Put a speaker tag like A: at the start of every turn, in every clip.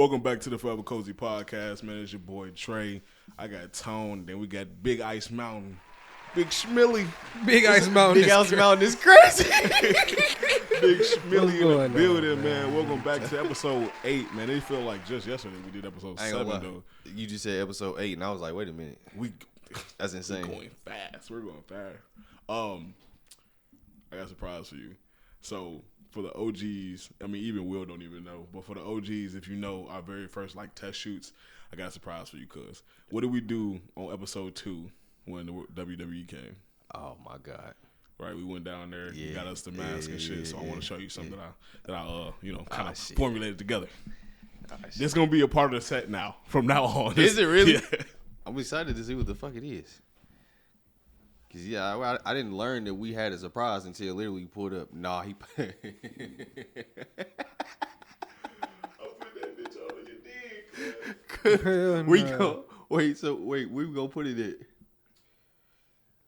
A: Welcome back to the Forever Cozy Podcast, man. It's your boy Trey. I got Tone. Then we got Big Ice Mountain. Big Schmilly.
B: Big Ice Mountain.
C: Big Ice Mountain is crazy.
A: Big Schmilly in the building,
B: on,
A: man. Welcome back to episode 8, man. It feel like just yesterday we did episode 7, though.
C: You just said episode 8, and I was like, wait a minute. That's insane.
A: We're going fast. We're going fast. I got a surprise for you. So, for the OGs, I mean, even Will don't even know, but for the OGs, if you know our very first, test shoots, I got a surprise for you, cuz. What did we do on episode 2 when the WWE came?
C: Oh, my God.
A: Right, we went down there, you got us the mask and shit, so I want to show you something that I kind of formulated together. This is going to be a part of the set now, from now on.
C: Is it really?
A: Yeah.
C: I'm excited to see what the fuck it is. Because, I didn't learn that we had a surprise until literally pulled up. Nah, he...
A: I'll put that bitch on your dick, man.
C: we go... Wait, we going to put it in.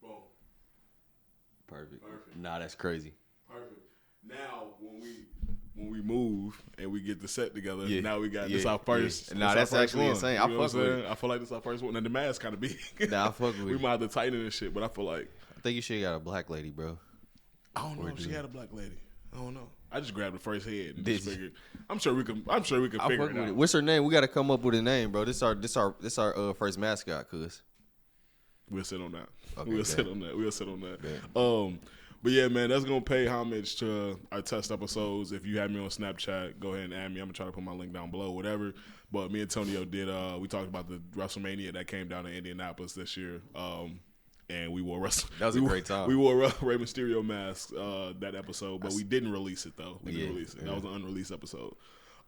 A: Boom.
C: Perfect. Nah, that's crazy.
A: Perfect. Now, when we move and we get the set together, now we got this our first.
C: Yeah. Nah, that's actually insane. I fuck with it.
A: I feel like this our first one. And the mask kind of big.
C: Nah, I fuck with
A: We
C: it.
A: might have to tighten it and shit, but I feel like...
C: I think you should have got a black lady, bro.
A: I don't know if she had a black lady. I don't know. I just grabbed the first head and
C: Did
A: just
C: you?
A: figured. I'm sure we can figure it out.
C: What's her name? We got to come up with a name, bro. This our first mascot, cuz.
A: We'll sit on that.
C: Okay,
A: We'll sit on that. But yeah, man, that's gonna pay homage to our test episodes. If you have me on Snapchat, go ahead and add me. I'm gonna try to put my link down below, whatever. But me and Antonio did. We talked about the WrestleMania that came down in Indianapolis this year. And we wore
C: That was a great time.
A: We wore Rey Mysterio masks that episode, but we didn't release it though. We didn't release it. That was an unreleased episode.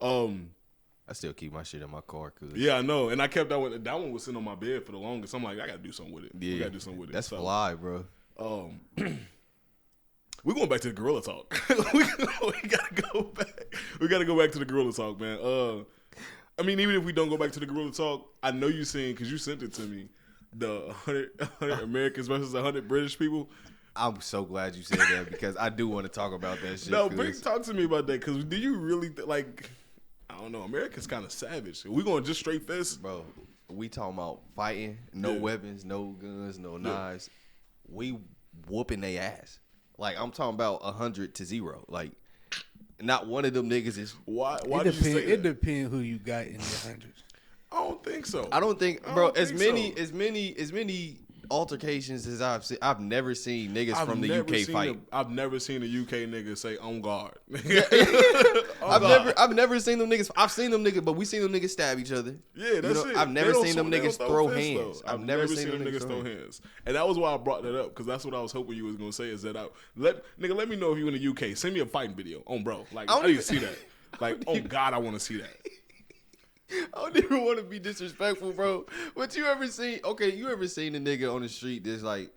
C: I still keep my shit in my car, cuz.
A: Yeah, I know. And I kept that one. That one was sitting on my bed for the longest. I'm like, I gotta do something with it.
C: Yeah,
A: we gotta do something with it.
C: That's fly, bro.
A: We're going back to the Gorilla Talk. we gotta go back. We gotta go back to the Gorilla Talk, man. I mean, even if we don't go back to the Gorilla Talk, I know you seen, because you sent it to me, the 100 Americans versus 100 British people.
C: I'm so glad you said that because I do want to talk about that shit.
A: No, talk to me about that, because do you really, I don't know, America's kind of savage. We going just straight fists?
C: Bro, we talking about fighting, no weapons, no guns, no knives. We whooping their ass. Like, I'm talking about 100-0. Like, not one of them niggas is.
A: Why do you say that?
B: It depends who you got in the hundreds.
A: I don't think so.
C: I don't think, bro. As many altercations as I've seen, I've never seen niggas from the UK fight.
A: I've never seen a UK nigga say on guard.
C: I've never seen them niggas. I've seen them niggas, but we seen them niggas stab each other.
A: Yeah, that's it.
C: I've never seen them niggas throw hands.
A: Though. I've never seen them niggas throw hands. And that was why I brought that up, because that's what I was hoping you was gonna say. Is that let me know if you in the UK. Send me a fighting video on bro. Like, I need to see that. Like, oh God, I want to see that.
C: I don't even want to be disrespectful, bro. But you ever seen a nigga on the street that's like,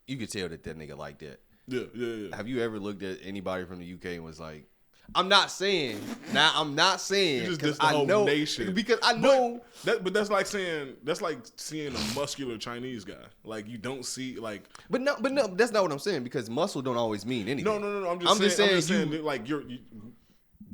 C: you could tell that nigga like that.
A: Yeah.
C: Have you ever looked at anybody from the UK and was like, I'm not saying because I know nation. Because I know
A: but that's like seeing a muscular Chinese guy. Like, you don't see
C: But no, that's not what I'm saying, because muscle don't always mean anything.
A: No. I'm just saying like you're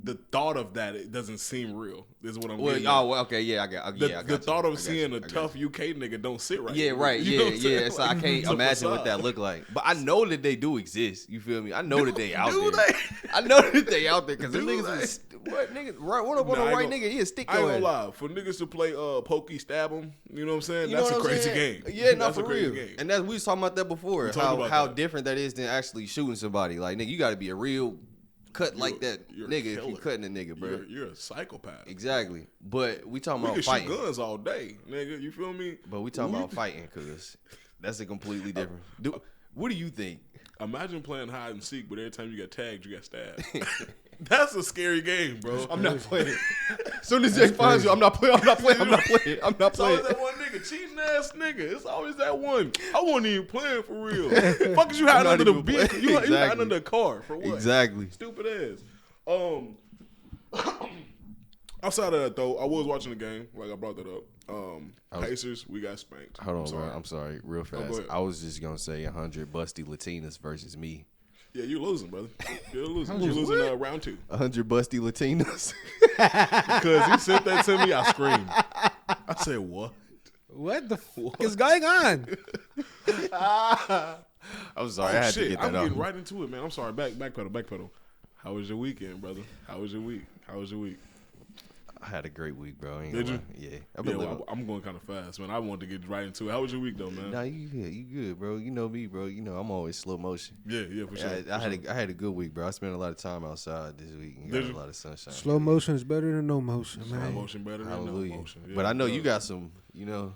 A: the thought of that, it doesn't seem real. Is what I'm getting.
C: Okay, yeah, I got.
A: The thought of seeing a tough UK nigga don't sit right.
C: Yeah, right. Yeah. So I can't imagine what that look like. But I know that they do exist. You feel me? I know that they out there. I know that they out there, because them niggas. What niggas? Right, one up on the right nigga, he'll stick your ass.
A: I ain't gonna lie. For niggas to play pokey stab him, you know what I'm saying? That's a crazy game.
C: Yeah, not
A: that's
C: for
A: a crazy
C: real.
A: game.
C: And we was talking about that before. How different that is than actually shooting somebody. Like, nigga, you got to be a real cut like that nigga if you cutting a nigga, bro.
A: You're a psychopath.
C: Exactly. But we talking about
A: can
C: fighting.
A: Shoot guns all day, nigga. You feel me?
C: But we talking about fighting, cause that's a completely different. What do you think?
A: Imagine playing hide and seek, but every time you got tagged, you got stabbed. That's a scary game, bro.
C: I'm not playing. As soon as Jay finds you, I'm not playing.
A: It's always that one nigga, cheating ass nigga. It's always that one. I wasn't even playing for real. Fuck is you hiding under the vehicle? You hiding under the car for what?
C: Exactly.
A: Stupid ass. Outside of that though, I was watching the game. Like, I brought that up. Pacers, we got spanked.
C: Hold on, bro. I'm sorry. Real fast. I was just gonna say 100 busty Latinas versus me.
A: Yeah, you're losing, brother. You're losing. You're losing round 2.
C: 100 busty Latinos.
A: Because he said that to me, I screamed. I said, what?
B: What the fuck is going on?
C: I'm sorry, I had to get that
A: I'm
C: off.
A: getting right into it, man. I'm sorry. Backpedal. How was your weekend, brother? How was your week?
C: I had a great week, bro.
A: Did you?
C: Yeah.
A: I'm going kind of fast, man. I wanted to get right into it. How was your week, though, man?
C: Nah, you good, bro. You know me, bro. You know I'm always slow motion.
A: Yeah, for sure.
C: I had a good week, bro. I spent a lot of time outside this week and got a lot of sunshine.
B: Slow motion is better than no motion, man.
A: Slow motion better than
C: Hallelujah.
A: no motion. Yeah,
C: But I know you got some,
A: No,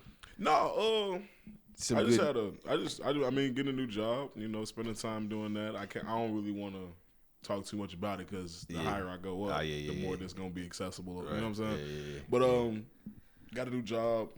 C: some
A: I
C: good.
A: just getting a new job, spending time doing that. I don't really want to talk too much about it because the higher I go up, the more that's going to be accessible. Right. You know what I'm saying?
C: Yeah.
A: But got a new job.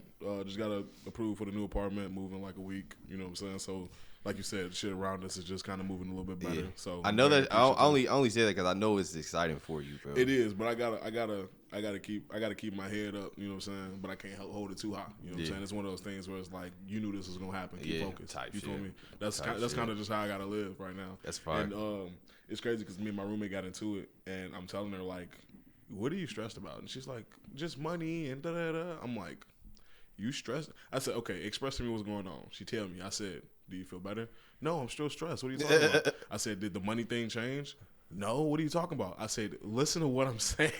A: Just got to approve for the new apartment, moving like a week. You know what I'm saying? So, like you said, shit around us is just kind of moving a little bit better.
C: Yeah.
A: So
C: I know that I only say that because I know it's exciting for you, bro.
A: It is, but I gotta keep my head up. You know what I'm saying? But I can't hold it too high. You know what I'm saying? It's one of those things where it's like you knew this was gonna happen. Keep focused. You feel me? That's kind of just how I gotta live right now.
C: That's fine.
A: And it's crazy because me and my roommate got into it, and I'm telling her like, "What are you stressed about?" And she's like, "Just money and da da da." I'm like, "You stressed?" I said, "Okay, express to me what's going on." She tell me. I said, "Do you feel better?" "No, I'm still stressed." "What are you talking about?" I said, "Did the money thing change?" "No, what are you talking about?" I said, "Listen to what I'm saying.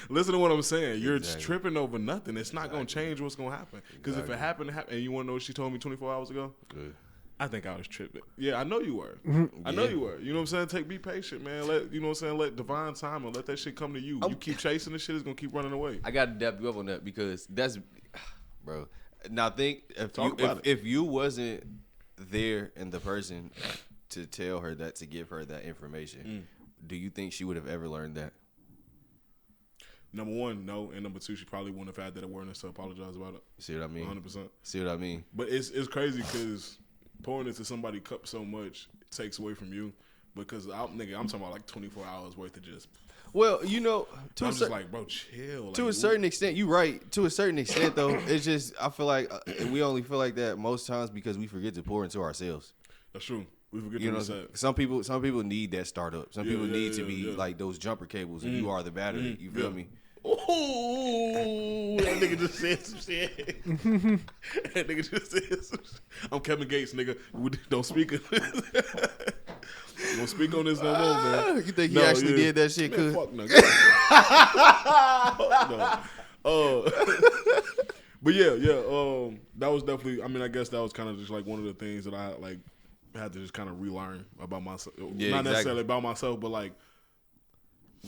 A: Listen to what I'm saying. You're tripping over nothing. It's not going to change what's going to happen. Because if it happened, and you want to know what she told me 24 hours ago?
C: Good.
A: I think I was tripping. Yeah, I know you were. I know you were. You know what I'm saying? Be patient, man. Let divine time and let that shit come to you. You keep chasing this shit, it's going to keep running away.
C: I got to dap you up on that because that's, bro. Now think if you wasn't there and the person to tell her that, to give her that information, do you think she would have ever learned that?
A: Number one, no, and number two, she probably wouldn't have had that awareness to apologize about it.
C: See what I mean?
A: 100%.
C: See what I mean?
A: But it's crazy because pouring into somebody's cup so much takes away from you. Because I'm talking about like 24 hours worth of just.
C: Well,
A: I'm just like, bro, chill.
C: To a certain extent, you're right. To a certain extent, though, it's just I feel like we only feel like that most times because we forget to pour into ourselves.
A: That's true. We forget to reset.
C: Some people need that startup. Some people need to be like those jumper cables, and you are the battery. You feel me?
A: Oh, that nigga just said some shit. That nigga just said some shit. I'm Kevin Gates, nigga. Don't speak. Don't speak on this no more, man.
C: You think he actually did that shit?
A: Man, fuck no. But yeah. That was definitely. I mean, I guess that was kind of just like one of the things that I like had to just kind of relearn about myself.
C: Yeah,
A: not necessarily about myself, but like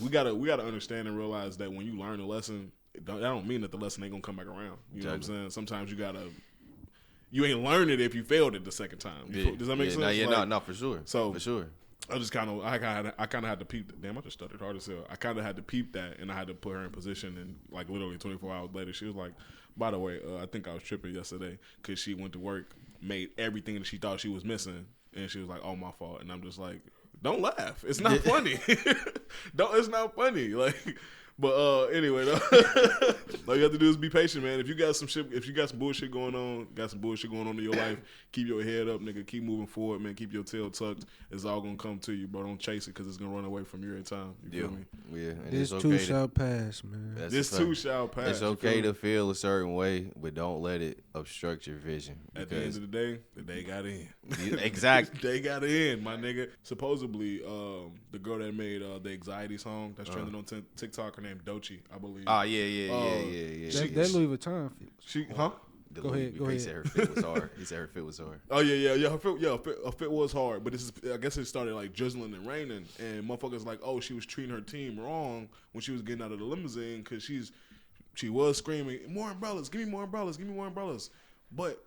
A: we gotta understand and realize that when you learn a lesson, that don't mean that the lesson ain't gonna come back around. You know what I'm saying? Sometimes you ain't learn it if you failed it the second time. Does that make sense?
C: No, for sure.
A: So
C: for sure.
A: I just kind of had to peep that. Damn, I just stuttered hard as hell. I kind of had to peep that, and I had to put her in position. And like literally 24 hours later, she was like, "By the way, I think I was tripping yesterday because she went to work, made everything that she thought she was missing, and she was like, oh, my fault.' And I'm just like, don't laugh. It's not funny. It's not funny. Like, but anyway, all you have to do is be patient, man. If you got some bullshit going on, in your life, keep your head up, nigga. Keep moving forward, man. Keep your tail tucked. It's all gonna come to you, bro. Don't chase it because it's gonna run away from you every time. You feel me?
C: Yeah. And
B: this too shall pass, man.
A: This too shall pass.
C: It's okay to feel a certain way, but don't let it obstruct your vision.
A: At the end of the day got in.
C: Exactly.
A: They got in, my nigga. Supposedly, the girl that made the anxiety song that's trending on TikTok, her name Doechii, I believe.
C: Oh, yeah.
B: That Louis Vuitton fit.
A: Go
B: ahead.
C: He said her fit was hard.
A: Oh yeah. Her fit was hard, but I guess it started like drizzling and raining, and motherfuckers like, oh, she was treating her team wrong when she was getting out of the limousine because she was screaming, more umbrellas, give me more umbrellas. But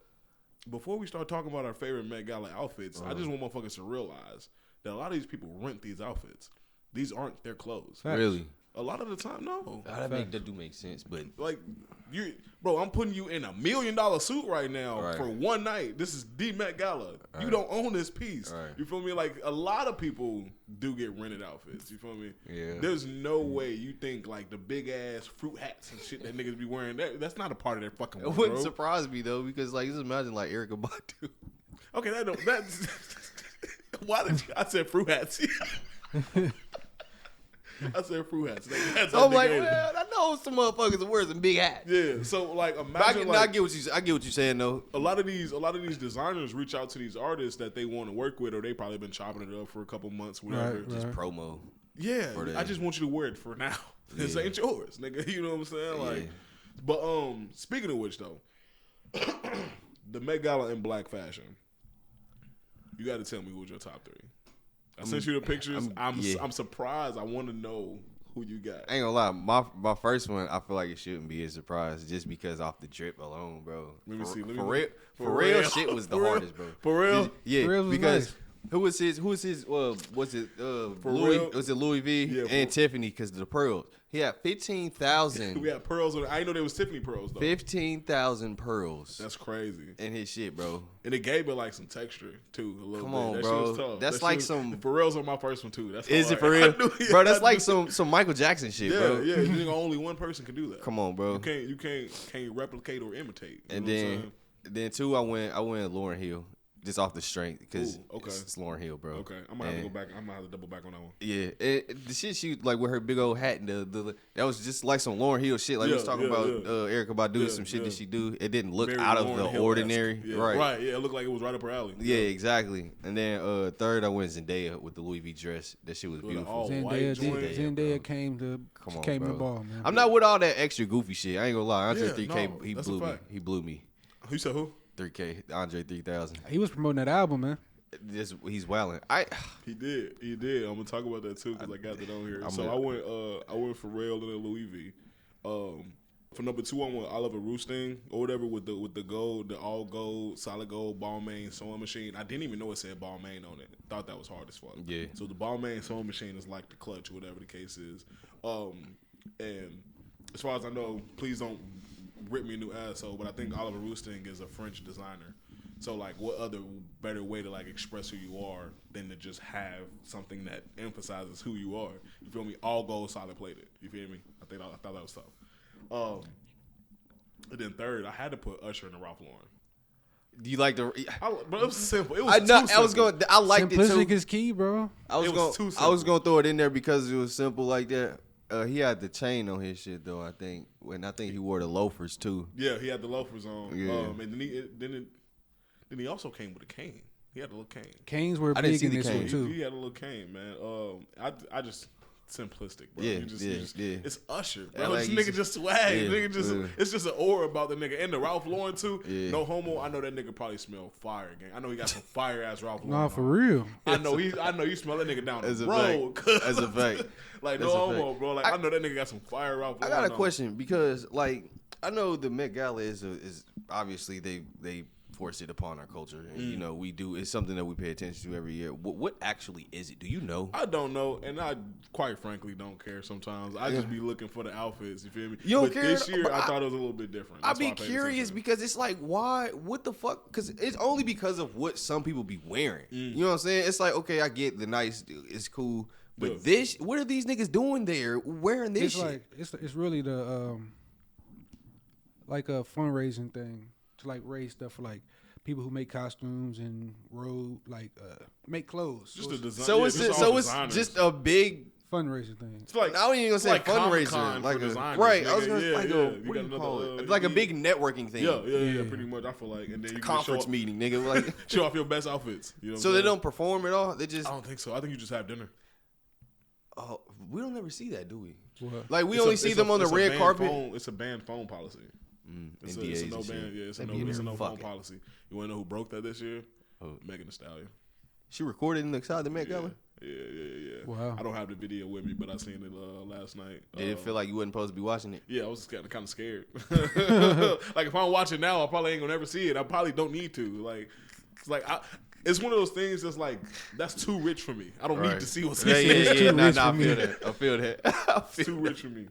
A: before we start talking about our favorite Met Gala outfits, I just want motherfuckers to realize that a lot of these people rent these outfits. These aren't their clothes.
C: Really?
A: A lot of the time, no.
C: That do make sense, but
A: like I'm putting you in $1 million suit right now for one night. This is the Met Gala. You don't own this piece. You feel me? Like a lot of people do get rented outfits. You feel me?
C: Yeah.
A: There's no way you think like the big ass fruit hats and shit that niggas be wearing. That's not a part of their fucking wardrobe.
C: It wouldn't surprise me though, because like just imagine like Erykah Badu.
A: Okay, that's Why did you? I said fruit hats. I said fruit hats.
C: So I'm like, well, I know some motherfuckers that wear some big hats.
A: Yeah. So like,
C: But
A: imagine
C: I get what you're saying though.
A: a lot of these designers reach out to these artists that they want to work with, or they probably been chopping it up for a couple months, whatever.
B: Right.
C: Just promo.
A: Yeah, I just want you to wear it for now. This ain't yours, nigga. You know what I'm saying? Like, but speaking of which though, the Met Gala in black fashion. You got to tell me who's your top three. I sent you the pictures. I'm surprised. I want to know who you got.
C: I ain't gonna lie, my first one, I feel like it shouldn't be a surprise just because off the drip alone, bro.
A: Let me see.
C: For real, shit was the hardest, bro.
A: For real?
C: Yeah,
B: For real was
C: because
B: nice.
C: who was his? Was it Louis?
A: real?
C: Was it Louis V
A: Yeah,
C: and Tiffany? Because the pearls, he had 15,000.
A: We had pearls on. I didn't know they was Tiffany pearls though.
C: 15,000 pearls.
A: That's crazy.
C: In his shit, bro.
A: And it gave it like some texture too, a little
C: Come
A: bit.
C: on,
A: That
C: bro.
A: shit was tough.
C: That's
A: That
C: like
A: shit
C: some-
A: The Pharrell's on my first one too. That's
C: Is it
A: hard.
C: for real,
A: I knew- yeah,
C: bro? That's
A: I
C: like
A: knew-
C: some Michael Jackson shit,
A: Yeah,
C: bro.
A: yeah. You think only one person can do that.
C: Come on, bro.
A: You can't replicate or imitate. You
C: And
A: know what I'm
C: then two, I went Lauryn Hill just off the strength because
A: Ooh, okay.
C: it's Lauryn Hill, bro.
A: Okay, I'm gonna have to go back. I'm gonna have to double back on that one.
C: Yeah, the shit she like with her big old hat and the that was just like some Lauryn Hill shit. Like we was talking about Erykah Badu, some shit that she do. It didn't look
A: Very
C: out of
A: Lauryn
C: the
A: Hill-esque.
C: ordinary,
A: Yeah,
C: right?
A: Yeah, it looked like it was right up her alley.
C: Yeah, exactly. And then third, I went Zendaya with the Louis V dress. That shit was beautiful.
A: all
B: Zendaya,
A: white joint.
B: Zendaya came to
C: Come on,
B: came
C: bro.
B: the ball, man.
C: I'm not with all that extra goofy shit. I ain't gonna lie. Andre
A: Yeah,
C: 3K,
A: no,
C: he
A: that's a
C: blew me.
A: fact.
C: He blew me.
A: You said who?
C: 3K, Andre 3000.
B: He was promoting that album, man.
C: He's wilding.
A: He did. I'm gonna talk about that too because I got that on here. I went for Pharrell and then Louis V. For number two, I went Oliver Roosting or whatever with the gold, the all gold, solid gold Balmain sewing machine. I didn't even know it said Balmain on it. Thought that was hard as fuck.
C: Yeah.
A: So the Balmain sewing machine is like the clutch, whatever the case is. And as far as I know, please don't rip me a new asshole, but I think Oliver Roosting is a French designer. So, like, what other better way to, like, express who you are than to just have something that emphasizes who you are? You feel me? All gold, solid plated. You feel me? I thought that was tough. And then third, I had to put Usher in the Ralph Lauren.
C: Do you like the?
A: But it was simple. It was
C: I liked it
B: Simplicity
C: too.
B: is key, bro.
C: I was gonna throw it in there because it was simple like that. He had the chain on his shit though. I think he wore the loafers too.
A: Yeah, he had the loafers on.
C: Yeah.
A: And then he also came with a cane. He had a little cane.
B: Canes were
C: I didn't
B: big
C: see
B: in
C: the
B: this
C: cane.
B: one too.
A: He had a little cane, man. I just simplistic, bro.
C: Yeah,
A: You just,
C: yeah.
A: It's Usher, bro.
C: Like,
A: This nigga just swag.
C: yeah,
A: Nigga just
C: yeah.
A: it's just an aura about the nigga. And the Ralph Lauren too.
C: Yeah.
A: No homo. I know that nigga probably smell fire again. I know he got some fire ass Ralph Lauren.
B: Nah, for
A: on.
B: real.
A: I know you smell that nigga down the
C: As a
A: road.
C: fact. As a fact.
A: Like
C: That's
A: no
C: a
A: homo,
C: fact.
A: bro. Like I know that nigga got some fire Ralph
C: I
A: Lauren.
C: got a
A: on.
C: question because like I know the Met Gala is obviously they force it upon our culture and you know we do. It's something that we pay attention to every year. What actually is it? Do you know?
A: I don't know, and I quite frankly don't care sometimes. I just be looking for the outfits, you feel me?
C: You don't
A: but
C: care?
A: This year,
C: But
A: I thought it was a little bit different.
C: I'd
A: That's why
C: be
A: I paid
C: curious
A: attention.
C: because it's like, why? What the fuck? Because it's only because of what some people be wearing. You know what I'm saying? It's like, okay, I get the nice, it's cool, but
A: Yeah.
C: this, what are these niggas doing there wearing this
B: It's
C: shit?
B: like it's really the like a fundraising thing to like raise stuff for like people who make costumes and make clothes.
A: Just a design.
C: so
A: yeah,
C: it's
A: just
C: so
A: all
C: it's
A: designers.
C: just a big.
B: fundraising thing.
A: It's like
C: I don't even gonna say
A: like
C: fundraiser,
A: Comic-Con
C: like
A: for
C: a
A: designers,
C: right. I was
A: nigga.
C: gonna
A: Yeah,
C: like
A: yeah.
C: a
A: You
C: what do
A: got
C: you call
A: another,
C: it? It's like a
A: you-
C: big networking thing.
A: Yeah, pretty much. I feel like, and then you can
C: Conference
A: show,
C: meeting, nigga. Like,
A: show off your best outfits. You know what
C: so
A: I'm
C: they
A: saying?
C: don't perform at all. They just.
A: I don't think so. I think you just have dinner.
C: Oh, we don't ever see that, do we?
B: What?
C: Like we
A: It's
C: only
A: a-
C: see
A: it's
C: them
A: a-
C: on the
A: it's a
C: red
A: banned
C: carpet.
A: phone- it's a banned phone policy. It's a
C: NDAs
A: no
C: and shit.
A: ban. Yeah, it's a
C: That'd
A: no.
C: be
A: It's a no
C: there.
A: phone
C: Fuck it.
A: policy. You want to know who broke that this year?
C: Who?
A: Megan Thee Stallion.
C: She recorded in the side of the Met Gala.
A: Yeah.
B: Wow.
A: I don't have the video with me, but I seen it last night.
C: Did it feel like you wasn't supposed to be watching it?
A: Yeah, I was kind of scared. Like if I don't watch it now, I probably ain't gonna ever see it. I probably don't need to. Like it's like it's one of those things that's like that's too rich for me. I don't need to see what's
C: Yeah.
B: too
C: Nah,
B: rich
C: I
B: for
C: feel
B: me.
C: that. I feel that.
A: It's too rich for me.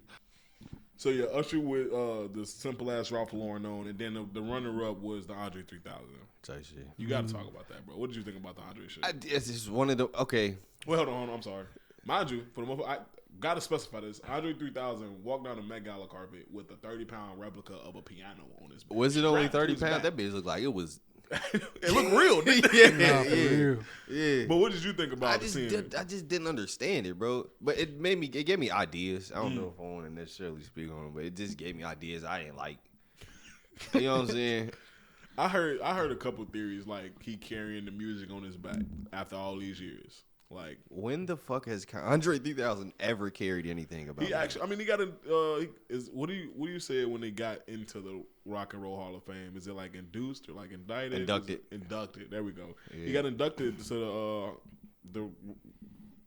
A: So yeah, Usher with the simple ass Ralph Lauren on, and then the runner up was the Andre 3000.
C: Type shit.
A: You got to talk about that, bro. What did you think about the Andre shit?
C: It's just one of the okay.
A: Well, hold on. I'm sorry. Mind you, for the most part, I gotta specify this. Andre 3000 walked down the Met Gala carpet with a 30-pound replica of a piano on his back.
C: Was it only
A: Strapped to
C: 30
A: his
C: pounds?
A: back.
C: That bitch looked like it was.
A: It looked real, didn't it?
B: Nah, for real.
C: Yeah.
A: But what did you think about
C: I
A: the
C: just
A: scene?
C: I just didn't understand it, bro. But it gave me ideas. I don't know if I want to necessarily speak on it, but it just gave me ideas I didn't like. You know what I'm saying?
A: I heard a couple theories like he carrying the music on his back after all these years. Like,
C: when the fuck has Andre 3000 ever carried anything about
A: he
C: that?
A: actually, I mean, he got what do you say when they got into the Rock and Roll Hall of Fame? Is it like induced or like indicted?
C: Inducted.
A: Inducted. There we go.
C: Yeah.
A: He got inducted to the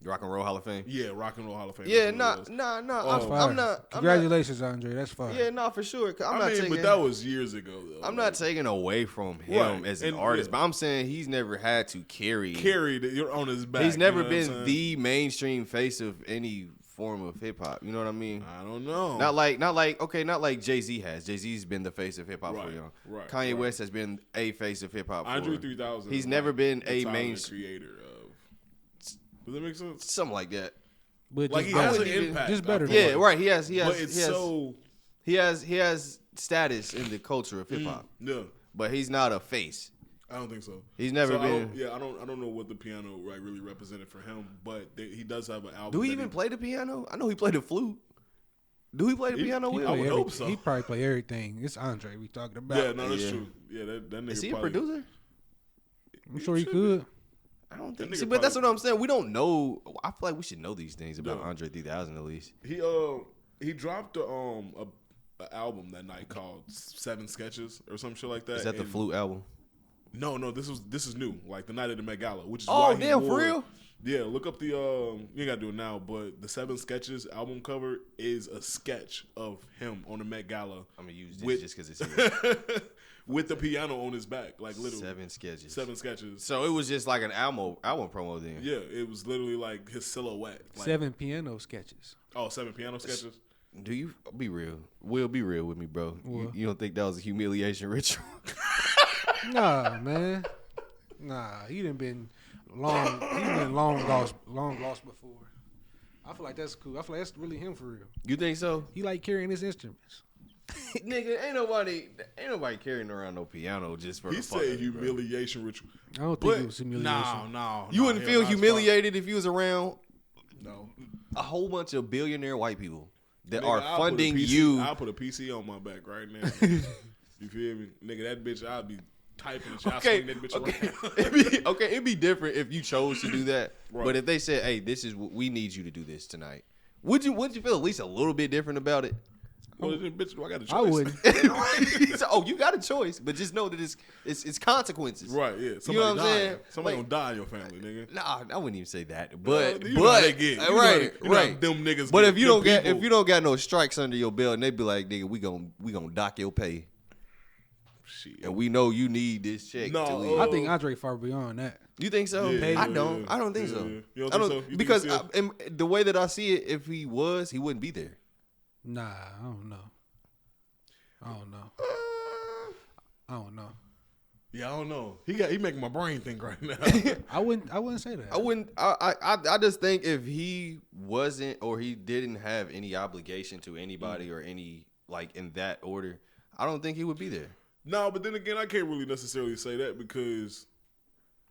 C: Rock and Roll Hall of Fame?
A: Rock and Roll Hall of Fame.
C: Yeah,
A: That's what it was.
C: no.
B: Fire.
C: I'm not.
B: Congratulations, Andre. That's fine.
C: Yeah, no, for sure. 'Cause I'm
A: I
C: not
A: mean,
C: taking,
A: but that was years ago, though.
C: I'm not taking away from him
A: Right.
C: as an
A: And,
C: artist,
A: yeah.
C: but I'm saying he's never had to
A: carried it. You're on his back.
C: He's never
A: you know what I'm
C: been
A: saying?
C: the mainstream face of any form of hip hop. You know what I mean?
A: I don't know.
C: Not like Jay-Z has. Jay-Z's been the face of hip hop for young.
A: Right,
C: Kanye
A: right.
C: West has been a face of hip hop.
A: Andre
C: for
A: 3000.
C: He's
A: is
C: never
A: like
C: been
A: the
C: a
A: Tyler,
C: main
A: creator of. Does that make sense?
C: something like that.
B: But
A: Like
B: just
A: he has an
B: better.
A: impact.
B: Just better
A: I
B: than
A: feel
C: Yeah,
A: like.
C: right. He has.
A: But it's so.
C: He has status in the culture of hip hop,
A: Yeah,
C: but he's not a face.
A: I don't think so.
C: He's never
A: So
C: been.
A: I don't know what the piano like really represented for him, but he does have an album.
C: Do he
A: that
C: even play the piano? I know he played the flute. Do he play the piano?
A: he-
C: Will?
A: I would
B: Play
A: hope so.
B: He probably play everything. It's Andre we talking about.
A: Yeah, no, that's
C: Yeah.
A: true. Yeah, that nigga
C: Is he a
A: probably,
C: producer?
B: I'm sure he
A: should
B: could.
C: I don't
A: That
C: think.
A: nigga
C: See, but that's what
A: probably-
C: I'm saying. We don't know. I feel like we should know these things about
A: Yeah.
C: Andre 3000 at least.
A: He dropped a album that night called 7 Sketches or some shit like that.
C: Is that the
A: and-
C: flute album?
A: No, this is new. Like the night of the Met Gala, which is
C: Oh,
A: why he
C: damn, for
A: wore-
C: real?
A: Yeah, look up the you ain't gotta do it now, but the 7 Sketches album cover is a sketch of him on the Met Gala
C: I'm gonna use this
A: With-
C: just because it's here.
A: with the piano on his back, like literally
C: 7 sketches.
A: 7 Sketches.
C: So it was just like an album promo then.
A: Yeah, it was literally like his silhouette. Like,
B: 7 piano sketches.
A: 7 piano sketches.
C: Do you be real? Will be real with me, bro.
B: What?
C: You don't think that was a humiliation ritual?
B: Nah, man. Nah, he done been long. He been long lost before. I feel like that's cool. I feel like that's really him for real.
C: You think so?
B: He like carrying his instruments.
C: Nigga, ain't nobody carrying around no piano just for
A: He
C: the fuck
A: said
C: of it, bro.
A: humiliation ritual.
B: I don't think
A: But
B: it was humiliation.
A: no.
C: You wouldn't feel humiliated if you was around
A: No.
C: a whole bunch of billionaire white people that
A: Nigga,
C: are
A: I'll put a
C: funding
A: PC
C: you.
A: I'll put a PC on my back right now. You feel me? Nigga, that bitch, I'll be typing and shit. I'll
C: Okay,
A: swing that bitch
C: okay.
A: around.
C: It'd be different if you chose to do that.
A: Right.
C: But if they said, "Hey, this is what we need you to do this tonight," would you feel at least a little bit different about it?
A: Well, then, bitch, do I got a choice?
B: I wouldn't.
C: So, you got a choice, but just know that it's consequences.
A: Right, yeah. Somebody
C: know what I'm
A: dying.
C: saying?
A: Somebody
C: Like-
A: gonna die in your family, nigga.
C: Nah, I wouldn't even say that. But
A: you know how
C: but
A: they get. You know how
C: right,
A: they- you know how
C: right.
A: them niggas
C: But
A: get.
C: if you
A: Them
C: don't get
A: people-
C: if you don't got no strikes under your belt, and they be like, "Nigga, we gonna dock your pay,
A: Shit.
C: and we know you need this check."
A: No,
C: to leave."
B: I think Andre far beyond that.
C: You think so?
A: Yeah,
C: I don't.
A: yeah,
C: I don't think
A: yeah,
C: so.
A: yeah. You don't
C: I
A: think
C: don't
A: so? You think
C: because
A: he's still-
C: and the way that I see it, if he was, he wouldn't be there.
B: Nah, I don't know. I don't know.
A: Yeah, I don't know. He making my brain think right now.
B: I wouldn't say that.
C: I wouldn't. I just think if he wasn't or he didn't have any obligation to anybody or any like in that order, I don't think he would be there.
A: No, but then again, I can't really necessarily say that because,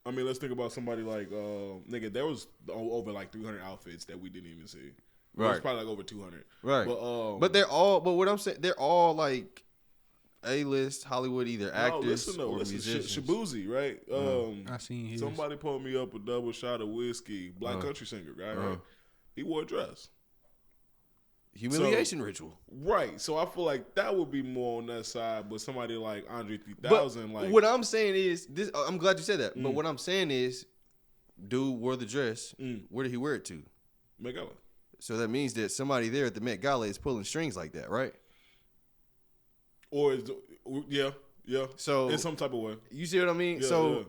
A: I mean, let's think about somebody like, nigga, there was over like 300 outfits that we didn't even see. Right. It was probably like over 200.
C: Right.
A: But
C: they're all. But what I'm saying, they're all like A-list Hollywood either actors or musicians.
A: Shabuzi, right?
B: I seen his.
A: Somebody pulled me up a double shot of whiskey. Black country singer, right? He wore a dress.
C: Humiliation ritual.
A: Right. So I feel like that would be more on that side, but somebody like Andre 3000,
C: But
A: like
C: what I'm saying is this. I'm glad you said that. But what I'm saying is, dude wore the dress. Where did he wear it to?
A: Met Gala.
C: So that means that somebody there at the Met Gala is pulling strings like that, right?
A: Or is yeah.
C: So
A: in some type of way.
C: you see what I mean?
A: Yeah,
C: so
A: yeah.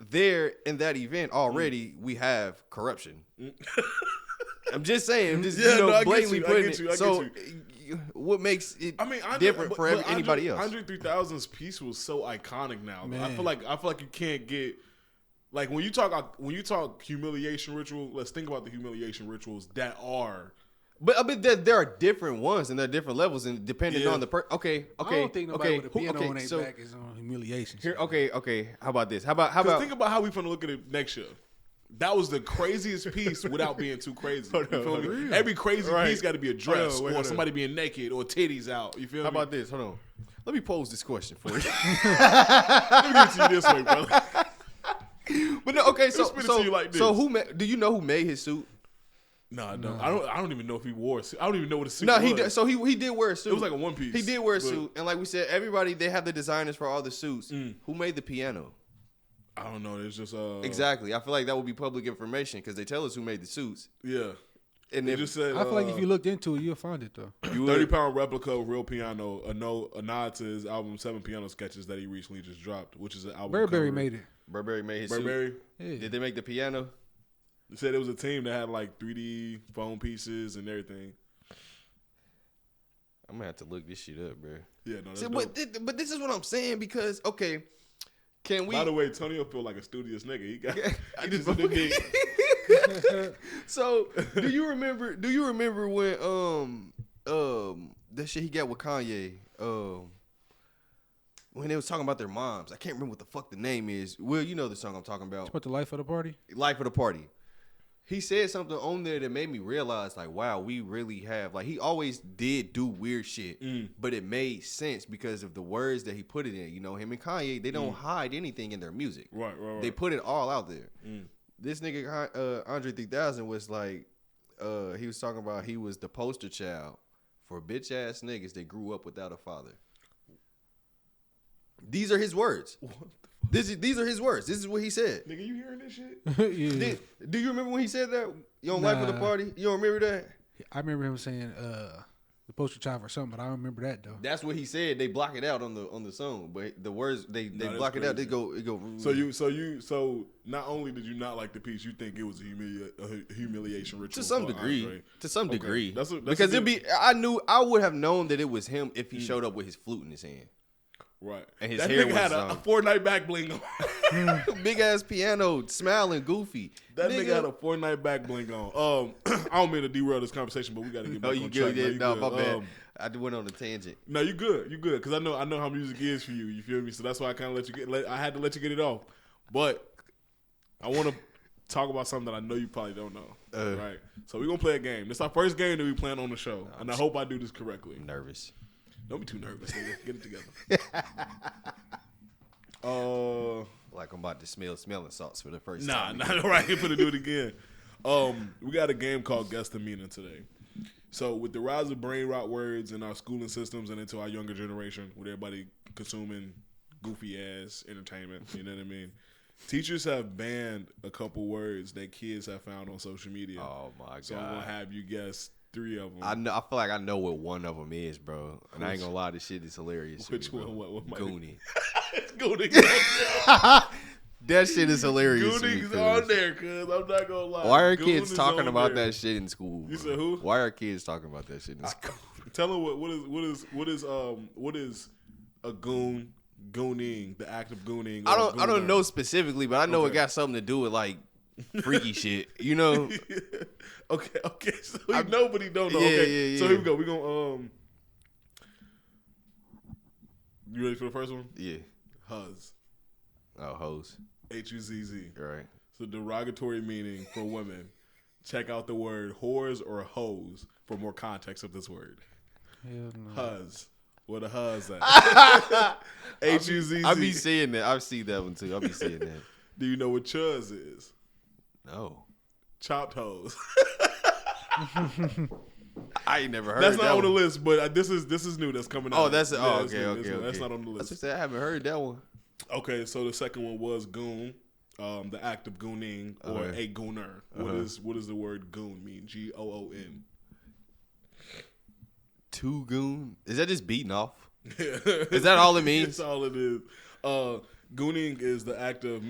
C: there in that event already we have corruption. I'm just saying, I'm just
A: Yeah, no, I get
C: blatantly
A: you, I
C: putting
A: get you,
C: it.
A: I
C: So
A: get
C: what makes it
A: I mean,
C: different for
A: but
C: anybody else?
A: Andre 3000's piece was so iconic now.
B: Man.
A: I feel like you can't get like when you talk humiliation ritual. Let's think about the humiliation rituals that are
C: But I mean, there are different ones and there are different levels and depending on the Okay.
B: I don't think nobody with a piano on their back is on humiliation.
C: Here, okay. How about this? How about
A: think about how we finna look at it next year. That was the craziest piece without being too crazy. You feel me? Every crazy piece got to be a dress or somebody being naked or titties out. You feel me?
C: How about this? Hold on. Let me pose this question for you.
A: Let me give it to you this way, brother.
C: But no, okay. So
A: like this.
C: So do you know who made his suit?
A: No, I don't. I don't even know if he wore a suit. I don't even know what a suit was.
C: He did wear a suit.
A: It was like a one piece.
C: He did wear a suit, and like we said, everybody they have the designers for all the suits. Who made the piano?
A: I don't know. It's just
C: exactly. I feel like that would be public information because they tell us who made the suits.
A: Yeah.
C: And
A: they just said,
B: I feel like if you looked into it, you'll find it though.
A: 30-pound replica of real piano, a nod to his album 7 Piano Sketches that he recently just dropped, which is an album.
B: Burberry made it.
C: Burberry made his
A: Burberry?
C: suit.
B: Yeah.
C: Did they make the piano?
A: They said it was a team that had like 3D foam pieces and everything.
C: I'm gonna have to look this shit up, bro.
A: Yeah, no, that's
C: but this is what I'm saying because can we?
A: By the way, Tonio feel like a studious nigga. He just in the dick.
C: So do you remember when that shit he got with Kanye when they was talking about their moms? I can't remember what the fuck the name is. Will, you know the song I'm talking about?
B: What, the Life of the Party?
C: Life of the Party. He said something on there that made me realize, like, wow, we really have, like, he always did do weird shit, but it made sense because of the words that he put it in. You know, him and Kanye, they don't hide anything in their music.
A: Right.
C: They put it all out there. This nigga, Andre 3000, was like, he was talking about he was the poster child for bitch-ass niggas that grew up without a father. These are his words. These are his words. This is what he said.
A: Nigga, you hearing this shit?
B: Yeah.
C: Do you remember when he said that? You don't Life of the Party? You don't remember that?
B: I remember him saying the poster child for something, but I don't remember that though.
C: That's what he said. They block it out on the song, but the words they block it out. They go.
A: So not only did you not like the piece, you think it was a humiliation ritual
C: to some degree.
A: Andre.
C: To some degree,
A: that's
C: because it'd be. I would have known that it was him if he showed up with his flute in his hand.
A: Right.
C: And his
A: that
C: hair
A: nigga
C: was
A: had a Fortnite back bling on.
C: Big ass piano, smiling, goofy.
A: That nigga had a Fortnite back bling on. I don't mean to derail this conversation, but we got to get back on track.
C: No, my bad. I went on a tangent.
A: No, you good. You good. Because I know how music is for you. You feel me? So that's why I kind of I had to let you get it off. But I want to talk about something that I know you probably don't know. Right. So we're going to play a game. This is our first game that we plan on the show. And I hope I do this correctly.
C: I'm nervous.
A: Don't be too nervous, nigga. Get it together.
C: Like I'm about to smelling salts for the first
A: Nah,
C: time.
A: not right. Here for to do it again. We got a game called Guess the Meaning today. So with the rise of brain rot words in our schooling systems and into our younger generation, with everybody consuming goofy ass entertainment, you know what I mean? Teachers have banned a couple words that kids have found on social media.
C: Oh my god!
A: So I'm gonna have you guess 3 of them.
C: I feel like I know what one of them is, bro. And I ain't gonna lie, this shit is hilarious.
A: Which
C: me,
A: one? What
C: Goonie.
A: It's Goonie.
C: That shit is hilarious.
A: Gooning's on there, cuz I'm not gonna lie.
C: Why are kids talking about that shit in school? Bro?
A: You said who?
C: Why are kids talking about that shit in school?
A: Tell them what is a goon? Gooning, the act of gooning.
C: I don't know specifically, but I know it got something to do with like freaky shit. You know?
A: Okay. So nobody don't know.
C: Yeah,
A: Okay.
C: yeah.
A: So here we go. We gonna You ready for the first one?
C: Yeah.
A: Huzz.
C: Oh, hose.
A: Huzz.
C: Right.
A: So derogatory meaning for women. Check out the word whores or hoes for more context of this word.
B: Hell no.
A: Huzz. What a huzz at? Huzz.
C: I be seeing that. I see that one too. I be seeing that.
A: Do you know what chuzz is?
C: No.
A: Chopped hoes.
C: I ain't never heard.
A: That's
C: that
A: not on the
C: one.
A: list, but this is new. That's coming out.
C: Oh, that's
A: okay.
C: okay.
A: That's not on the list.
C: That's what I haven't heard that one.
A: Okay, so the second one was goon, the act of gooning or a gooner. What does the word goon mean? Goon.
C: Two goon? Is that just beating off? Is that all it means?
A: That's all it is. Gooning is the act of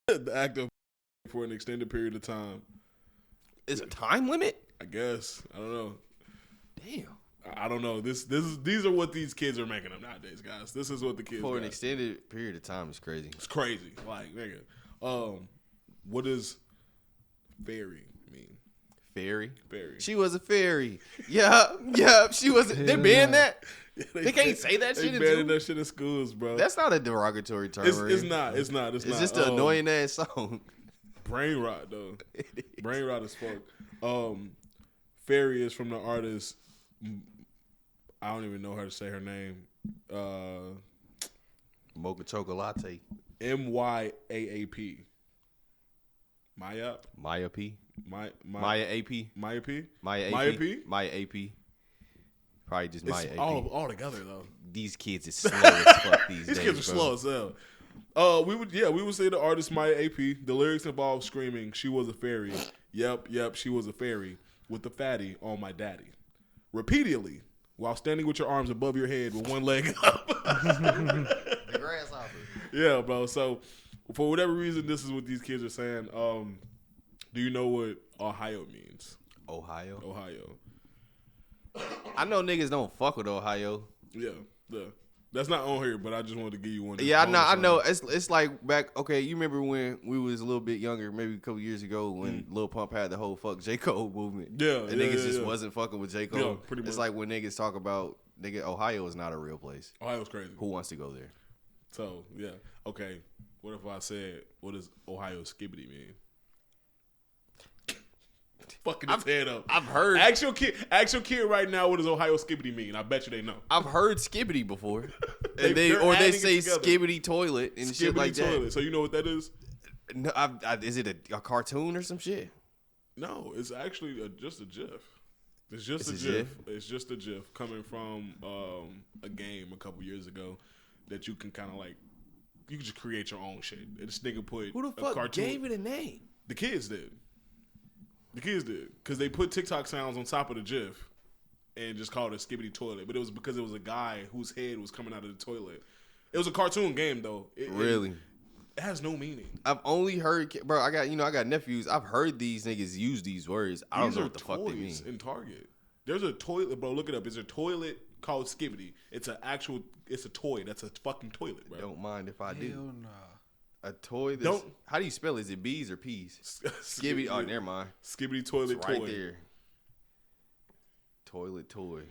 A: the act of for an extended period of time.
C: Is a time limit?
A: I guess. I don't know.
C: Damn.
A: I don't know. These are what these kids are making up nowadays, guys. This is what the kids
C: For an
A: got.
C: extended period of time is crazy.
A: It's crazy. Like, nigga. What does fairy mean?
C: Fairy.
A: Fairy.
C: She was a fairy. Yeah. She was. They banned that. They can't say that shit.
A: They banning that shit in schools, bro.
C: That's not a derogatory term.
A: It's not. It's
C: just an annoying ass song.
A: Brain rot though. Brain rot as fuck. Fairy is from the artist. I don't even know how to say her name.
C: Mocha Chocolate.
A: MYAAP. Maya
C: P. Maya AP.
A: Maya P.
C: Maya AP. Probably just Maya AP.
A: All together though.
C: These kids is slow as fuck these days.
A: These kids are slow as hell. We would say the artist Maya AP. The lyrics involve screaming, "She was a fairy." Yep, she was a fairy with the fatty on my daddy. Repeatedly, while standing with your arms above your head with one leg up.
C: The grasshopper.
A: Yeah, bro. So, for whatever reason, this is what these kids are saying. Do you know what Ohio means?
C: Ohio.
A: Ohio.
C: I know niggas don't fuck with Ohio.
A: Yeah. That's not on here, but I just wanted to give you one.
C: Yeah, I know. It's like back. Okay, you remember when we was a little bit younger, maybe a couple years ago, when Lil Pump had the whole fuck J. Cole movement.
A: Yeah,
C: and niggas just wasn't fucking with J. Cole.
A: Yeah, pretty much.
C: It's like when niggas talk about Ohio is not a real place.
A: Ohio's crazy.
C: Who wants to go there?
A: So yeah, okay. What if I said, what does Ohio skibbity mean? Fucking his head up.
C: I've heard.
A: Ask your kid right now, what does Ohio skibbity mean? I bet you they know.
C: I've heard skibbity before, and they
A: adding
C: say
A: it together.
C: skibbity toilet and shit like
A: toilet.
C: that.
A: So you know what that is?
C: No, is it a cartoon or some shit?
A: No, it's actually just a GIF. It's just
C: It's
A: a
C: a
A: GIF.
C: GIF?
A: It's just a GIF coming from a game a couple years ago that you can kind of like, you can just create your own shit. This nigga put
C: Who the
A: a
C: fuck
A: cartoon.
C: gave it a name?
A: The kids did. Because they put TikTok sounds on top of the GIF and just called it Skibbity Toilet. But it was because it was a guy whose head was coming out of the toilet. It was a cartoon game, though.
C: Really?
A: It has no meaning.
C: I've only heard, bro. I got nephews. I've heard these niggas use these words. I don't know what the fuck they mean.
A: In Target. There's a toilet, bro. Look it up. There's a toilet called Skibbity. It's a toy. That's a fucking toilet, bro.
C: Don't mind if I do.
B: Hell nah.
C: A toy that's... How do you spell it? Is it B's or P's? Skibbity. Oh, never mind.
A: Skibbity toilet
C: It's
A: toy.
C: right there. Toilet toy.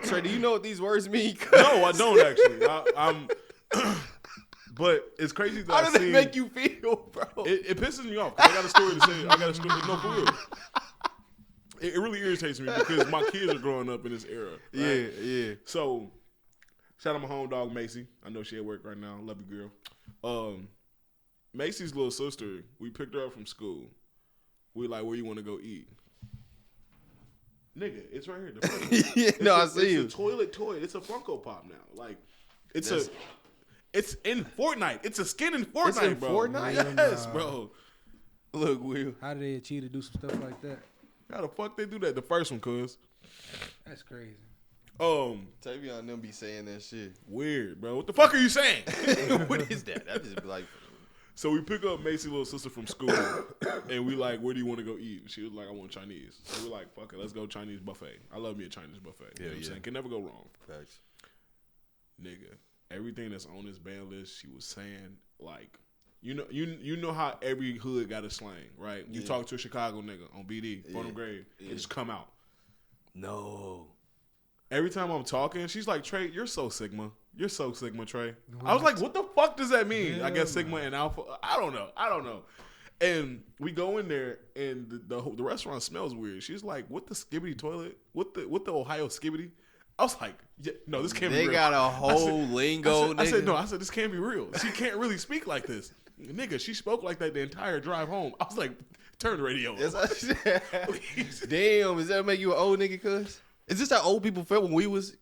C: Trey, do you know what these words mean?
A: No, I don't actually. I'm... But it's crazy that
C: How does it make you feel, bro?
A: It pisses me off. I got a story to say. I got a story. No, for real. It really irritates me because my kids are growing up in this era. Right?
C: Yeah.
A: So, shout out my home dog, Macy. I know she at work right now. Love you, girl. Macy's little sister, we picked her up from school. We like, where you want to go eat? Nigga, it's right here.
C: I see you.
A: It's a toilet toy. It's a Funko Pop now. Like, it's in Fortnite. It's a skin in Fortnite,
C: It's in
A: bro.
C: Fortnite?
A: Yes, bro.
C: Look, Will.
B: How did they achieve to do some stuff like that?
A: How the fuck they do that? The first one, cuz.
B: That's crazy.
C: Tavion them be saying that shit.
A: Weird, bro. What the fuck are you saying?
C: What is that? That just be like...
A: So we pick up Macy's little sister from school, and we like, where do you want to go eat? She was like, I want Chinese. So we're like, fuck it, let's go Chinese buffet. I love me a Chinese buffet. You know what I'm saying? Can never go wrong.
C: Facts.
A: Nigga, everything that's on this ban list, she was saying, like, you know how every hood got a slang, right? You talk to a Chicago nigga on BD, Bottom Grade, it just come out.
C: No.
A: Every time I'm talking, she's like, Trey, you're so Sigma. You're so Sigma, Trey. I was like, what the fuck does that mean? Yeah, I guess Sigma and Alpha. I don't know. And we go in there, and the restaurant smells weird. She's like, what the Skibbity toilet? What the Ohio Skibbity? I was like, yeah, no, this can't be real.
C: They got a whole lingo, nigga.
A: I said, this can't be real. She can't really speak like this. Nigga, she spoke like that the entire drive home. I was like, turn the radio on.
C: Damn, does that make you an old nigga, cuz? Is this how old people felt when we was...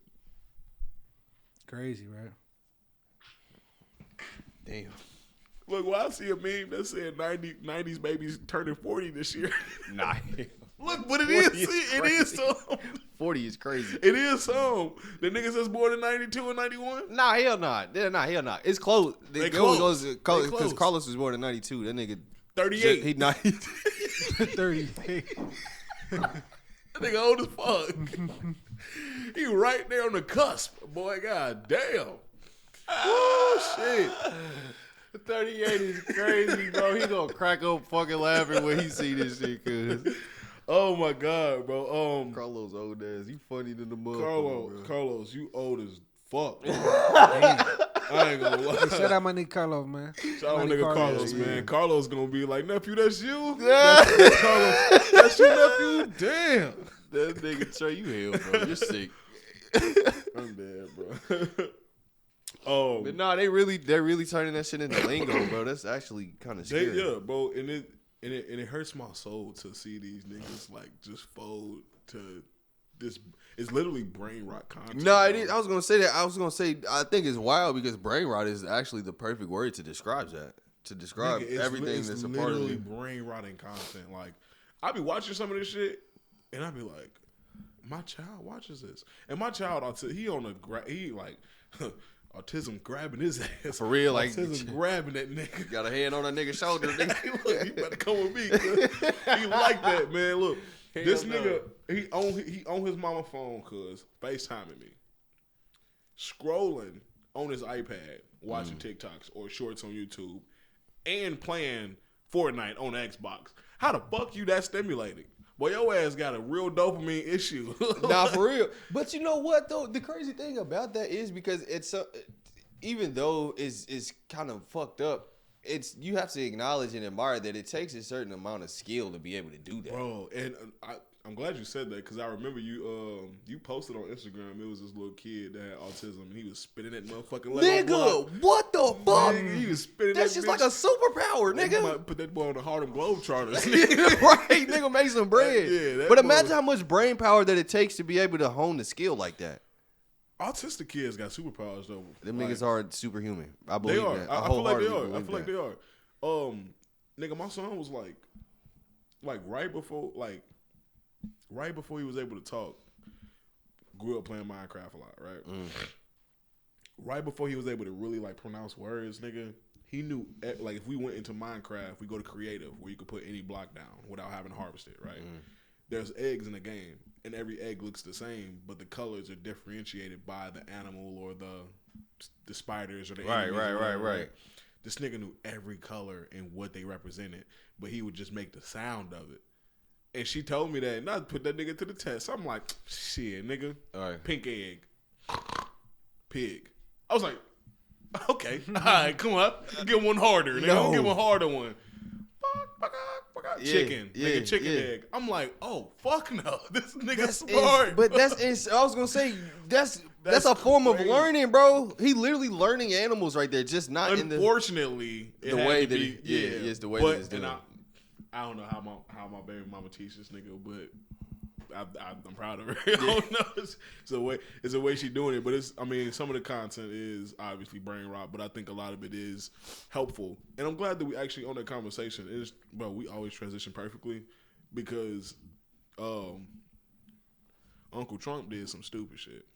B: Crazy, right?
C: Damn.
A: Look, well, I see a meme that said 90s babies turning 40 this year.
C: Nah.
A: Look, but it is. It is some.
C: 40 is crazy.
A: It is some. The niggas that's born in 92 and 91?
C: Nah, hell not. Hell not. It's close.
A: They
C: close.
A: close.
C: Because Carlos was born in 92. That nigga...
A: 38.
C: He 90.
B: 38.
A: That nigga old as fuck. He right there on the cusp. Boy, god damn. Oh, shit.
C: 38 is crazy, bro. He gonna crack up fucking laughing when he see this shit, cuz.
A: Oh my God, bro.
C: Carlos old ass. You funny than the motherfucker.
A: Carlos, you old as fuck. I ain't gonna lie.
B: Shout out my nigga Carlos, man.
A: Shout out my nigga Carlos, man.
C: Yeah.
A: Carlos gonna be like, nephew, that's you?
C: Yeah.
A: That's Carlos. That's your nephew? Damn.
C: That nigga Trey, you hell, bro. You're sick.
A: I'm dead, bro.
C: But nah, they're really turning that shit into lingo, bro. That's actually kind of scary.
A: Yeah, bro. And it hurts my soul to see these niggas like just fold to this. It's literally brain rot content.
C: No, it is. I was gonna say that. I think it's wild because brain rot is actually the perfect word to describe that. To describe everything that's a part of
A: literally
C: it.
A: brain rotting content. Like I be watching some of this shit, and I be like, my child watches this, and my child, he on a he like autism grabbing his ass
C: For real, like
A: autism grabbing that nigga.
C: Got a hand on that nigga's shoulder. Nigga.
A: Look, he better come with me. He like that, man. Look, this nigga, he on his mama phone, cause FaceTiming me, scrolling on his iPad, watching TikToks or shorts on YouTube, and playing Fortnite on the Xbox. How the fuck you that stimulating? Boy, your ass got a real dopamine issue.
C: Nah, for real. But you know what though? The crazy thing about that is because it's even though it's kind of fucked up, you have to acknowledge and admire that it takes a certain amount of skill to be able to do that,
A: bro. And I'm glad you said that because I remember you posted on Instagram. It was this little kid that had autism and he was spitting that motherfucking Lego block.
C: Nigga, what the fuck?
A: Nigga, he was spitting
C: That's
A: that
C: just
A: bitch.
C: like a superpower,
A: Nigga
C: nigga.
A: might put that boy on the Harlem Globetrotters.
C: Right, nigga, make some bread.
A: That
C: but
A: boy-
C: imagine how much brain power that it takes to be able to hone the skill like that.
A: Autistic kids got superpowers though.
C: Them
A: Like,
C: nigos are superhuman. I
A: They
C: believe
A: are.
C: that.
A: I feel like they
C: wholeheartedly
A: are. I
C: believe
A: feel like
C: that.
A: they are. Nigga, my son was like right before he was able to talk. Grew up playing Minecraft a lot, right? Right before he was able to really like pronounce words, nigga, he knew like if we went into Minecraft, we go to creative where you could put any block down without having to harvest it, right? There's eggs in the game, and every egg looks the same, but the colors are differentiated by the animal or the spiders or the enemies or whatever,
C: right.
A: This nigga knew every color and what they represented, but he would just make the sound of it. And she told me that, and I put that nigga to the test. I'm like, shit, nigga.
C: All right.
A: Pink egg. Pig. I was like, okay. All right, come on. Get one harder, nigga.
C: No.
A: Get one harder one. Chicken.
C: Yeah,
A: Nigga, chicken
C: yeah.
A: egg. I'm like, oh, fuck no. This nigga
C: That's
A: smart.
C: but I was gonna say that's a form
A: crazy.
C: of learning, bro. He literally learning animals right there, just not in the
A: Unfortunately, it
C: the
A: had
C: way
A: to
C: that
A: be,
C: it- yeah, it's the way
A: but,
C: that it's
A: and
C: doing.
A: I don't know how my baby mama teaches this nigga, but I'm proud of her. I don't know. It's a way she doing it, but some of the content is obviously brain rot, but I think a lot of it is helpful, and I'm glad that we actually on that conversation. Bro, we always transition perfectly because Uncle Trump did some stupid shit.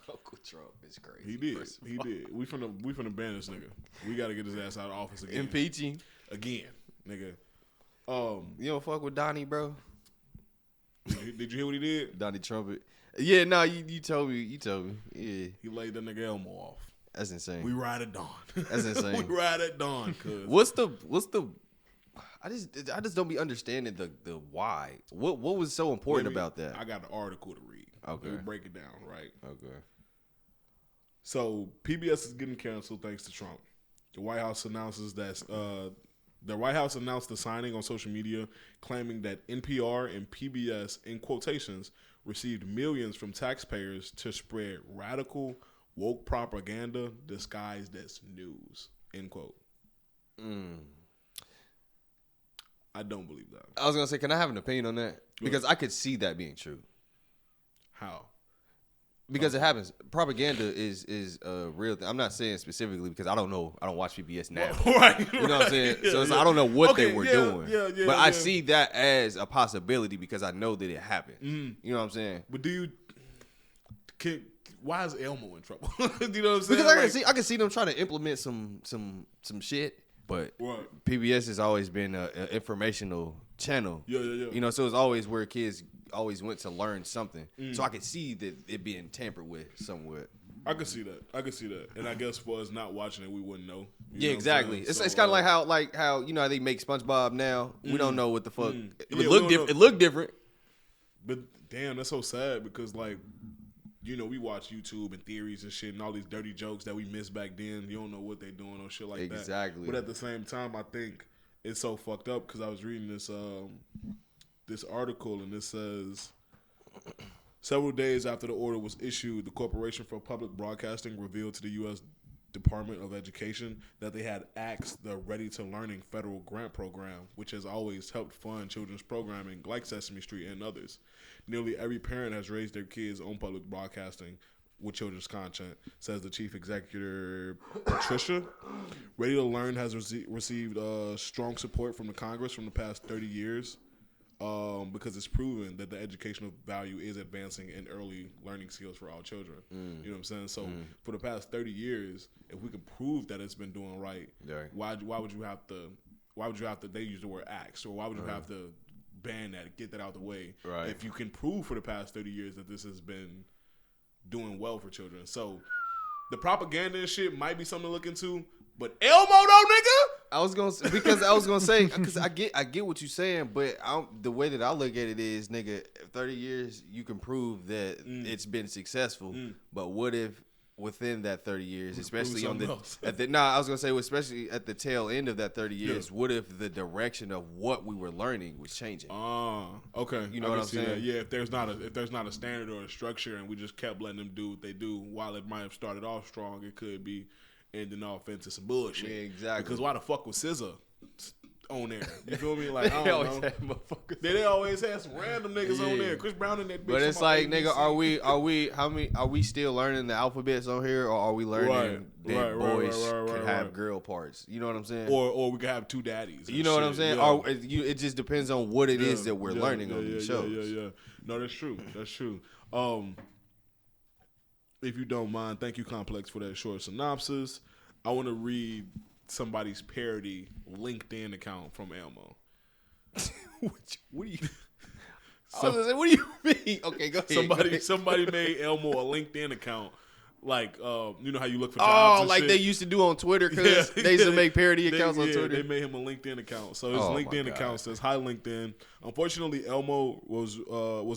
C: Uncle Trump is crazy.
A: He did. He did. We finna ban this nigga. We got to get his ass out of office again.
C: Impeaching.
A: Again, nigga.
C: You don't fuck with Donnie, bro.
A: Did you hear what he did?
C: Donnie Trumpet. Yeah, no, you told me. Yeah,
A: He laid that nigga Elmo off.
C: that's insane.
A: We ride at dawn.
C: That's insane.
A: We ride at dawn, cuz.
C: What's the? I just don't be understanding the why. What was so important about that?
A: I got an article to read.
C: Okay.
A: Let me break it down, right?
C: Okay.
A: So PBS is getting canceled thanks to Trump. The White House announced the signing on social media, claiming that NPR and PBS, in quotations, received millions from taxpayers to spread radical woke propaganda disguised as news. End quote. I don't believe that.
C: I was gonna say, can I have an opinion on that? Because I could see that being true.
A: How?
C: Because it happens. Propaganda is a real thing. I'm not saying specifically because I don't know. I don't watch PBS now.
A: Right.
C: You know what I'm saying?
A: Yeah,
C: So
A: yeah.
C: I don't know what they
A: Okay,
C: were
A: yeah,
C: doing.
A: yeah,
C: but I
A: yeah.
C: see that as a possibility because I know that it happened. You know what I'm saying?
A: But why is Elmo in trouble? Do you know what I'm saying?
C: Because I can see them trying to implement some shit. But
A: Right.
C: PBS has always been an informational channel.
A: Yeah.
C: You know, so it's always where kids always went to learn something. So I could see that it being tampered with somewhat.
A: I could see that. And I guess for us not watching it, we wouldn't know.
C: Yeah, exactly. It's kind of like how you know how they make SpongeBob now. We don't know what the fuck. It looked different.
A: But damn, that's so sad because like, you know, we watch YouTube and theories and shit and all these dirty jokes that we missed back then. You don't know what they doing or shit like that.
C: Exactly.
A: But at the same time, I think it's so fucked up because I was reading this article and it says several days after the order was issued, the Corporation for Public Broadcasting revealed to the U.S. Department of Education that they had axed the Ready to Learning federal grant program, which has always helped fund children's programming like Sesame Street and others. Nearly every parent has raised their kids on public broadcasting with children's content, says the chief executive, Patricia. Ready to Learn has received strong support from the Congress from the past 30 years because it's proven that the educational value is advancing in early learning skills for all children. You know what I'm saying? So for the past 30 years, if we can prove that it's been doing right, why would you have to, they use the word axe, or why would you have to ban that, get that out the way, if you can prove for the past 30 years that this has been doing well for children. So the propaganda and shit might be something to look into, but Elmo though, nigga.
C: I was gonna say because I get what you're saying, but the way that I look at it is, nigga, 30 years you can prove that it's been successful, but what if within that 30 years, especially on I was gonna say, especially at the tail end of that 30 years, what if the direction of what we were learning was changing?
A: Okay,
C: you know what I'm saying?
A: That. Yeah, if there's not a standard or a structure, and we just kept letting them do what they do, while it might have started off strong, it could be ending off into some bullshit.
C: Yeah, exactly.
A: Because why the fuck was SZA on there? You feel me? Like, I don't know. They always had some random niggas on there. Chris Brown and that bitch.
C: But it's like, nigga, are we still learning the alphabets on here, or are we learning that boys can have girl parts? You know what I'm saying?
A: Or we could have two daddies.
C: You know what I'm saying? Yeah. It just depends on what it is that we're learning on these shows.
A: Yeah. No, that's true. That's true. If you don't mind, thank you, Complex, for that short synopsis. I want to read somebody's parody LinkedIn account from Elmo.
C: What do you? I was gonna say, what do you mean? Okay, go ahead.
A: Somebody made Elmo a LinkedIn account. Like, you know how you look for jobs and
C: like
A: shit?
C: They used to do on Twitter, because they used to make parody accounts on Twitter.
A: They made him a LinkedIn account. So his LinkedIn account says, "Hi LinkedIn. Unfortunately, Elmo was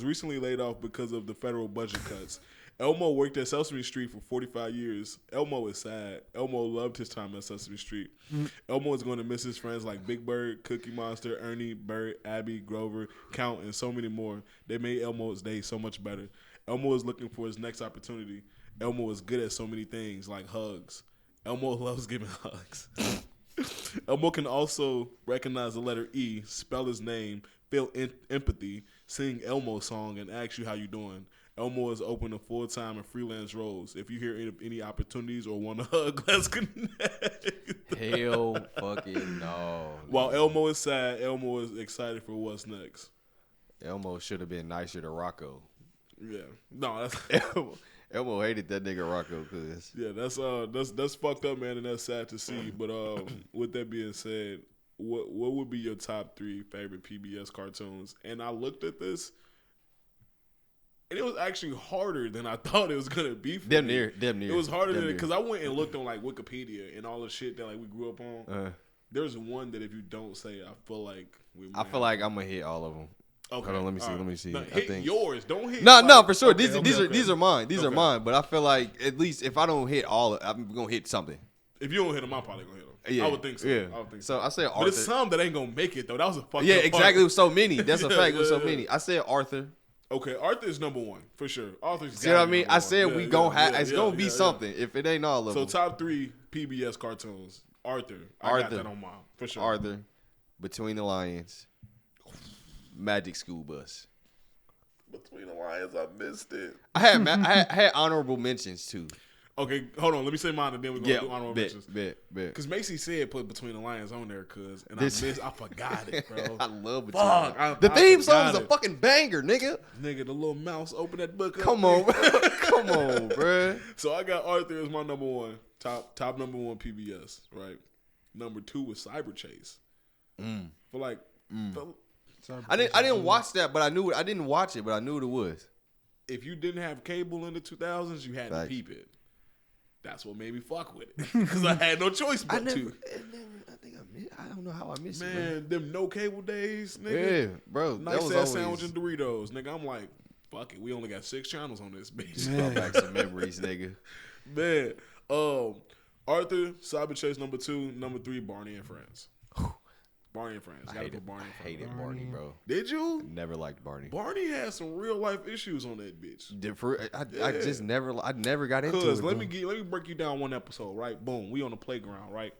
A: recently laid off because of the federal budget cuts. Elmo worked at Sesame Street for 45 years. Elmo is sad. Elmo loved his time at Sesame Street. Elmo is going to miss his friends like Big Bird, Cookie Monster, Ernie, Bert, Abby, Grover, Count, and so many more. They made Elmo's day so much better. Elmo is looking for his next opportunity. Elmo is good at so many things, like hugs. Elmo loves giving hugs. Elmo can also recognize the letter E, spell his name, feel empathy, sing Elmo's song, and ask you how you doing. Elmo is open to full-time and freelance roles. If you hear any opportunities or want to hug, let's connect."
C: Hell fucking no.
A: While Elmo is sad, Elmo is excited for what's next.
C: Elmo should have been nicer to Rocco.
A: Yeah. No, that's...
C: Elmo hated that nigga Rocco, cause
A: yeah, that's fucked up, man, and that's sad to see. But with that being said, what would be your top 3 favorite PBS cartoons? And I looked at this, and it was actually harder than I thought it was gonna be. For me.
C: Damn near.
A: It was harder than because I went and looked on like Wikipedia and all the shit that like we grew up on. There's one that if you don't say, I feel like I'm
C: gonna hit all of them.
A: Okay.
C: Hold on, let me see.
A: No,
C: I
A: hit
C: think
A: yours. Don't hit.
C: No, for sure.
A: Okay,
C: these are mine. These are mine. But I feel like at least if I don't hit all, I'm gonna hit something.
A: If you don't hit them, I'm probably gonna hit them. Yeah. I would think so.
C: Yeah.
A: I would think
C: so. I said Arthur.
A: But there's some that ain't gonna make it though. That was a fucking
C: exactly.
A: Part.
C: It was so many. That's a fact. It was so many. I said Arthur.
A: Okay, Arthur is number 1 for sure. Arthur's.
C: See what I mean? I said we gonna have. It's gonna be something. If it ain't all of them.
A: So top 3 PBS cartoons. Arthur. I got that on mine for sure.
C: Arthur, Between the Lions, Magic School Bus.
A: Between the Lions, I missed it.
C: I had honorable mentions too.
A: Okay, hold on. Let me say mine, and then we're gonna do honorable mentions.
C: Bet.
A: Because Macy said put Between the Lions on there, I forgot it, bro.
C: I love Between the Lions. The theme song is a fucking banger, nigga.
A: Nigga, the little mouse open that book up.
C: Come on, bro.
A: So I got Arthur as my number 1, top number 1 PBS. Right. Number 2 was Cyber Chase.
C: I didn't watch that, but I didn't watch it, but I knew what it was.
A: If you didn't have cable in the 2000s, you had to peep it. That's what made me fuck with it because I had no choice but to.
C: I don't know how I missed it.
A: Man, them no cable days, nigga.
C: Yeah, bro.
A: Nice ass sandwich and Doritos, nigga. I'm like, fuck it. We only got 6 channels on this bitch.
C: Brought back some memories, nigga.
A: Man, Arthur, Cyber Chase number 2, number 3, Barney and Friends. Barney and Friends.
C: I hated Barney, bro.
A: Did you?
C: Never liked Barney.
A: Barney had some real life issues on that bitch.
C: I just never got into it.
A: Cause let me break you down one episode, right? Boom, we on the playground, right?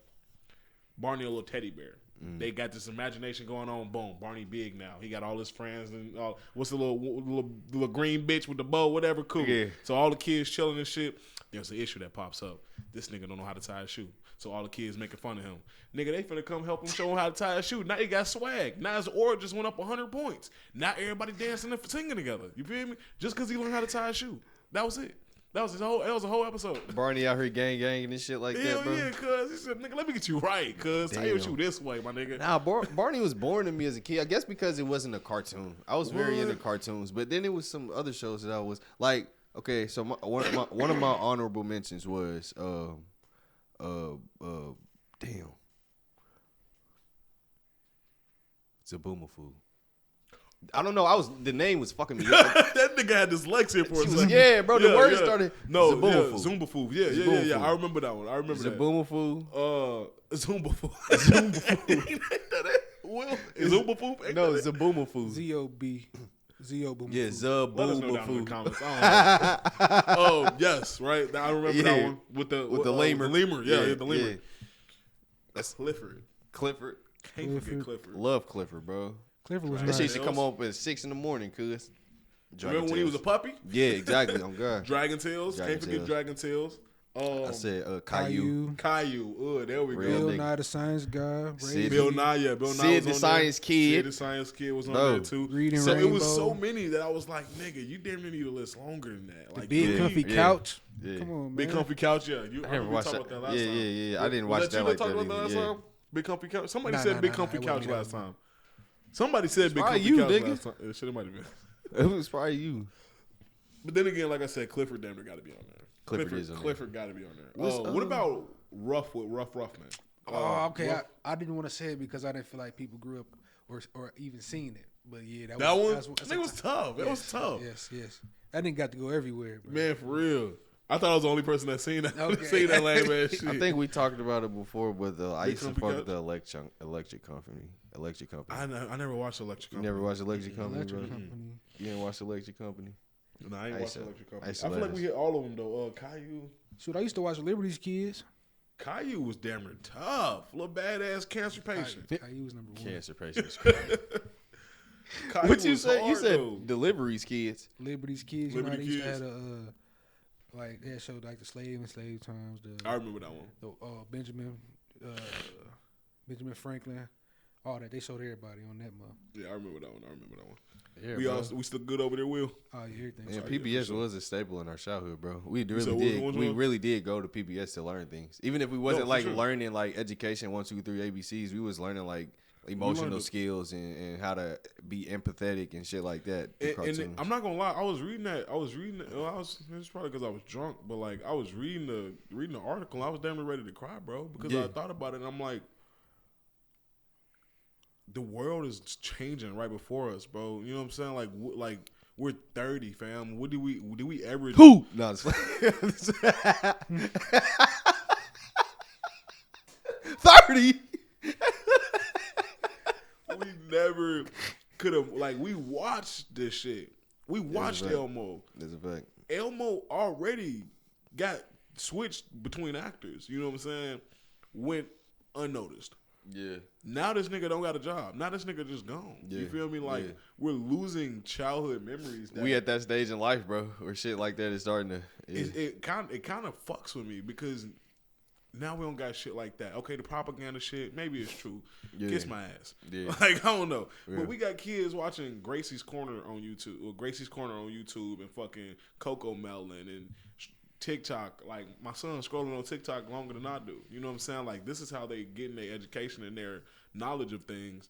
A: Barney a little teddy bear. They got this imagination going on. Boom, Barney big now. He got all his friends and what's the little green bitch with the bow, whatever. Cool.
C: Yeah.
A: So all the kids chilling and shit. There's an issue that pops up. This nigga don't know how to tie a shoe. So all the kids making fun of him. Nigga, they finna come help him show him how to tie a shoe. Now he got swag. Now his aura just went up 100 points. Now everybody dancing and singing together. You feel me? Just because he learned how to tie a shoe. That was it. That was a whole episode.
C: Barney out here gang and shit like that, bro.
A: Yeah, cuz. He said, nigga, let me get you right, cuz. Tie your shoe this way, my nigga.
C: Nah, Barney was boring to me as a kid. I guess because it wasn't a cartoon. I was very into cartoons. But then it was some other shows that I was like, okay, so one of my honorable mentions was damn. Zaboomafoo. I don't know. The name was fucking me up.
A: That nigga had dyslexia for a second.
C: Yeah, bro. The word started.
A: No,
C: Zaboomafoo.
A: Zumbafoo. Yeah. I remember that one. I remember that.
C: Zaboomafoo.
A: Zumbafoo. Zumbafoo. Will is Zumbafoo?
C: No, Zaboomafoo.
B: Z-O-B. Z-O-B.
C: Yeah,
A: Let us know down in the
C: Zaboomafoo.
A: comments. I don't know. Oh, yes, right. I remember that one with the
C: lemur.
A: The lemur. Yeah, the lemur.
C: Yeah.
A: That's Clifford. Can't forget Clifford.
C: Love Clifford, bro.
B: Clifford was
C: That
B: nice.
C: shit used to come up at 6 in the morning, cuz.
A: Remember when he was a puppy?
C: Yeah, exactly. Oh God.
A: Dragon Tales. Can't forget Dragon Tales.
C: I said Caillou.
A: Caillou. There we
C: Real
A: go.
B: Bill
C: nigga.
B: Nye the Science Guy.
C: Sid.
A: Bill Nye
C: Sid
A: was
C: the
A: on there.
C: Science Kid.
A: Sid the Science Kid was on
C: Bro.
A: there too.
B: Reading
A: So it was
B: Rainbow.
A: so many that I was like, nigga, you damn near need a list longer than that. Like
B: Big comfy couch.
C: Yeah.
B: Come on, man.
A: Big comfy couch. Yeah,
C: I never watched that.
A: About that last time.
C: Yeah. I didn't watch
A: Was
C: that
A: you
C: like
A: talked
C: that.
A: about that last
C: Yeah.
A: time? Big comfy couch. Somebody
B: Nah,
A: said
B: nah,
A: big
B: nah,
A: comfy
B: it
A: couch
B: wasn't me
A: last
B: that one.
A: time. Somebody said big
C: probably
A: comfy
C: you,
A: couch
C: nigga.
A: last time. It should have might have been.
C: It was probably you.
A: But then again, like I said, Clifford damn near got to be on there.
C: Clifford is on there.
A: Clifford got to be on there. What about Rough with Rough Ruffman?
B: Oh, okay. I didn't want to say it because I didn't feel like people grew up or even seen it. But yeah, that
A: was tough. It was tough.
B: Yes. I didn't got to go everywhere. Bro.
A: Man, for real. I thought I was the only person that seen that.
B: Okay.
A: Seen that lame ass shit.
C: I think we talked about it before, but I
A: Big
C: used to
A: comfy
C: fuck
A: couch?
C: with the electric company.
A: I never watched Electric
C: You
A: Company.
C: never watched Electric Company,
B: Electric
C: bro?
B: Company.
C: You didn't watch Electric Company?
A: No, I ain't
C: I
A: watched
C: used to-
A: Electric
C: I
A: Company.
C: used to
A: I feel
C: love
A: like we
C: this.
A: hit all of them though. Caillou.
B: Shoot, I used to watch Liberty's Kids.
A: Caillou was damn near tough. Little badass cancer patient.
B: Caillou was number one.
C: Cancer patients.
A: Caillou
C: What you
A: was
C: said? You
A: hard,
C: said
A: though.
C: Deliveries Kids.
B: Liberty's Kids.
A: Liberty
B: you know, they used
A: Kids.
B: to have like they had showed like the slave times.
A: I remember that one.
B: The Benjamin Franklin, all that. They showed everybody on that month.
A: Yeah, I remember that one.
C: Yeah,
A: we
C: bro.
A: we still good over there, Will.
B: Oh, yeah, everything.
C: And
A: yeah,
C: PBS
A: for sure.
C: was a staple in our childhood, bro. We
A: said
C: really
A: what-
C: did.
A: which
C: We
A: one?
C: really did go to PBS to learn things. Even if we wasn't
A: for
C: like
A: sure.
C: learning like education 1, 2, 3 ABCs, we was learning like emotional
A: learned-
C: skills and how to be empathetic and shit like that. through
A: And
C: cartoons.
A: I'm not gonna lie, I was reading that. It's probably because I was drunk, but like I was reading the article. And I was damn near ready to cry, bro, because
C: Yeah.
A: I thought about it and I'm like, the world is changing right before us, bro. You know what I'm saying? Like we're 30, fam. What did we ever
C: Who? No, it's 30.
A: We never could have we watched this shit. We watched
C: right.
A: Elmo.
C: That's a fact.
A: Elmo already got switched between actors. You know what I'm saying? Went unnoticed.
C: Yeah.
A: Now this nigga don't got a job. Now this nigga just gone. You
C: Yeah.
A: feel me? Like
C: Yeah.
A: we're losing childhood memories. That
C: We at that stage in life, bro, where shit like that is starting to. Yeah.
A: it kind of fucks with me because now we don't got shit like that. Okay, the propaganda shit, maybe it's true.
C: Yeah.
A: Kiss my ass.
C: Yeah.
A: Like I don't know,
C: Yeah.
A: but we got kids watching Gracie's Corner on YouTube and fucking Coco Melon and TikTok. Like my son's scrolling on TikTok longer than I do. You know what I'm saying? Like this is how they getting their education and their knowledge of things.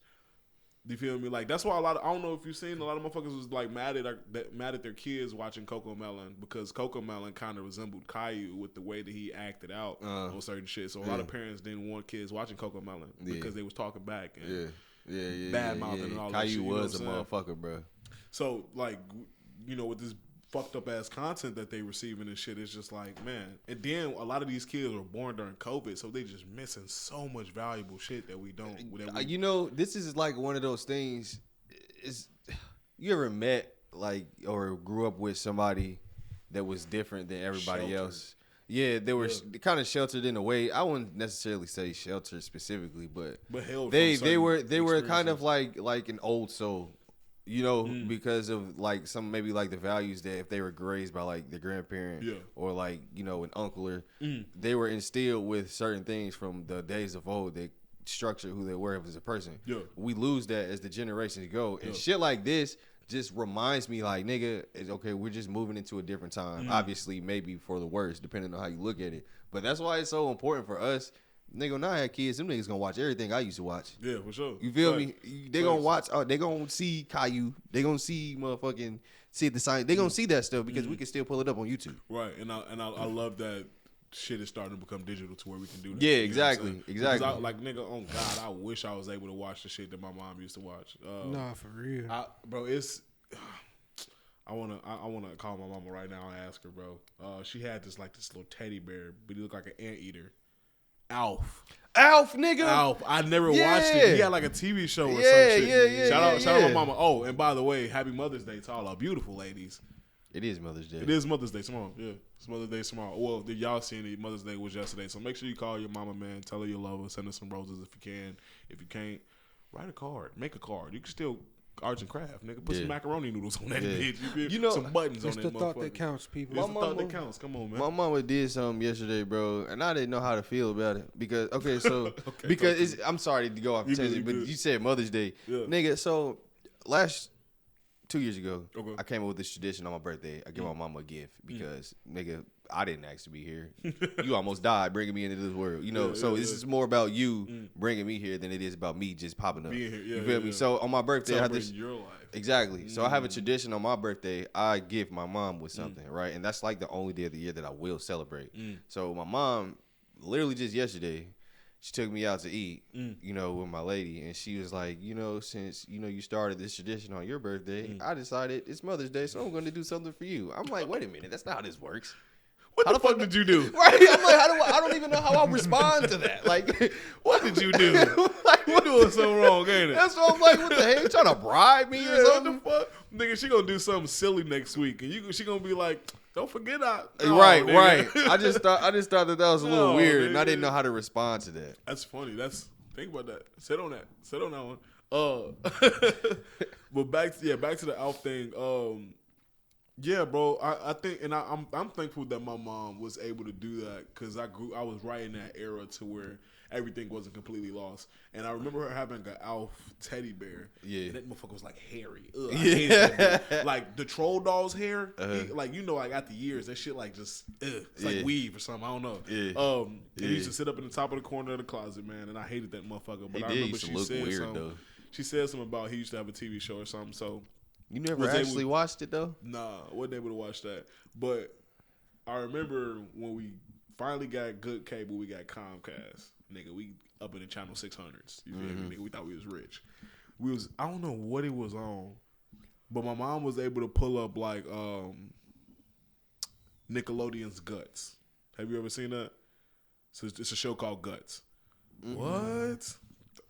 A: You feel me? Like that's why I don't know if you've seen a lot of motherfuckers was like mad at their kids watching Coco Melon because Coco Melon kind of resembled Caillou with the way that he acted out on certain shit. So a lot of parents didn't want kids watching Coco Melon because they was talking back and bad mouthing and all that shit.
C: Caillou was a motherfucker, bro.
A: So like, with this fucked up ass content that they receiving and shit, it's just like, man. And then a lot of these kids were born during COVID, so they just missing so much valuable shit that we don't.
C: This is like one of those things. Is you ever met like or grew up with somebody that was different than everybody else? Yeah, they were kind of sheltered in a way. I wouldn't necessarily say sheltered specifically, but they were kind of like an old soul. Because of like maybe like the values that if they were raised by like their grandparent or like, an uncle or they were instilled with certain things from the days of old that structured who they were as a person. Yeah. We lose that as the generations go. And shit like this just reminds me like, nigga, it's okay, we're just moving into a different time. Obviously, maybe for the worse, depending on how you look at it. But that's why it's so important for us. Nigga, when I had kids, them niggas gonna watch everything I used to watch.
A: Yeah, for sure.
C: You feel me? They gonna watch. They gonna see Caillou. They gonna see see the sign. They gonna see that stuff because we can still pull it up on YouTube.
A: Right, and I love that shit is starting to become digital to where we can do that.
C: Yeah, exactly.
A: Like nigga, oh God, I wish I was able to watch the shit that my mom used to watch.
B: Nah, for real,
A: bro. It's. I wanna call my mama right now and ask her, bro. She had this little teddy bear, but he looked like an anteater. Alf, nigga. Alf. I never watched it. He had like a TV show or some shit.
C: Yeah.
A: Shout out my mama. Oh, and by the way, happy Mother's Day to all our beautiful ladies.
C: It is Mother's Day.
A: It is Mother's Day tomorrow. Yeah, it's Mother's Day tomorrow. Well, y'all seeing it, Mother's Day was yesterday. So make sure you call your mama, man. Tell her you love her. Send her some roses if you can. If you can't, write a card. Make a card. You can still arts and craft, nigga. Put some macaroni noodles on that bitch. You know, some buttons on that motherfucker.
B: It's the thought that counts, people.
A: It's the thought that counts. Come on, man.
C: My mama did something yesterday, bro, and I didn't know how to feel about it because I'm sorry to go off tangent, but you said Mother's Day, nigga. So 2 years ago, I came up with this tradition on my birthday. I give my mama a gift because nigga, I didn't ask to be here. You almost died bringing me into this world, So this is more about you bringing me here than it is about me just popping up. Being here, you feel me? So on my birthday, I have this.
A: Your life.
C: Exactly. So I have a tradition on my birthday. I give my mom with something, right? And that's like the only day of the year that I will celebrate. So my mom, literally just yesterday, she took me out to eat, with my lady, and she was like, since you started this tradition on your birthday, I decided it's Mother's Day, so I'm going to do something for you. I'm like, wait a minute, that's not how this works.
A: What the fuck did you do?
C: Right? I'm like, I don't even know how I respond to that. Like,
A: what did you do? You doing something wrong, ain't it?
C: That's what I'm like. What the hell? You trying to bribe me or something?
A: What the fuck? Nigga, she gonna do something silly next week, and she gonna be like, don't forget
C: right. I just thought that was a little weird, and I didn't know how to respond to that.
A: That's funny. Think about that. Sit on that one. But back to the Alf thing. Yeah, bro. I think, and I'm thankful that my mom was able to do that because I was right in that era to where everything wasn't completely lost. And I remember her having an Alf teddy bear. Yeah, and that motherfucker was like hairy. Ugh, I hated that like the troll doll's hair. Like after years, that shit like just it's like weave or something. I don't know. Yeah. He used to sit up in the top of the corner of the closet, man, and I hated that motherfucker. But I remember she said weird, something. Though. She said something about he used to have a TV show or something. So.
C: You never actually watched it, though?
A: Nah, wasn't able to watch that. But I remember when we finally got good cable, we got Comcast. Nigga, we up in the channel 600s. You feel me? Nigga, we thought we was rich. I don't know what it was on, but my mom was able to pull up, like, Nickelodeon's Guts. Have you ever seen that? So it's a show called Guts. What?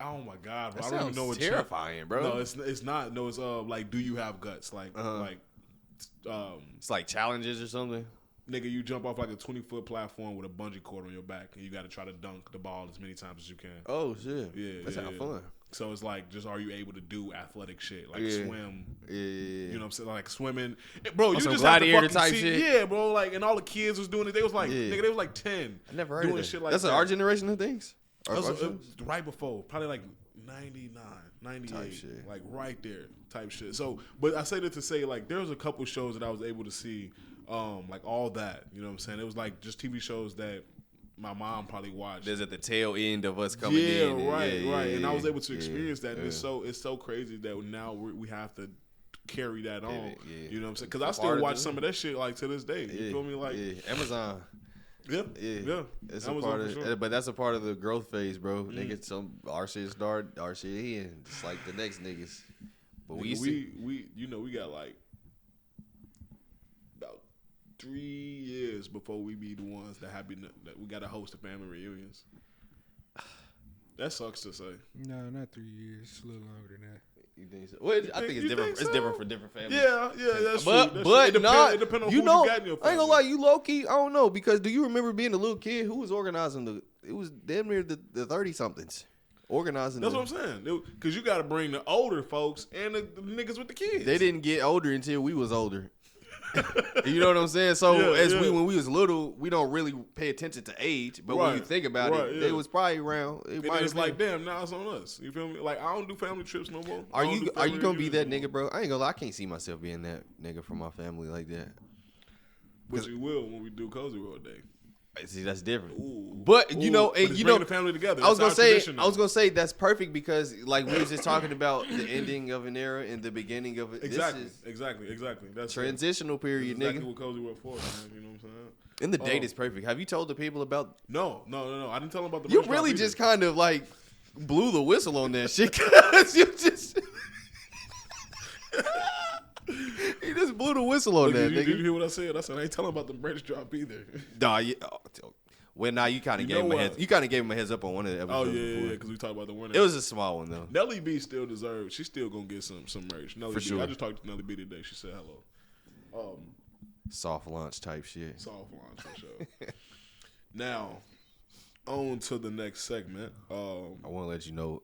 A: Oh my God, bro!
C: That
A: I don't even know what
C: terrifying, bro.
A: No, it's not. No, it's like, do you have guts?
C: It's like challenges or something.
A: Nigga, you jump off like a 20-foot platform with a bungee cord on your back, and you got to try to dunk the ball as many times as you can.
C: Oh shit!
A: Yeah,
C: that sounds fun.
A: So it's like, just are you able to do athletic shit like swim?
C: Yeah.
A: You know what I'm saying? Like swimming, bro. You
C: some
A: just have to fucking
C: type
A: see.
C: shit.
A: Yeah, bro. Like, and all the kids was doing it. They was like, nigga, they was like 10.
C: I never heard
A: doing
C: of that.
A: Shit like
C: that's
A: that.
C: Our generation of things.
A: Right before, probably like 99, 98,
C: type shit.
A: Like right there type shit. So, but I say that to say, like, there was a couple shows that I was able to see, like all that, you know what I'm saying? It was like just TV shows that my mom probably watched.
C: There's at the tail end of us coming in.
A: Right. And I was able to
C: yeah,
A: experience that.
C: yeah.
A: It's so crazy that now we have to carry that on.
C: Yeah.
A: You know what I'm saying? Because I still watch some of that shit like to this day. You feel me? Like
C: Amazon.
A: Yeah.
C: It's
A: Amazon
C: a part of,
A: sure.
C: but that's a part of the growth phase, bro. Niggas, our shit start, our shit in, just like the next niggas. But we
A: got like about 3 years before we be the ones that we got to host the family reunions. That sucks to say.
B: No, not 3 years. It's a little longer than that.
C: You think so? Well, I think it's different. It's different for different families.
A: Yeah, that's true.
C: But
A: it depends on who you got in your family.
C: I ain't gonna lie, you low key. I don't know, because do you remember being a little kid who was organizing it was damn near the 30-somethings organizing.
A: That's what I'm saying. Because you got to bring the older folks and the niggas with the kids.
C: They didn't get older until we was older. You know what I'm saying? So when we was little, we don't really pay attention to age, but when you think about it, it was probably around.
A: It's like, damn, now it's on us. You feel me? Like, I don't do family trips no more.
C: Are you gonna be that nigga, bro? I ain't gonna lie, I can't see myself being that nigga for my family like that.
A: But you will when we do Cozy World Day.
C: See, that's different.
A: Ooh.
C: But
A: Ooh.
C: you know,
A: but
C: you know,
A: the family together.
C: I was gonna say that's perfect, because like we was just talking about the ending of an era and the beginning of it.
A: Exactly.
C: This is
A: Exactly. That's
C: transitional period,
A: exactly
C: nigga.
A: what Cozy World for, man. You know what I'm saying?
C: And the date is perfect. Have you told the people about?
A: No. I didn't tell them about the.
C: You really just kind of like blew the whistle on that shit, because you just. He just blew the whistle on that, nigga.
A: Did you hear what I said? I said I ain't telling about the merch drop either.
C: Nah, well, now you kind of gave him a heads. You kind of gave him a heads up on one of the episodes.
A: Oh yeah, because we talked about the winner.
C: It was a small one though.
A: Nelly B still deserves. She's still gonna get some merch. Nelly
C: For
A: B.
C: sure.
A: I just talked to Nelly B today. She said hello.
C: Soft launch type shit.
A: Soft launch for sure. Now, on to the next segment.
C: I want to let you know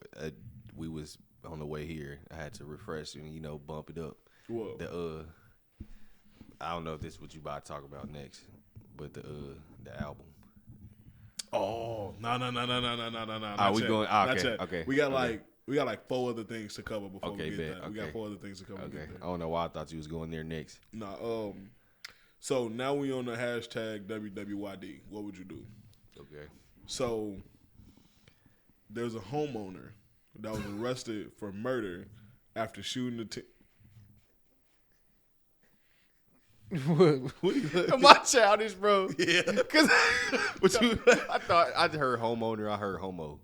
C: we was on the way here. I had to refresh and bump it up.
A: What?
C: I don't know if this is what you about to talk about next, but the album.
A: Oh no!
C: Are we going? Okay.
A: We got like 4 other things to cover before we get that.
C: Okay.
A: We got 4 other things to cover.
C: Okay. I don't know why I thought you was going there next.
A: Nah. So now we on the hashtag WWYD. What would you do?
C: Okay.
A: So there's a homeowner that was arrested for murder after shooting the.
C: Am I childish, bro?
A: Yeah.
C: Cause I thought I heard homeowner. I heard homo.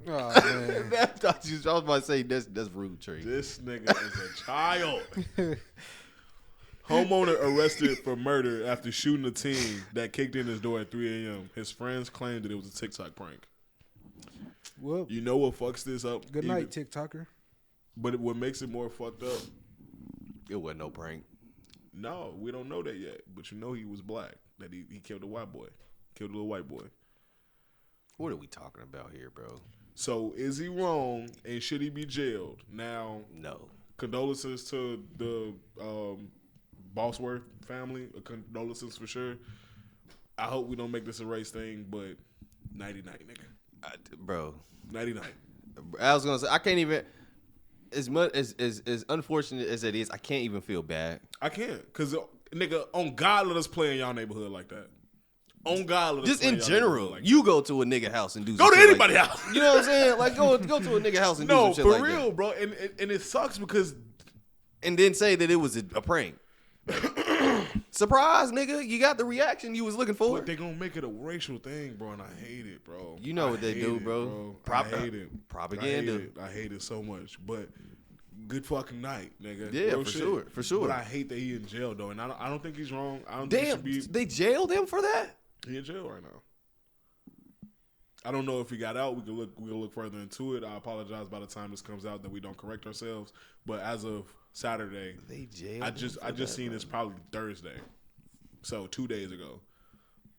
B: Oh man.
C: I was about to say that's rude, Trey.
A: This nigga is a child. Homeowner arrested for murder after shooting a teen that kicked in his door at 3 a.m. His friends claimed that it was a TikTok prank.
B: Well,
A: you know what fucks this up?
B: Good night, TikToker.
A: But what makes it more fucked up?
C: It wasn't no prank.
A: No, we don't know that yet. But you know he was black. That he killed a white boy. Killed a little white boy.
C: What are we talking about here, bro?
A: So is he wrong and should he be jailed? Now,
C: no.
A: Condolences to the Bosworth family. Condolences for sure. I hope we don't make this a race thing, but 99, nigga.
C: Bro.
A: 99.
C: I was going to say, I can't even... As much as unfortunate as it is, I can't even feel bad.
A: I can't, cause nigga, on God, let us play in y'all neighborhood like that. On God, let us
C: just
A: play
C: in general,
A: like
C: you go to a nigga house and do.
A: Go to anybody's house.
C: You know what I'm saying? Like go to a nigga house and do some shit like that.
A: No, for real, bro. And it sucks because,
C: and then say that it was a prank. Surprise, nigga! You got the reaction you was looking for.
A: But they gonna make it a racial thing, bro, and I hate it, bro.
C: You know what they do, bro.
A: I hate it.
C: Propaganda.
A: I hate it so much. But good fucking night, nigga.
C: Yeah,
A: real
C: for
A: shit.
C: For sure.
A: But I hate that he in jail though, and I don't think he's wrong. I don't
C: Damn,
A: think he should be.
C: they jailed him for that?
A: He in jail right now. I don't know if he got out. We'll look further into it. I apologize by the time this comes out that we don't correct ourselves. But as of Saturday,
C: they jailed.
A: I just seen this probably Thursday, so 2 days ago.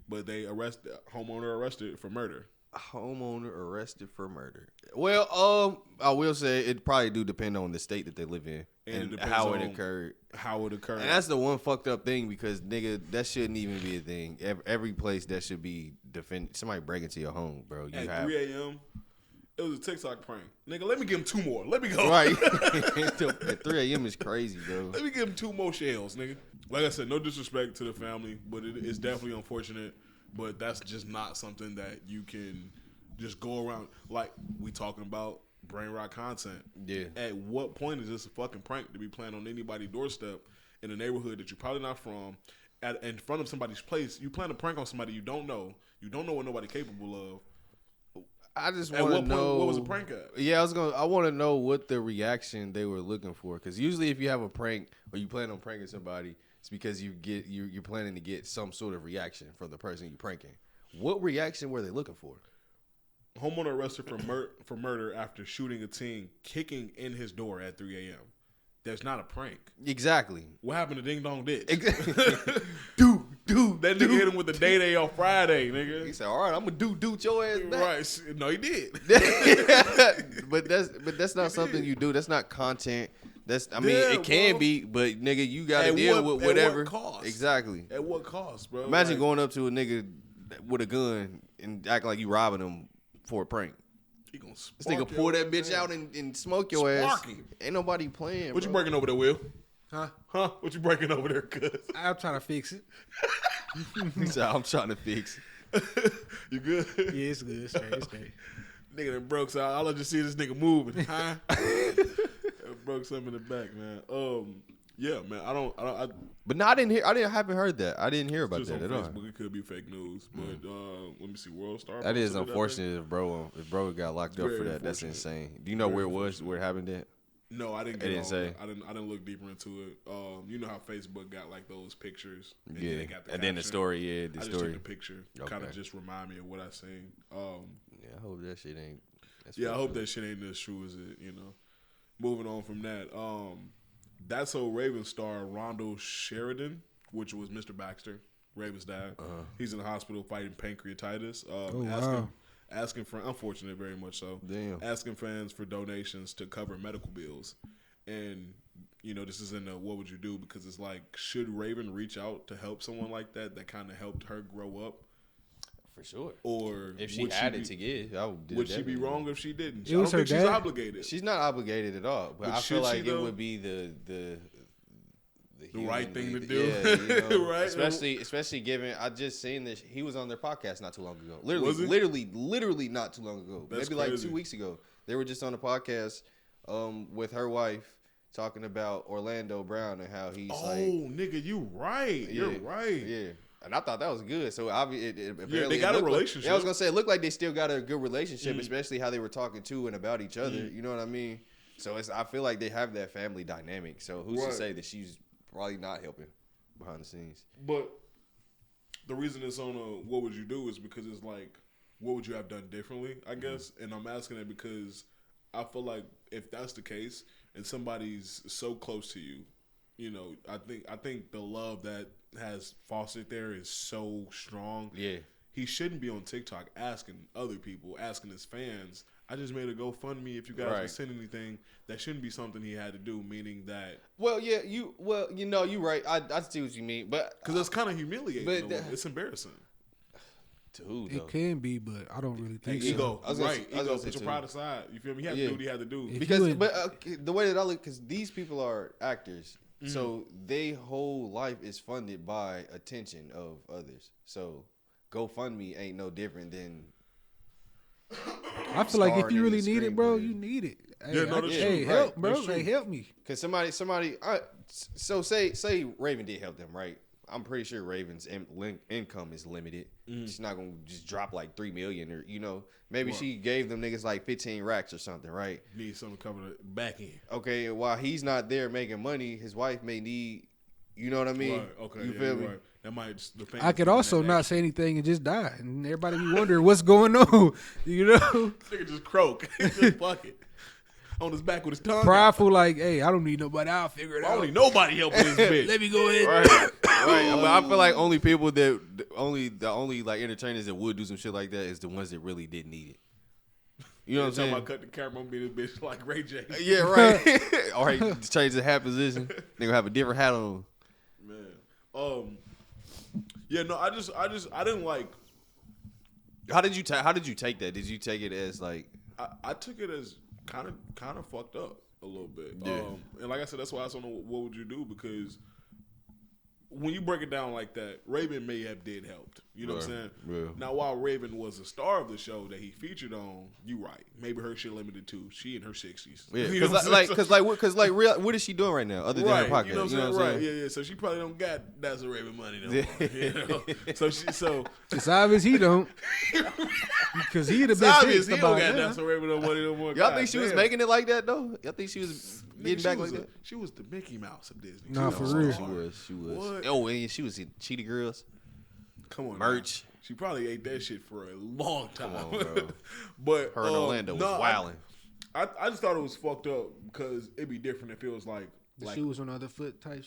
A: But they homeowner arrested for murder.
C: Homeowner arrested for murder. Well, I will say it probably do depend on the state that they live in and how it occurred. And that's the one fucked up thing because nigga, that shouldn't even be a thing. Every place that should be defended. Somebody break into your home, bro.
A: At 3 a.m. It was a TikTok prank. Nigga, let me give him 2 more. Let me go.
C: Right. At 3 a.m. is crazy, bro.
A: Let me give him 2 more shells, nigga. Like I said, no disrespect to the family, but it's definitely unfortunate but that's just not something that you can just go around like we talking about brain rot content.
C: Yeah.
A: At what point is this a fucking prank to be planned on anybody's doorstep in a neighborhood that you're probably not from, in front of somebody's place? You plan a prank on somebody you don't know. You don't know what nobody capable of.
C: I just
A: At
C: want
A: what
C: to
A: point,
C: know
A: what was a prank at?
C: Yeah, I want to know what the reaction they were looking for. Because usually, if you have a prank or you plan on pranking somebody, it's because you're planning to get some sort of reaction from the person you're pranking. What reaction were they looking for?
A: Homeowner arrested for murder after shooting a teen, kicking in his door at 3 a.m. That's not a prank.
C: Exactly.
A: What happened to Ding Dong Ditch?
C: Dude,
A: that nigga hit him with the day on Friday, nigga.
C: He said, "All right, I'm gonna do your ass back."
A: Right? No, he did.
C: but that's not something you do. That's not content. I mean, it can be, but nigga, you gotta deal with whatever.
A: At what cost?
C: Exactly.
A: At what cost, bro?
C: Imagine going up to a nigga with a gun and acting like you robbing him for a prank.
A: He gonna
C: this nigga pull that bitch out and smoke your ass. Ain't nobody playing.
A: What you breaking over there, Will?
B: Huh?
A: What you breaking over there, cuz?
B: I'm trying to fix it.
C: He said, I'm trying to fix it.
A: You good?
B: Yeah, it's good. It's great.
A: Nigga that broke, so I'll just see this nigga moving. Huh? Broke something in the back, man. Yeah, man. I
C: But no, I haven't heard that. I didn't hear about that at all.
A: It could be fake news, but let me see. World Star.
C: That is unfortunate if bro got locked up for that. That's insane. Do you know where it was? Where it happened at?
A: No, I didn't.
C: It didn't say.
A: I didn't look deeper into it. You know how Facebook got like those pictures. And
C: yeah.
A: They got the
C: and then the story. Yeah, the
A: I
C: story.
A: just took the picture.
C: Okay.
A: Kind of just remind me of what I seen.
C: Yeah, I hope that shit ain't.
A: I hope that shit ain't as true as it. You know. Moving on from that. That's so Raven star Rondo Sheridan, which was Mr. Baxter, Raven's dad. He's in the hospital fighting pancreatitis. Asking for, unfortunate, very much so.
C: Damn.
A: Asking fans for donations to cover medical bills. And, you know, this is in the what would you do? Because it's like, should Raven reach out to help someone like that kind of helped her grow up?
C: For sure.
A: Or
C: if she had it to give,
A: would she be wrong if she didn't?
B: It was her
A: she's
B: dad.
A: obligated.
C: She's not obligated at all. But I feel like it would be the
A: right thing to do.
C: Yeah, you know,
A: right?
C: Especially given I just seen this. He was on their podcast not too long ago. Literally not too long ago.
A: That's
C: maybe
A: crazy.
C: Like 2 weeks ago. They were just on the podcast with her wife talking about Orlando Brown and how he's
A: nigga, you right.
C: Yeah,
A: You're right.
C: Yeah. And I thought that was good. So apparently
A: they got a relationship.
C: Like, I was gonna say it looked like they still got a good relationship, especially how they were talking to and about each other. You know what I mean? So I feel like they have that family dynamic. So who's to say that she's probably not helping behind the scenes?
A: But the reason it's on what would you do is because it's like, what would you have done differently, I guess? And I'm asking that because I feel like if that's the case and somebody's so close to you, you know, I think the love that has fostered there is so strong.
C: Yeah.
A: He shouldn't be on TikTok asking other people, asking his fans, I just made a GoFundMe if you guys can send anything. That shouldn't be something he had to do, meaning that.
C: Well, yeah, you're right. I see what you mean, but
A: because it's kind of humiliating.
C: But
A: it's embarrassing.
C: Dude,
B: it can be, but I don't really think so.
A: Ego, ego. Put your pride aside. You feel me? He had to do what he had to do.
C: The way that I look, because these people are actors, so their whole life is funded by attention of others. So GoFundMe ain't no different than.
B: I feel like if you really need it, bro, you need it. Hey, help, bro. Hey, help me.
C: Because somebody. So say Raven did help them, right? I'm pretty sure Raven's income is limited. She's not gonna just drop like $3 million, or maybe she gave them niggas like 15 racks or something, right?
A: Need something to cover the back end.
C: Okay, while he's not there making money, his wife may need. You know what I mean?
A: Right. Okay.
C: You feel me?
A: Right. That might.
B: I could also not say anything and just die, and everybody be wondering what's going on. You know?
A: Nigga just croak. Just fuck it. On his back with his tongue.
B: Prideful, like, hey, I don't need nobody. I'll figure it out.
A: I don't need nobody helping this bitch.
B: Let me go ahead.
C: Right. But I feel like only people that the only like entertainers that would do some shit like that is the ones that really didn't need it. You know what I'm saying?
A: I cut the camera on me, this bitch like Ray J.
C: Yeah, right. All right, change the hat position. Nigga have a different hat on.
A: Man, yeah, no, I didn't like.
C: How did you take that? Did you take it as like?
A: I took it as kind of fucked up a little bit.
C: Yeah.
A: And like I said, that's why I don't know what would you do, because when you break it down like that, Raven may have did helped. You know what I'm saying?
C: Yeah.
A: Now, while Raven was a star of the show that he featured on, you right. Maybe her shit limited too. She in her 60s.
C: Yeah,
A: You know what I'm saying?
C: what is she doing right now other than
A: Right,
C: her podcast?
A: you know what I'm saying? Right, yeah. So she probably don't got That's a Raven money no more. You know? So
B: it's obvious he don't, because he'd have
A: it's
B: been
A: obvious
B: pissed
A: he don't
B: about
A: got
B: that.
A: That's a Raven no money no more.
C: Y'all
A: God
C: think she was
A: damn.
C: making it like that though? Y'all think she was getting back like that?
A: She was the Mickey Mouse of Disney.
B: Nah,
A: She
B: for
A: was
B: real.
A: so hard.
C: She was.
A: What?
C: Oh, and she was in Cheetah Girls.
A: Come on,
C: Merch.
A: now. She probably ate that shit for a long time.
C: Come on, bro.
A: But
C: Her in Orlando was wilding.
A: I just thought it was fucked up because it'd be different if it was like
B: The shoes on the other foot type.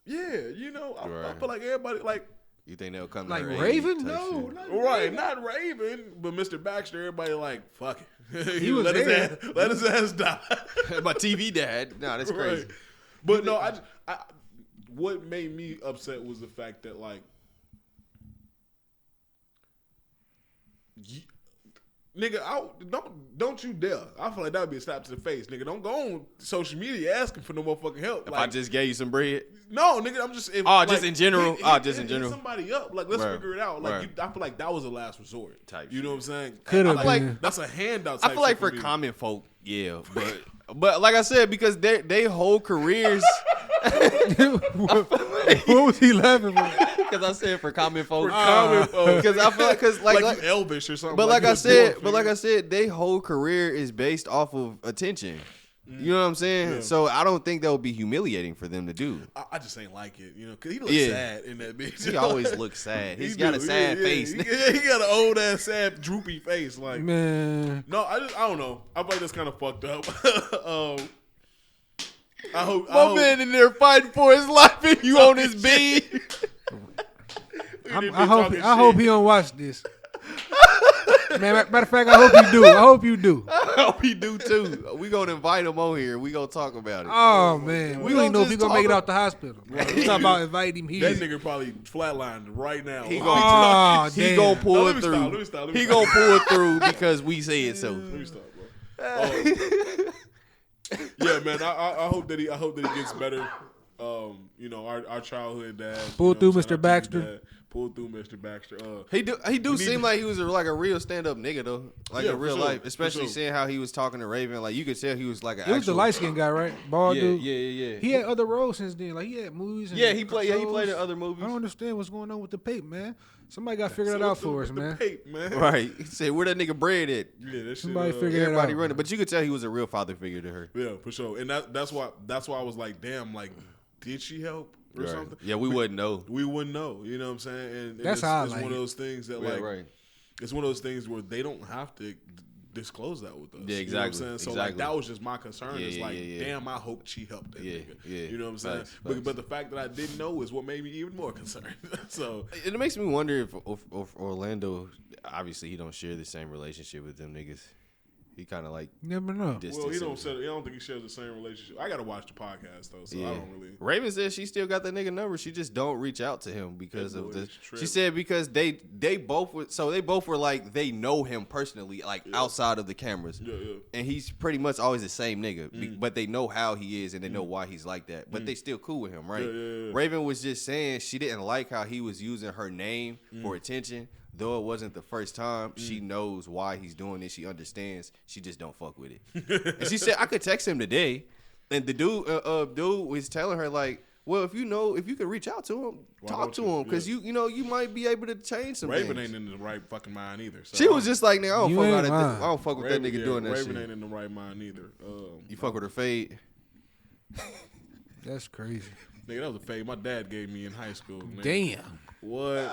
A: yeah, you know, I
C: Right.
A: feel like everybody like
C: You think they'll come
B: Like
C: to her
B: Raven?
C: aid type
B: No,
C: shit?
B: not
A: right,
B: Raven.
A: not Raven, but Mr. Baxter. Everybody like fuck it.
B: He was
A: let
B: there.
A: his ass die.
C: My TV dad. Nah, that's crazy.
A: Right. But no, I what made me upset was the fact that like, nigga, don't you dare! I feel like that would be a slap to the face, nigga. Don't go on social media asking for no motherfucking help.
C: If
A: like,
C: I just gave you some bread,
A: no, nigga, I'm just
C: just in general? Just in general.
A: Hit somebody up, like let's
C: Right.
A: figure it out. Like
C: Right.
A: I feel like that was a last resort
C: Type
A: You know what I'm saying?
B: Could
A: I
B: have
A: feel like
B: been.
A: that's a handout.
C: I
A: Type
C: feel like
A: shit
C: for
A: me.
C: common folk, yeah, but like I said, because they whole careers.
B: what was he laughing for?
C: Because I said for common folk,
A: For common folk.
C: because I feel like
A: like you Elvis or something.
C: But like
A: you
C: I
A: a
C: said,
A: dwarf,
C: they whole career is based off of attention. You know what I'm saying?
A: Yeah.
C: So I don't think that would be humiliating for them to do.
A: I just ain't like it, you know, because he looks
C: Yeah.
A: sad in that bitch.
C: He always looks sad.
A: He
C: He's got a
A: do,
C: sad
A: yeah,
C: face.
A: He got an old ass, sad, droopy face. Like,
B: Man,
A: no, I don't know. I feel like that's kind of fucked up. I hope
C: My man in there fighting for his life, and you on his beat.
B: I hope he don't watch this. Man, matter of fact, I hope you do. I hope you do.
C: I hope he do too. We gonna invite him on here. We gonna talk about it.
B: Oh man, we don't even know if
C: just
B: he's gonna make it
C: talk-
B: out the hospital. We talking about inviting him here.
A: that nigga probably flatlined right now.
C: He
B: Oh,
C: gonna he
B: damn.
C: gonna pull
A: No,
C: it
A: let
C: through.
A: me stop.
C: He gonna pull it through because we said so.
A: Let me stop, bro. Yeah, man. I hope that he gets better. You know, our childhood dad.
B: Pull
A: you know
B: through,
A: what I'm saying?
B: Mr. Baxter.
A: Dad. Pull through, Mr. Baxter.
C: He do
A: We
C: seem
A: need-
C: like he was like a real stand up nigga though, like
A: Yeah,
C: in
A: for
C: real
A: sure,
C: life,
A: for
C: especially
A: sure.
C: seeing how he was talking to Raven. Like you could tell he was like an
B: It was the
C: actual-
B: light skinned guy, right? Bald
C: Yeah,
B: dude.
C: yeah.
B: He had other roles since then. Like he had movies. And
C: He played
B: shows.
C: in other
B: I
C: movies.
B: don't understand what's going on with the pape, man. Somebody got to figure that
A: So
B: out for us,
A: the
B: man.
A: Pape, man.
C: Right. He said, where that nigga bread at?
A: Yeah, that shit.
B: Somebody figure it
C: Everybody
B: out.
C: running. But you could tell he was a real father figure to her.
A: Yeah, for sure. And that's why I was like, damn, like, did she help or
C: Right.
A: something?
C: Yeah, we wouldn't know.
A: We wouldn't know. You know what I'm saying? And
B: That's
A: it's,
B: how I
A: it's
B: like
A: one of
B: it.
A: those things that
C: Yeah,
A: like
C: right.
A: it's one of those things where they don't have to disclose that with us.
C: Yeah,
A: You know what I'm
C: exactly,
A: saying? So like
C: exactly.
A: that was just my concern.
C: Yeah,
A: It's
C: yeah,
A: like,
C: yeah.
A: damn, I hope she helped that
C: Yeah,
A: nigga.
C: yeah.
A: You know what I'm saying?
C: Facts,
A: But,
C: facts.
A: but the fact that I didn't know is what made me even more concerned. So
C: And it makes me wonder if Orlando, obviously he don't share the same relationship with them niggas. He kind of like
B: You never know.
C: distance.
A: well, he
C: himself.
A: I don't think he shares the same relationship. I gotta watch the podcast though, so I don't really.
C: Raven said she still got that nigga number. She just don't reach out to him because
A: That
C: of
A: boy
C: the.
A: is tripping.
C: She said because they both were like they know him personally, like outside of the cameras.
A: Yeah, yeah.
C: And he's pretty much always the same nigga, but they know how he is and they know why he's like that. But they still cool with him, right?
A: Yeah.
C: Raven was just saying she didn't like how he was using her name for attention. Though it wasn't the first time, she knows why he's doing it. She understands. She just don't fuck with it. And she said, I could text him today. And the dude was telling her, like, well, if you can reach out to him,
A: Why
C: talk
A: don't
C: to
A: you?
C: him. Because,
A: Yeah.
C: you might be able to change some
A: Raven
C: things.
A: ain't in the right fucking mind either. So
C: She was just like, nigga,
B: You ain't lying.
C: I don't fuck with
A: Raven,
C: that nigga doing that
A: Raven
C: shit.
A: ain't in the right mind either.
C: You fuck with her fade.
B: That's crazy.
A: Nigga, that was a fade my dad gave me in high school. Man.
B: Damn.
A: What?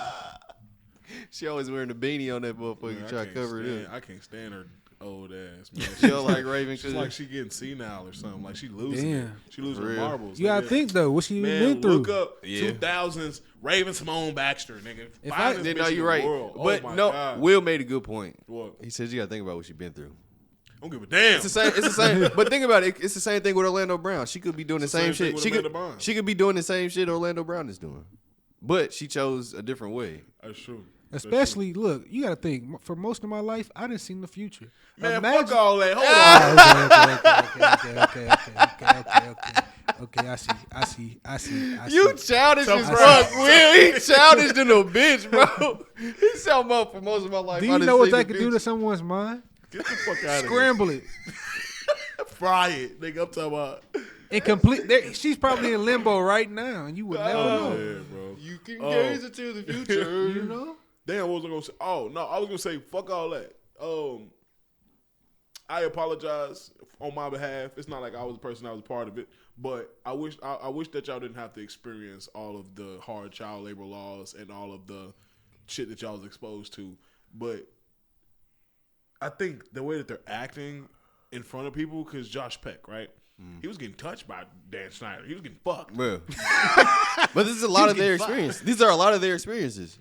C: She always wearing a beanie on that
A: Man,
C: motherfucker,
A: I
C: try to
A: can't
C: cover it
A: stand-
C: up.
A: I can't stand her old ass, man.
C: She don't like Raven
A: She's like she getting senile or something. Like she losing it.
B: Damn.
A: She losing
C: For
A: her
C: real.
A: marbles.
B: You gotta
A: nigga.
B: think though, what she
A: Man,
B: been through.
A: look up
C: Yeah.
A: 2000s Raven Simone Baxter, nigga.
B: If
A: Finest
B: I-
A: bitch
C: No,
A: in
C: you're
A: the
C: right.
A: world.
C: But
A: oh my
C: no,
A: God.
C: Will made a good point.
A: What?
C: He says you gotta think about what she's been through.
A: I don't give a damn.
C: It's the same. It's the same. But think about it. It's the same thing with Orlando Brown. She could be doing the
A: It's the
C: same
A: same thing
C: shit.
A: with
C: She could.
A: Amanda Bynes.
C: She could be doing the same shit Orlando Brown is doing, but she chose a different way.
A: That's true.
B: Especially, look, you gotta think. For most of my life, I didn't see the future.
A: Man,
B: Imagine-
A: fuck all that. Hold on.
B: Okay. Okay, I see.
C: You childish as
A: Right.
C: fuck, Will. He childish than a bitch, bro. He sound up for most of my life.
B: Do you know what that could do to someone's mind?
A: Get the fuck out of
B: Scramble it.
A: here. Fry it. Nigga, I'm talking about.
B: And complete. She's probably in limbo right now, and you would never know.
A: Yeah, bro.
C: You can gaze into the future.
B: You know?
A: Damn, what was I gonna say? Oh no, I was gonna say fuck all that. I apologize on my behalf. It's not like I was the person that was part of it, but I wish that y'all didn't have to experience all of the hard child labor laws and all of the shit that y'all was exposed to. But I think the way that they're acting in front of people, because Josh Peck, right? He was getting touched by Dan Schneider. He was getting fucked.
C: Bro. But this is a lot of their experience. These are a lot of their experiences.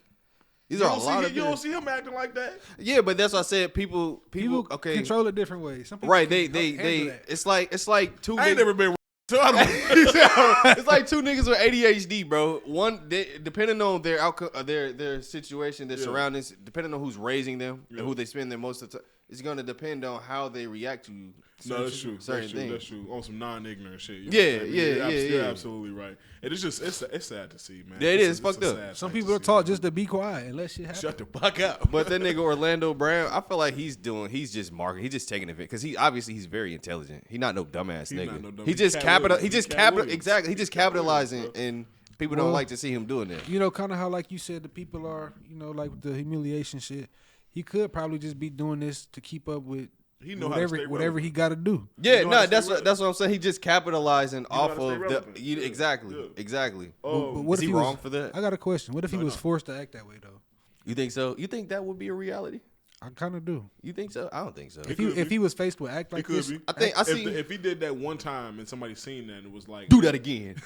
C: These are a lot of
A: You don't see him acting like that?
C: Yeah, but that's what I said. People okay.
B: Control it different ways. Some people
C: Right,
B: can
C: they
B: handle that.
C: it's like two
A: I ain't
C: niggas.
A: never been so I don't
C: It's like two niggas with ADHD, bro. One, depending on their outcome, their situation, their surroundings, depending on who's raising them and who they spend their most of the time, it's gonna depend on how they react to
A: No, that's true.
C: certain
A: That's true.
C: things.
A: That's true. On some non-ignorant shit.
C: You're
A: absolutely right. And it's just it's sad to see, man.
C: Yeah, it is.
A: It's
C: Fucked
A: a
C: up.
A: sad
B: Some
A: sight
B: people
A: to
B: are
A: see,
B: taught
A: man.
B: just to be quiet and let shit happen.
A: Shut the fuck up.
C: But that nigga Orlando Brown, I feel like he's just marketing. He's just taking it because he's very intelligent. He's not no dumbass
A: He's
C: nigga.
A: not no dumb-
C: He
A: he's
C: just
A: Cat Williams.
C: He
A: He's
C: just
A: Cat
C: capital
A: Williams.
C: exactly. He just
A: Cat Williams,
C: capitalizing,
A: bro.
C: and people don't
B: Well,
C: like to see him doing that.
B: You know, kind of how like you said, the people are, you know, like the humiliation shit. He could probably just be doing this to keep up with
A: He know how to stay
B: whatever he got to do.
C: Yeah,
A: know how
C: no,
A: to
C: that's
A: stay
C: what I'm saying. He just capitalizing
A: know
C: off
A: how to stay
C: of
A: relevant. Yeah.
C: exactly,
A: Yeah.
C: exactly.
B: But what
C: Is
B: if
C: he
B: was,
C: wrong for that?
B: I got a question. What if he
A: No,
B: was
A: no.
B: forced to act that way though?
C: You think so? You think that would be a reality?
B: I kind of do.
C: You think so? I don't think so.
B: If he was faced with act like
A: could
B: this,
A: be.
C: I think I see.
A: If he did that one time and somebody seen that and it was like,
C: Do that again.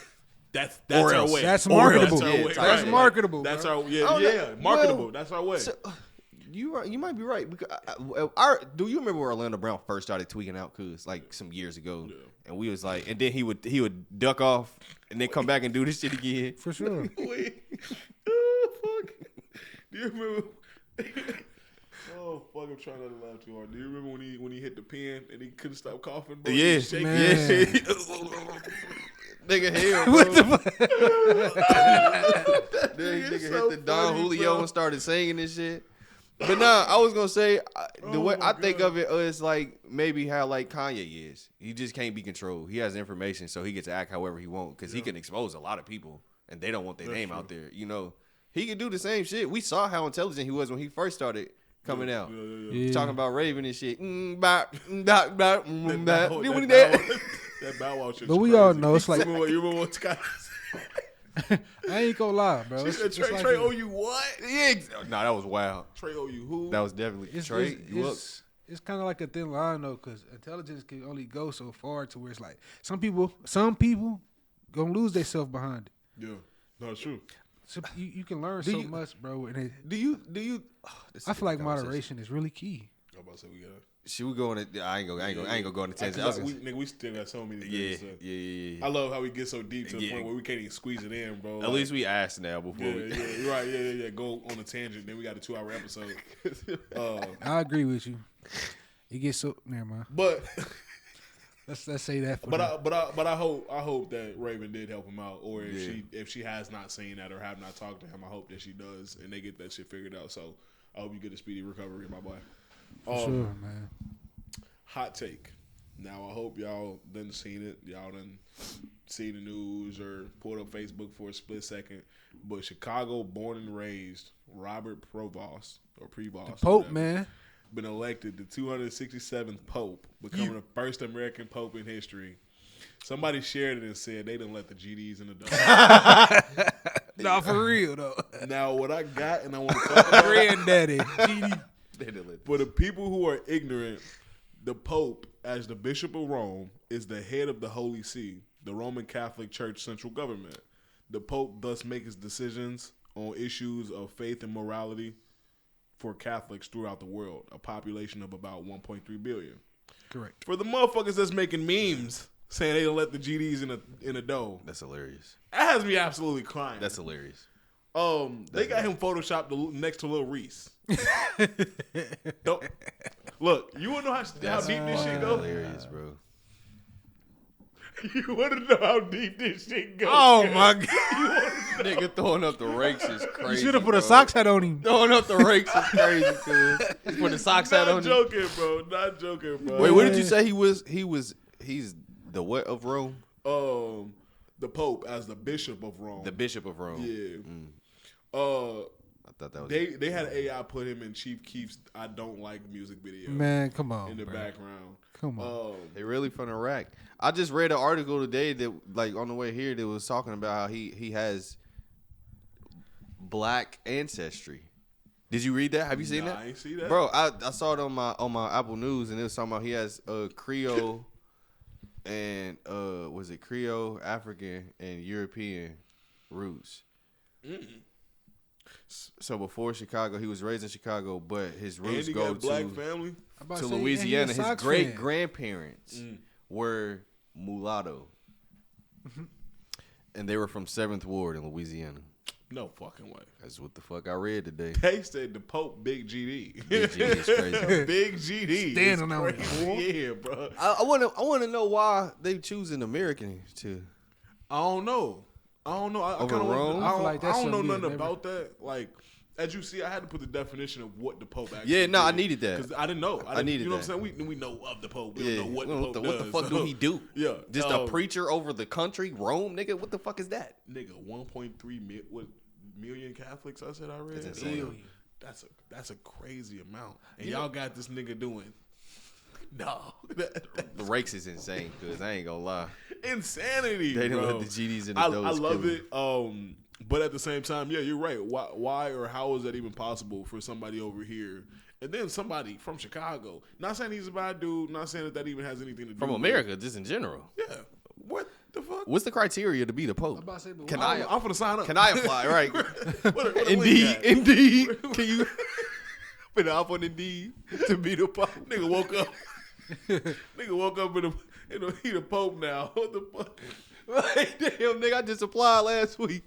A: That's
C: Or
A: our
C: else.
A: way.
B: That's
A: Or
B: marketable.
A: That's our way.
C: That's
A: Right.
B: marketable,
A: That's
B: bro.
A: our
C: I don't know.
A: marketable.
C: Well,
A: That's our way.
C: So, you might be right. Because do you remember where Orlando Brown first started tweaking out? Cause like some years ago, and we was like, and then he would duck off and then come back and do this shit again.
B: for sure.
A: Wait. Oh, fuck. Do you remember? Oh fuck! I'm trying not to laugh too hard. Do you remember when he hit the pen and he couldn't stop coughing? Bro? He
C: Yeah,
A: was shaking.
B: Man.
C: Nigga hell, bro.
B: What the fuck?
C: Then
A: Nigga,
C: nigga
A: it's
C: hit
A: so
C: the Don
A: funny,
C: Julio
A: bro.
C: and started singing this shit. But nah, I was gonna say the way
A: my
C: I think
A: God.
C: of it is like maybe how like Kanye is. He just can't be controlled. He has information, so he gets to act however he wants because he can expose a lot of people, and they don't want their name out there. You know, he can do the same shit. We saw how intelligent he was when he first started coming out.
B: Yeah.
C: Talking about Raven and shit. Bop, bop, bop,
A: That
C: bop.
A: Bow-
C: When
A: that
C: that-
A: Bow- that Bow Wow shit.
B: But
A: was
B: we
A: crazy.
B: all know it's like-
A: you remember what Scott?
B: I ain't gonna lie, bro.
A: She
B: It's-
A: said
B: it's
A: Trey.
B: like
A: Trey
B: a-
A: owe you what?
C: Yeah, nah, that was wild.
A: Trey owe you who?
C: That was definitely
B: It's,
C: Trey.
B: it's,
C: You up?
B: it's kind of like a thin line though, because intelligence can only go so far to where it's like some people gonna lose themselves behind it.
A: Yeah, no, it's true.
B: So you can learn
C: Do
B: so
C: you-
B: much, bro. And
C: Do you? This is
B: I
C: a
B: feel like
C: conversation.
B: moderation is really key.
A: I'm about to say we got.
C: Should we go on it? I ain't gonna go on the tangent. I was gonna say-
A: Nigga, we still got so many
C: Yeah,
A: things.
C: yeah.
A: I love how we get so deep to the
C: Yeah.
A: point where we can't even squeeze it in, bro.
C: At least we asked now before
A: Yeah,
C: we.
A: yeah, you're right. Yeah. Go on a tangent. Then we got a 2-hour episode.
B: I agree with you. It gets so never mind.
A: But
B: Let's say that. For
A: I hope that Raven did help him out, or
C: Yeah.
A: if she has not seen that or have not talked to him, I hope that she does and they get that shit figured out. So I hope you get a speedy recovery, my boy.
B: for sure, man.
A: Hot take. Now I hope y'all done seen it. Y'all done see the news or pulled up Facebook for a split second. But Chicago born and raised Robert Prevost,
B: Pope,
A: whatever,
B: man.
A: been elected the 267th Pope, becoming the first American Pope in history. Somebody shared it and said they didn't let the GDs in the door.
B: Nah, for real though.
A: Now what I got and I want to talk about,
B: Granddaddy. GD.
A: for the people who are ignorant, the Pope, as the Bishop of Rome, is the head of the Holy See, the Roman Catholic Church central government. The Pope thus makes decisions on issues of faith and morality for Catholics throughout the world, a population of about 1.3 billion.
B: Correct.
A: For the motherfuckers that's making memes saying they don't let the GDs in a dough,
C: That's hilarious.
A: that has me absolutely crying.
C: That's hilarious.
A: They got him photoshopped next to Lil Reese. Don't, look, you wanna know how deep this shit go?
C: Hilarious, bro.
A: You want to know how deep this shit goes?
B: Oh my god!
C: Nigga throwing up the rakes is crazy.
B: You should have put
C: bro.
B: a socks hat on him.
C: Throwing up the rakes is crazy, cuz. He's putting a socks hat on
A: Not
C: him.
A: joking, bro. Not joking, bro.
C: Wait, what did you say he was? He's the what of Rome?
A: The Pope as the Bishop of Rome.
C: The Bishop of Rome.
A: Yeah.
C: I thought that was
A: They had AI put him in Chief Keef's "I Don't Like" music video.
B: Man, come on.
A: in the
B: bro.
A: background.
B: Come on.
C: They really from Iraq. I just read an article today that, like, on the way here, that was talking about how he has black ancestry. Did you read that? Have you seen that?
A: I ain't see that,
C: Bro, I saw it on my Apple News, and it was talking about he has Creole and was it Creole, African, and European roots. So before Chicago, he was raised in Chicago, but his
A: And
C: roots
A: he
C: go
A: got black
C: to
A: family.
C: Louisiana. His great grandparents were mulatto, and they were from 7th Ward in Louisiana.
A: No fucking way.
C: That's what the fuck I read today.
A: They said the Pope Big GD.
C: Big GD is crazy.
A: Big GD.
B: Stand on
A: is
B: that
A: crazy.
B: one, boy.
A: Yeah, bro.
C: I want to know why they choose an American to.
A: I don't know. I
C: Over
A: kind of
C: Rome?
A: I
B: I
A: don't,
B: feel like that's
A: I don't know
B: something
A: nothing
B: we'd
A: about that. Like, as you see, I had to put the definition of what the Pope actually
C: Yeah, no, I
A: did,
C: needed that.
A: because I didn't know. I
C: needed
A: You know what
C: that.
A: I'm saying? We know of the Pope. We
C: Yeah,
A: don't know what the Pope
C: what the
A: does.
C: fuck do he do?
A: Yeah,
C: Just a preacher over the country, Rome, nigga. What the fuck is that?
A: Nigga, 1.3 million Catholics. I said I read.
C: That's insane.
A: That's a crazy amount, and y'all got this nigga doing. No,
C: The rakes is insane, cause I ain't gonna lie.
A: insanity.
C: They didn't
A: bro.
C: let the GDs in the
A: I
C: doors
A: love
C: kill
A: it. But at the same time, yeah, you're right. Why or how is that even possible for somebody over here and then somebody from Chicago? Not saying he's a bad dude. Not saying that even has anything to do
C: From
A: with
C: America, just in general.
A: Yeah. What the fuck?
C: What's the criteria to be the Pope?
B: I'm about to say, but
C: Can
B: why-
C: I?
A: I'm finna sign up.
C: Can I apply? Right.
A: What a
C: Indeed,
A: link at?
C: indeed. Can you put it up on Indeed to be the Pope?
A: Nigga woke up. Nigga woke up he the Pope now. What the fuck?
C: Like, damn, nigga, I just applied last week.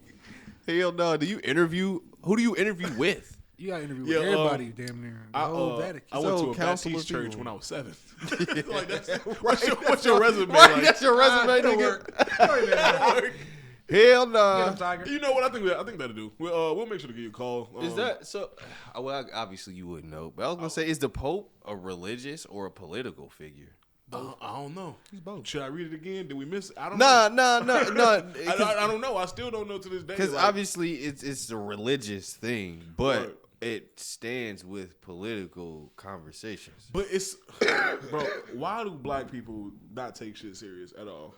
C: Hell no. Do you interview? Who do you interview with?
B: You got to interview
A: Yeah,
B: with everybody damn near. The whole Vatican.
A: I went to
C: So,
A: a
C: counselor
A: Baptist church
C: people.
A: when I was 7. Like what's your resume
C: Right,
A: like?
C: that's your resume, nigga. Hell no.
B: Get him, Tiger.
A: You know what? I think that'll do. We'll make sure to give you a call.
C: Is that so? Well, obviously you wouldn't know, but I was gonna say, is the Pope a religious or a political figure?
A: I don't know.
B: He's both.
A: Should I read it again? Did we miss it? I don't know.
C: No.
A: I don't know. I still don't know to this day.
C: Because
A: like,
C: obviously it's a religious thing, but
A: Right.
C: it stands with political conversations.
A: But it's, bro, why do black people not take shit serious at all?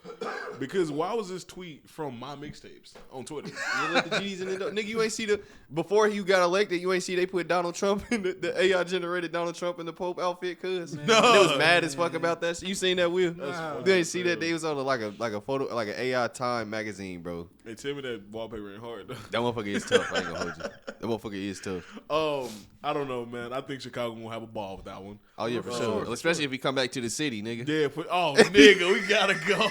A: Because why was this tweet from my mixtapes on Twitter?
C: You let the G's in the door. Nigga, you ain't see before you got elected, you ain't see they put Donald Trump in the AI generated Donald Trump in the Pope outfit, cuz.
A: No.
C: They was mad as fuck about that shit. You seen that, Will?
A: funny
C: You ain't
A: as
C: see
A: hell.
C: that? They was on like a photo, like an AI Time magazine, bro.
A: Hey, tell me that wallpaper ain't hard, though.
C: That motherfucker is tough. I ain't gonna hold you. That motherfucker is tough.
A: I don't know, man. I think Chicago gonna have a ball with that one.
C: Oh yeah, for sure. Especially if he come back to the city, nigga.
A: Yeah, nigga, we gotta go.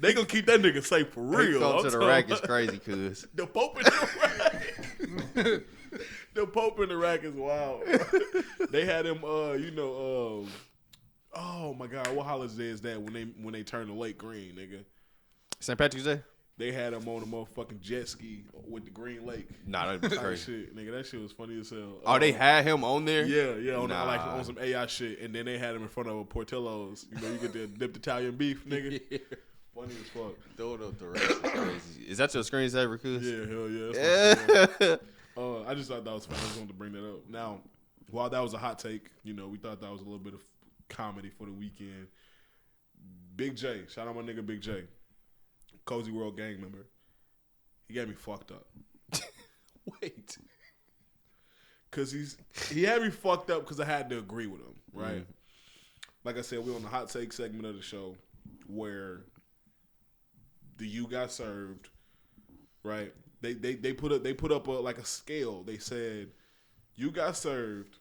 A: They gonna keep that nigga safe for real.
C: Come
A: I'm
C: to the
A: talking
C: rack
A: about-
C: is crazy, cuz.
A: The Pope in the rack. The Pope in the rack is wild. They had him, oh my God, what holiday is that when they turn the lake green, nigga?
C: St. Patrick's Day?
A: They had him on a motherfucking jet ski with the green lake.
C: Nah, that'd be
A: Type
C: crazy.
A: shit, nigga. That shit was funny as hell.
C: Oh, they had him on there?
A: Yeah, on
C: Nah.
A: like on some AI shit, and then they had him in front of a Portillo's. You know, you get the dipped Italian beef, nigga. Funny as fuck.
C: Throw it up the race. It's crazy. Is that your screensaver, cuz?
A: Yeah, hell yeah. That's
C: Yeah.
A: I just thought that was funny. I just wanted to bring that up. Now, while that was a hot take, we thought that was a little bit of comedy for the weekend. Big J, shout out my nigga Big J, Cozy World gang member. He got me fucked up.
C: Wait.
A: Cause he had me fucked up because I had to agree with him, right? Like I said, we're on the hot take segment of the show where the you got served, right? They put up a scale. They said you got served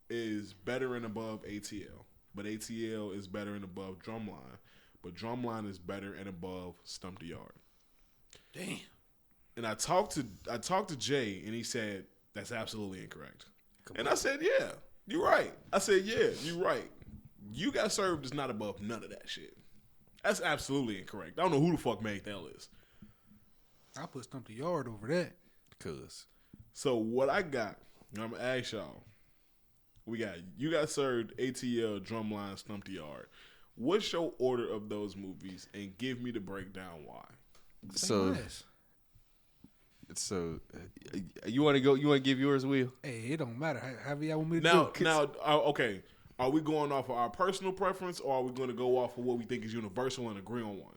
A: is better and above ATL, but ATL is better and above Drumline, but Drumline is better and above Stump the Yard.
B: Damn.
A: And I talked to Jay, and he said that's absolutely incorrect. And I said, yeah, you're right. I said, yeah, you're right. You got served is not above none of that shit. That's absolutely incorrect. I don't know who the fuck made that list.
B: I put Stump the Yard over that.
C: Cause
A: So what I got, I'm gonna ask y'all. You got served, ATL, Drumline, Stump the Yard. What's your order of those movies, and give me the breakdown why?
C: so you want to go? You want to give yours, Will?
B: Hey, it don't matter. However y'all want me to do it.
A: Now, okay. Are we going off of our personal preference, or are we going to go off of what we think is universal and agree on one?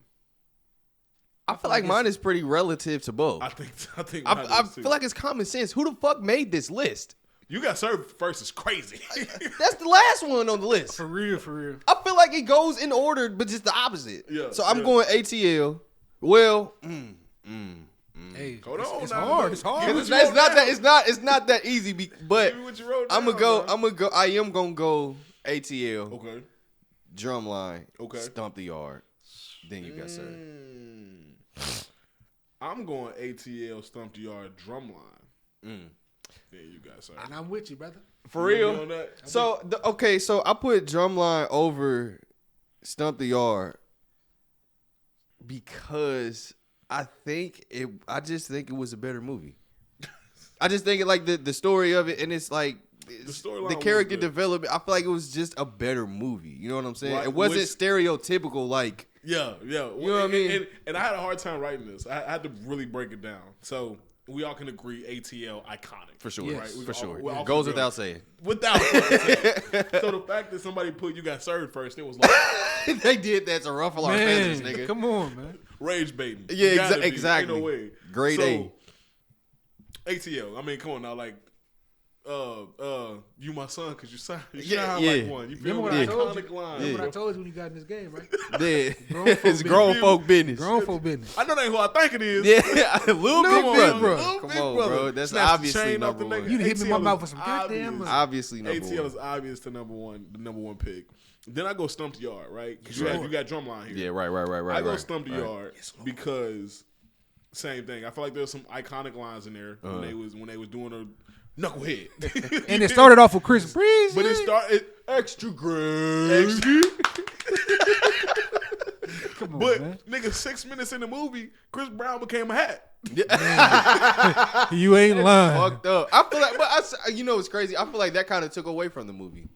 C: I feel like mine is pretty relative to both.
A: I think.
C: I feel like it's common sense. Who the fuck made this list?
A: You got served first is crazy.
C: That's the last one on the list.
B: For real.
C: I feel like it goes in order, but just the opposite.
A: Yeah,
C: so I'm going ATL. Well,
B: Hey,
A: Hold on,
B: it's
A: now,
B: hard.
A: look.
B: It's hard.
A: Give
C: it's
A: it you
C: not
A: wrote
C: that. It's not that easy. But
A: Give me what you wrote
C: I'm
A: down,
C: gonna
A: bro.
C: go. I am gonna go ATL.
A: Okay.
C: Drumline.
A: Okay.
C: Stump the Yard. Then you got served.
A: I'm going ATL, Stump the Yard, Drumline. Then you got served.
B: And I'm with you, brother.
C: For
A: You
C: real.
A: on that?
C: So so I put Drumline over Stump the Yard because I just think it was a better movie. I just think it like the story of it, and it's like the character development. I feel like it was just a better movie. You know what I'm saying?
A: Right,
C: It wasn't stereotypical like.
A: Yeah.
C: You know what I mean?
A: And I had a hard time writing this. I had to really break it down. So we all can agree ATL iconic.
C: For sure.
B: Yes.
A: Right?
C: For sure.
A: We all
C: Goes
A: can
C: without
A: agree.
C: saying.
A: Without saying. So the fact that somebody put You Got Served first, it was like
C: They did that to ruffle our feathers, nigga.
B: Come on, man.
A: rage baiting.
C: Yeah,
A: You gotta be.
C: exactly.
A: Ain't no way.
C: Grade
A: So, ATL. I mean, come on now, like. You my son because you sound
C: Yeah.
A: like one. You feel
B: Remember
A: me?
B: what I told
A: Iconic
B: you?
A: line.
B: Remember what
A: bro.
B: I told you when you got in this game, right?
C: Yeah. It's grown folk business.
B: Grown folk business.
A: I know that ain't who I think it is.
C: Yeah, a little big
B: big
C: brother.
B: bro.
C: Come on, bro. That's
A: Snatch the
C: obviously
A: chain off
C: number
A: the
C: one.
A: nigga.
B: You done hit me in my
A: ATL
B: mouth
A: is
B: with some goddamn
A: obvious.
B: money.
C: Obviously number
A: ATL
C: one.
A: is obvious to the number one pick. Then I go Stump the Yard, right? Because
B: Sure.
A: you got Drumline here.
C: Yeah, right.
A: I go Stump the Yard because same thing. I feel like there's some iconic lines in there when they was doing a knucklehead.
B: And it started off with Chris Breezy.
A: But it started
C: Extra gravy.
B: Come on,
A: But
B: man.
A: nigga, 6 minutes in the movie, Chris Brown became a hat.
B: You ain't lying.
C: Fucked up. I feel like, but you know what's crazy? I feel like that kind of took away from the movie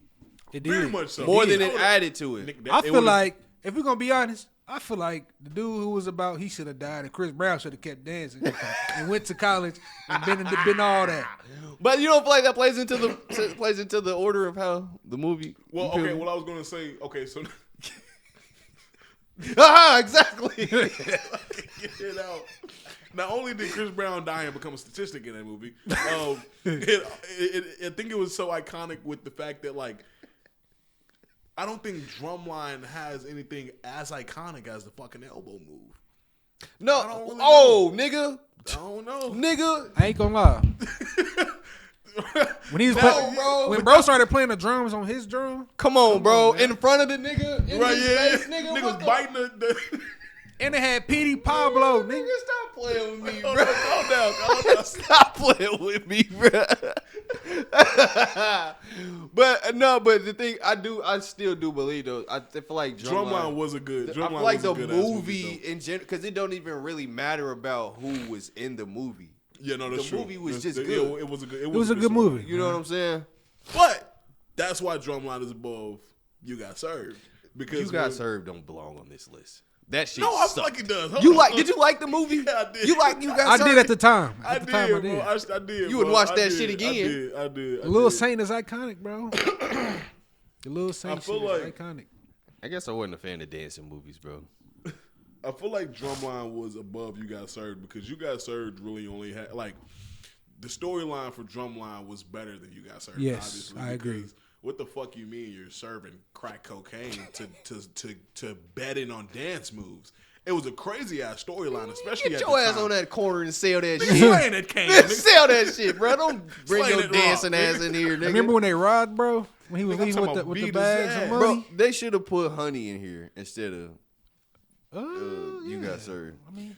B: It
A: Very
B: did.
A: much so.
C: more than it added to it.
A: Nigga,
B: I
A: it
B: feel
A: would've-
B: like, if we're going to be honest, I feel like the dude who was about, he should have died, and Chris Brown should have kept dancing and went to college and been all that.
C: But you don't feel like that plays into the order of how the movie.
A: Well,
C: you feel
A: okay.
C: me?
A: Well, I was gonna say, okay, so
C: Exactly.
A: get it out. Not only did Chris Brown die and become a statistic in that movie, I think it was so iconic with the fact that like I don't think Drumline has anything as iconic as the fucking elbow move.
C: No.
A: I don't really
C: Nigga.
A: I don't know.
C: Nigga.
B: I ain't gonna lie. When he was
C: bro.
B: when bro started playing the drums on his drum,
C: Come on, bro.
B: on, man.
C: In front of the nigga. In
A: Right,
C: his
A: yeah.
C: face, nigga.
A: Niggas
C: what the-
A: biting the
B: and it had Petey Pablo, nigga.
C: Nigga, stop playing with me,
A: Calm
C: bro.
A: down.
C: Stop playing with me, bro. but the thing I still do believe though. I feel like
A: Drumline was a good.
C: I
A: Drumline
C: feel like
A: was a
C: the
A: good ass
C: movie
A: though.
C: in general, because it don't even really matter about who was in the movie.
A: Yeah, no, that's
C: the
A: true.
C: movie was
A: That's-
C: just
A: yeah,
C: good.
A: It was a good.
B: It was a good
A: story.
B: movie.
C: You know what I'm saying?
A: But that's why Drumline is above You Got Served. Because
C: You Got Served don't belong on this list. That shit
A: No, I feel
C: sucked.
A: like it does. Hold
C: You
A: on.
C: like? Did you like the movie?
A: Yeah, I did.
C: You like You Got
B: I
C: Served?
B: did at the time.
A: I
B: At the
A: did,
B: time, I
A: bro.
B: did.
A: I did.
C: You would
A: bro.
C: watch
A: I
C: that
A: did.
C: shit again.
A: I did.
B: The Little Saint is iconic, bro. The Little Saint
A: feel
B: shit is
A: like-
B: iconic.
C: I guess I wasn't a fan of dancing movies, bro.
A: I feel like Drumline was above You Got Served because You Got Served really only had like the storyline for Drumline was better than You Got Served.
B: Yes,
A: obviously,
B: I agree.
A: because what the fuck you mean you're serving crack cocaine to betting on dance moves? It was a crazy ass storyline, especially
C: Get
A: at
C: your
A: the
C: ass
A: time.
C: on that corner and sell that
A: Nigga,
C: shit.
A: slaying that cane, nigga.
C: Sell that shit, bro. Don't bring
A: Slaying
C: your
A: it raw,
C: dancing
A: nigga.
C: ass in here, nigga.
B: Remember when they robbed, bro? When he was
A: Nigga, I'm
B: leaving
A: talking about
B: with the
A: beat
B: bags
A: his
B: of
A: ass.
B: money?
C: Bro, they should have put Honey in here instead of You
B: yeah.
C: Got Served.
B: I mean,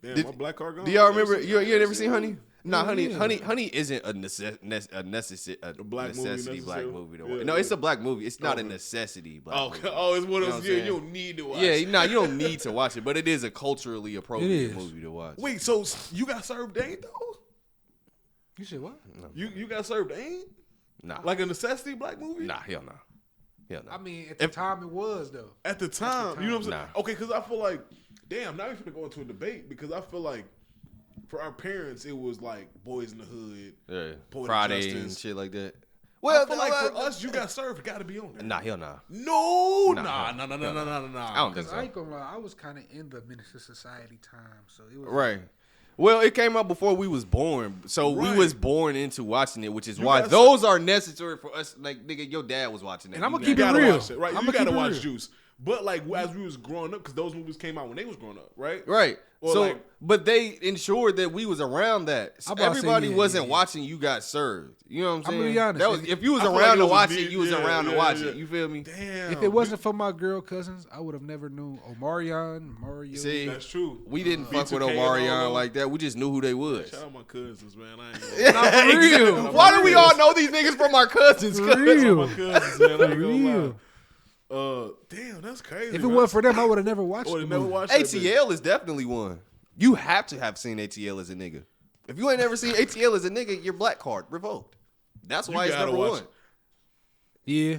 A: Damn,
C: Did-
A: my black card gone.
C: Do y'all remember? You ain't never seen Honey? Nah, honey isn't a necessity
A: black
C: necessity
A: movie
C: black movie to watch.
A: Yeah,
C: no,
A: yeah.
C: it's a black movie. It's not a necessity black movie.
A: It's one of
C: You know
A: those
C: what I'm
A: you
C: saying?
A: don't need to watch.
C: Yeah, nah, you don't need to watch it, but it is a culturally appropriate
B: is.
C: movie to watch.
A: Wait, so you got served ain't though?
B: You said what?
A: You got served ain't?
C: Nah,
A: Like a necessity black movie?
C: nah, hell no. Hell no.
B: I mean, at the time it was though.
A: At the time, you know what I'm saying?
C: Nah.
A: Okay, because I feel like, damn, now we're gonna go into a debate because I feel like for our parents it was like Boys in the Hood,
C: Yeah,
A: Poetic
C: Friday
A: Justice.
C: and shit like that.
A: Well, I feel like for us, you got served, got to be on there.
C: Nah, hell nah.
A: No,
C: Nah.
A: nah.
C: I don't think
B: Because
C: so.
B: I ain't gonna lie, I was kind of in the Minister Society time, so it was
C: Right. Well, it came out before we was born, so we
A: Right.
C: was born into watching it, which is
A: You
C: why
A: got
C: those are necessary for us. Like, nigga, your dad was watching that.
B: And I'ma
C: You
B: keep
A: You
B: it
A: gotta
B: real.
A: watch it, right?
B: I'ma
A: You gotta
B: keep it
A: watch
B: real.
A: Juice. But like as we was growing up, because those movies came out when they was growing up, right?
C: Right.
A: Or
C: so,
A: like-
C: but they ensured that we was around that. So
B: I'm about to say,
C: everybody
B: yeah,
C: wasn't
B: yeah.
C: watching You Got Served. You know what I'm
B: I'm
C: saying?
B: gonna be honest.
C: That was, if you was
A: I feel
C: around
A: like it
C: to
A: was
C: watch
A: a
C: it, you was
A: yeah,
C: around to
A: yeah,
C: watch
A: yeah.
C: it. You feel me?
A: Damn.
B: If it wasn't for my girl cousins, I would have never known Omarion, Mario.
C: See,
A: That's true.
C: we didn't fuck with
A: B2K and all
C: Omarion
A: them.
C: like that. We just knew who they was.
A: Shout out my cousins, man. I ain't gonna
B: Not for real.
C: Exactly. Why do we all know these niggas from our cousins?
B: For
C: cuz?
B: real.
A: my cousins, man. I ain't
B: For
A: gonna
B: real.
A: lie. Damn, that's crazy.
B: If it
A: man.
B: wasn't for them, I would have never watched
A: I
B: the
A: would've never
B: movie.
A: watched that bitch.
C: ATL is definitely one. You have to have seen ATL as a nigga. If you ain't never seen ATL as a nigga, your black card revoked. That's why
A: You
C: it's
A: gotta
C: number
A: watch
C: one.
A: it.
B: Yeah.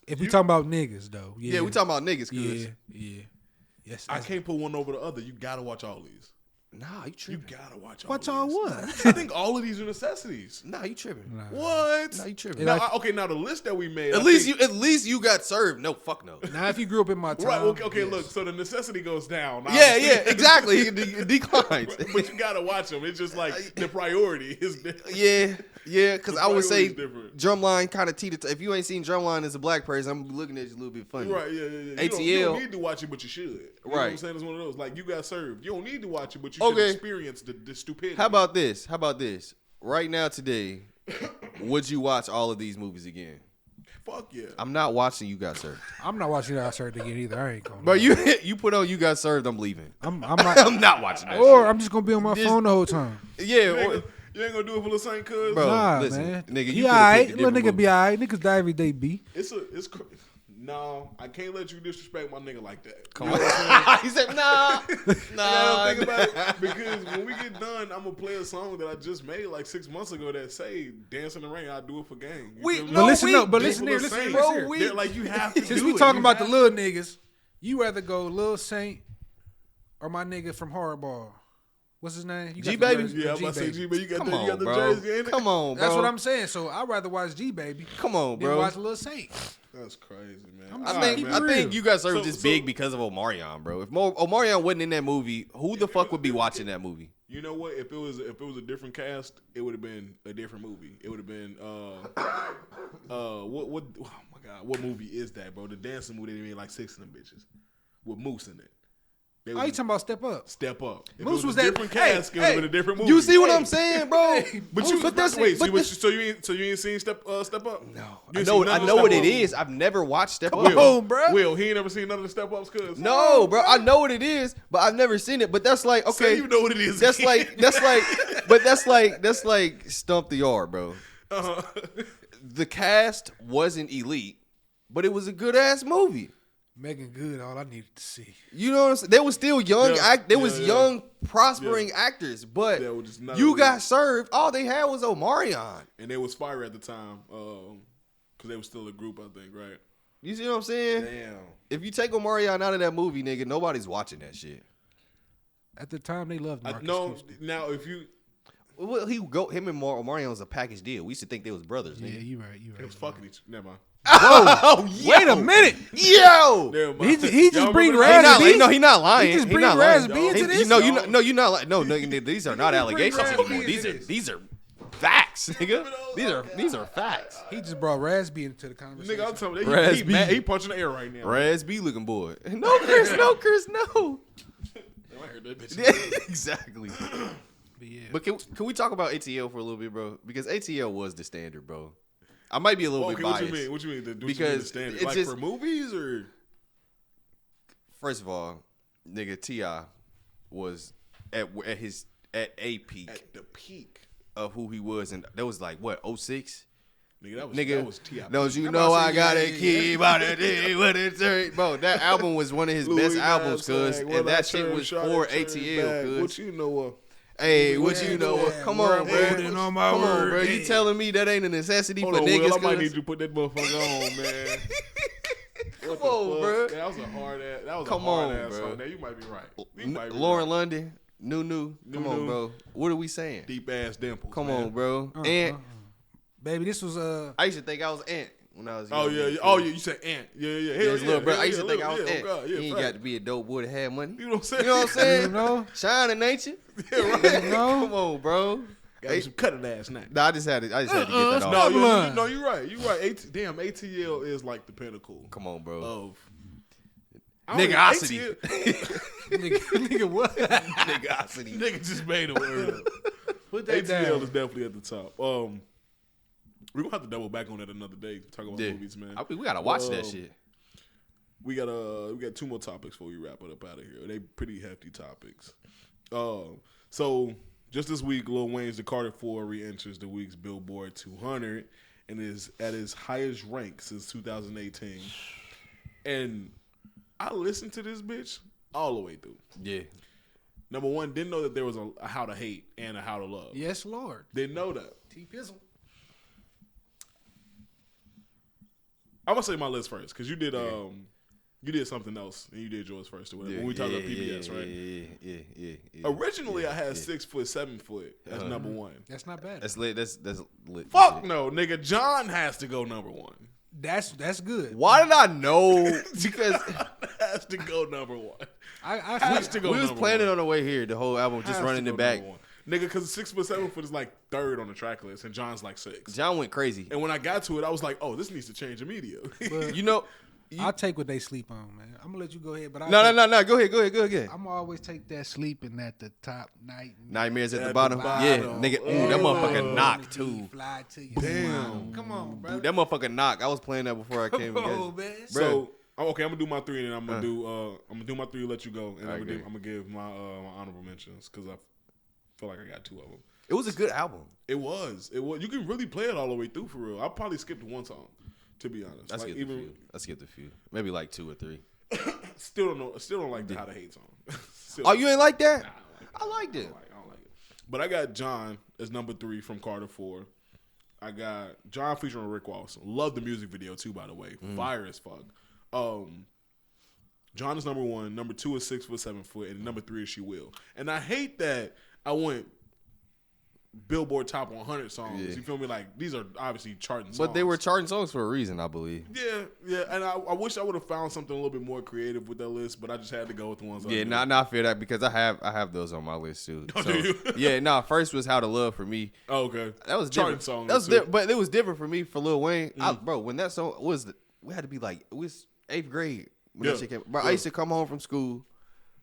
B: If we talking about niggas though, yeah.
C: Yeah, we talking about niggas, cuz.
B: Yeah. Yes.
A: I can't put one over the other. You gotta watch all these.
C: Nah, you
A: You
C: tripping.
A: gotta watch all
B: Watch
A: these.
B: on what?
A: I think all of these are necessities.
C: Nah, you tripping.
A: What?
C: Nah, you tripping.
A: Now, okay, now the list that we made.
C: At least you got served. No, fuck no.
B: Now, if you grew up in my time,
A: Right. Okay.
B: yes.
A: Look. So the necessity goes down.
C: Yeah,
A: obviously.
C: exactly. It declines.
A: But you gotta watch them. It's just like the priority is different.
C: Yeah, because I would say
A: priority's different.
C: Drumline kind of teeter. If you ain't seen Drumline as a black person, I'm looking at you a little bit funny.
A: Right, yeah. You
C: ATL.
A: don't need to watch it, but you should. You know what I'm
C: Right.
A: saying? It's one of those. Like, you got served. You don't need to watch it, but you
C: Okay.
A: should experience the stupidity.
C: How about this? Right now, today, would you watch all of these movies again?
A: Fuck yeah.
C: I'm not watching You Got Served.
B: I'm not watching that shirt again either. I ain't going.
C: But you put on You Got Served, I'm leaving.
B: I'm not,
C: I'm not watching that
B: or
C: shit.
B: I'm just gonna be on my
C: This-
B: phone the whole time.
C: Yeah,
A: You ain't gonna do it for the Saint Cuz?
C: Bro,
B: Nah,
C: listen,
B: man.
C: nigga, you
B: he
C: could've
B: alright.
C: picked a
B: Little
C: different
B: nigga be
C: movie.
B: alright. Niggas die every day. B.
A: No, I can't let you disrespect my nigga like that.
C: Come
A: You
C: on.
A: know what I'm saying?
C: He said, nah.
A: Yeah, think about it. Because when we get done, I'm gonna play a song that I just made like 6 months ago that say "Dance in the Rain." I do it for gang. You
C: We-
A: feel me?
C: no,
B: But listen,
C: we-
B: no, but
A: Just
B: listen
A: for
B: here,
A: the
B: listen
A: Saint.
B: here,
C: Bro,
B: listen here.
C: we-
A: They're like you have to.
B: Since
A: do
B: we
A: it.
B: talking
A: You
B: about the
A: have-
B: little niggas, you rather go Lil Saint or my nigga from Hardball. What's his name? You got
C: G
B: the
C: Baby?
B: jersey?
A: Yeah, I'm about to say G, but you got
C: Come
A: the, you got
C: on,
A: the
C: bro.
A: jersey, ain't it?
C: Come on, bro.
B: That's what I'm saying. So I'd rather watch G Baby
C: Come on,
B: than
C: bro.
B: watch Lil Saint.
A: That's crazy, man.
B: I'm
A: All
C: I
A: right,
C: think
A: man.
C: I think You Got Served
A: So-
C: is
A: so-
C: big because of Omarion, bro. If Omarion wasn't in that movie, who the fuck would be watching that movie?
A: You know what? If it was a different cast, it would have been a different movie. It would have been what? Oh my god, what movie is that, bro? The dancing movie they made like 6 of them bitches with Moose in it. They
B: Oh, you talking about Step Up?
A: Step Up. If
B: Moose
A: it
B: was
A: a
B: that-
A: different
B: hey,
A: cast. It would have
B: hey,
A: been a different movie.
C: You see what I'm saying, bro?
A: But you,
C: but that's
A: wait.
C: but this-
A: So you ain't seen Step Up?
C: No,
A: You
C: I
A: ain't
C: know
A: seen none
C: I
A: of the
C: know what
A: Step
C: it
A: Up?
C: is. I've never watched Step Up.
B: Come on, bro.
A: Will he ain't never seen none of the Step Ups? Cause
C: No, bro. I know what it is, but I've never seen it. But that's like
A: Say
C: okay.
A: you know what it is.
C: That's like that's like Stump the Yard, bro.
A: Uh-huh.
C: The cast wasn't elite, but it was a good ass movie.
B: Megan Good, all I needed to see.
C: You know what I'm saying? They were still young.
A: Yeah,
C: They was
A: yeah.
C: young, prospering actors, but
A: Yeah, just not
C: You
A: elite.
C: Got Served. All they had was Omarion.
A: And they was fire at the time, because they was still a group, I think, right?
C: You see what I'm saying?
A: Damn.
C: If you take Omarion out of that movie, nigga, nobody's watching that shit.
B: At the time, they loved Marcus
A: No,
B: Houston.
A: now if you,
C: Well, him and Omarion was a package deal. We used to think they was brothers,
B: Yeah,
C: nigga.
B: you right. You right.
A: it was fucking each. Never mind.
C: Oh,
B: Wait a minute.
C: Yo!
A: Never mind.
B: He just
A: Y'all
B: bring
A: remember
B: Raz
A: that?
B: B?
C: No, he not lying.
B: He just
C: He
B: bring
C: not
B: Raz
C: lying.
B: B into
A: He-
B: this?
C: No, you're not like no, these are not
B: just bring
C: allegations
B: Raz B
C: anymore.
B: into
C: These are facts, nigga. These are facts.
B: He just brought Raz B into the conversation.
A: Nigga, I'm telling you,
C: Raz
A: he
C: B.
A: mad. He punching the air right now.
C: Raz B looking boy. No, Chris, no.
A: I heard that bitch.
C: Yeah, exactly.
B: But yeah.
C: But can we talk about ATL for a little bit, bro? Because ATL was the standard, bro. I might be a little
A: Okay,
C: bit
A: what
C: biased.
A: you mean? What you mean?
C: Because
A: The standard,
C: it's
A: like
C: just-
A: for movies or
C: First of all, nigga, T.I. was at a peak.
A: at the peak.
C: of who he was, and that was like what 06.
A: Nigga, that was T.I.
C: Don't you know I got a key by the day when it's bro? That album was one of his best albums, cuz, and that shit was for ATL, cuz.
A: What you know of?
C: Hey, what you know of? Come on, bro.
B: On
C: Come
B: my
C: on,
B: word.
C: bro. You telling me that ain't a necessity
A: Hold
C: for
A: on,
C: niggas?
A: Will, I might
C: cuz?
A: need you to put that motherfucker on, man.
C: Come on, bro.
A: Yeah, that was a hard ass. That was
C: Come
A: a hard
C: on,
A: ass
C: bro.
A: song. Now you might be right. You might be
C: Lauren
A: right.
C: London, New. Come on, bro. What are we saying?
A: Deep ass dimples.
C: Come
A: man.
C: on, bro. Ant.
B: Baby, this was
C: I used to think I was Ant when I was young.
A: Oh yeah. Oh yeah. You said Ant. Yeah. Hell
C: Yes, little bro.
A: Hell
C: I used to
A: yeah,
C: think I was
A: yeah,
C: Ant.
A: God, yeah,
C: You ain't
A: fact.
C: got to be a dope boy to have money.
A: You know what I'm saying?
C: You know what I'm saying?
B: You know?
C: Shining, ain't you?
A: Yeah, right.
C: Come on, bro.
A: Got you some cutting ass now.
C: Nah, I just had to get that off.
A: No,
B: Babylon.
A: you're right. You're right. Damn, ATL is like the pinnacle
C: Come on, bro.
A: of
C: Niggasity.
B: nigga, what?
C: Niggasity.
A: Nigga just made a word up.
B: Put that
A: ATL
B: down.
A: is definitely at the top. We're gonna have to double back on that another day. Talk about
C: Yeah.
A: movies, man.
C: We gotta watch that
A: Um,
C: shit.
A: We got 2 more topics before we wrap it up out of here. They pretty hefty topics. So just this week, Lil Wayne's The Carter 4 re-enters the week's Billboard 200 and is at his highest rank since 2018. And I listened to this bitch all the way through.
C: Yeah.
A: Number one, didn't know that there was a How to Hate and a How to Love.
B: Yes, Lord.
A: Didn't know that.
B: T-Pizzle.
A: I'm gonna say my list first because you did something else and you did yours first or whatever. When we talked about PBS, right?
C: Yeah.
A: Originally, I had 6 foot, 7 foot as number one.
B: That's not bad.
C: That's lit. That's lit.
A: Fuck no, nigga. John has to go number one.
B: That's good.
C: Why did I know? Because
A: John has to go number one.
B: I
A: Has to go
C: we was
A: number
C: planning
A: one.
C: on the way here, the whole album, just
A: Has
C: running
A: to
C: it
A: go
C: back.
A: number one. Nigga, because 6 foot, 7 foot is like third on the track list and John's like 6.
C: John went crazy.
A: And when I got to it, I was like, oh, this needs to change immediately.
B: But
C: You know.
B: I'll take what they sleep on, man. I'm gonna let you go ahead, but
C: No. Go ahead.
B: I'm always take that sleeping at the top night.
C: Nightmares at the
A: At
C: bottom.
A: the bottom.
C: Yeah, nigga. Ooh, that motherfucker knocked
B: Till you
C: too.
B: Fly to you.
A: Damn.
B: Come on, bro.
C: That motherfucker knock. I was playing that before I came.
B: Oh, man.
A: So, okay, I'm gonna do my 3 and then I'm gonna do my 3, let you go, and
C: Alright,
A: I'm
C: great.
A: gonna give my honorable mentions because I feel like I got 2 of them.
C: It was a good album.
A: It was. You can really play it all the way through for real. I probably skipped one song, to be honest.
C: I
A: Like,
C: skipped a few. Maybe like 2 or 3.
A: Still don't know. Still don't like the How to Hate song. Still-
C: Oh, you ain't like that?
A: Nah, I don't like that.
C: I liked it.
A: I don't like it. But I got John as number 3 from Carter 4. I got John featuring Rick Ross. Love the music video too, by the way. Fire as fuck. John is number 1. Number 2 is 6 foot, 7 foot, and number 3 is She Will. And I hate that I went Billboard Top 100 songs.
C: Yeah.
A: You feel me? Like these are obviously charting songs.
C: But they were charting songs for a reason, I believe.
A: Yeah. And I wish I would have found something a little bit more creative with that list, but I just had to go with the ones. I
C: Yeah,
A: knew.
C: I feel that because I have those on my list too.
A: Oh, do you?
C: Yeah, first was How to Love for me.
A: Oh, okay.
C: That was
A: charting
C: different.
A: song.
C: That was
A: too.
C: but it was different for me for Lil Wayne. Bro, when that song we had to be like, it was 8th grade when
A: Yeah.
C: that shit came. Bro, I used to come home from school,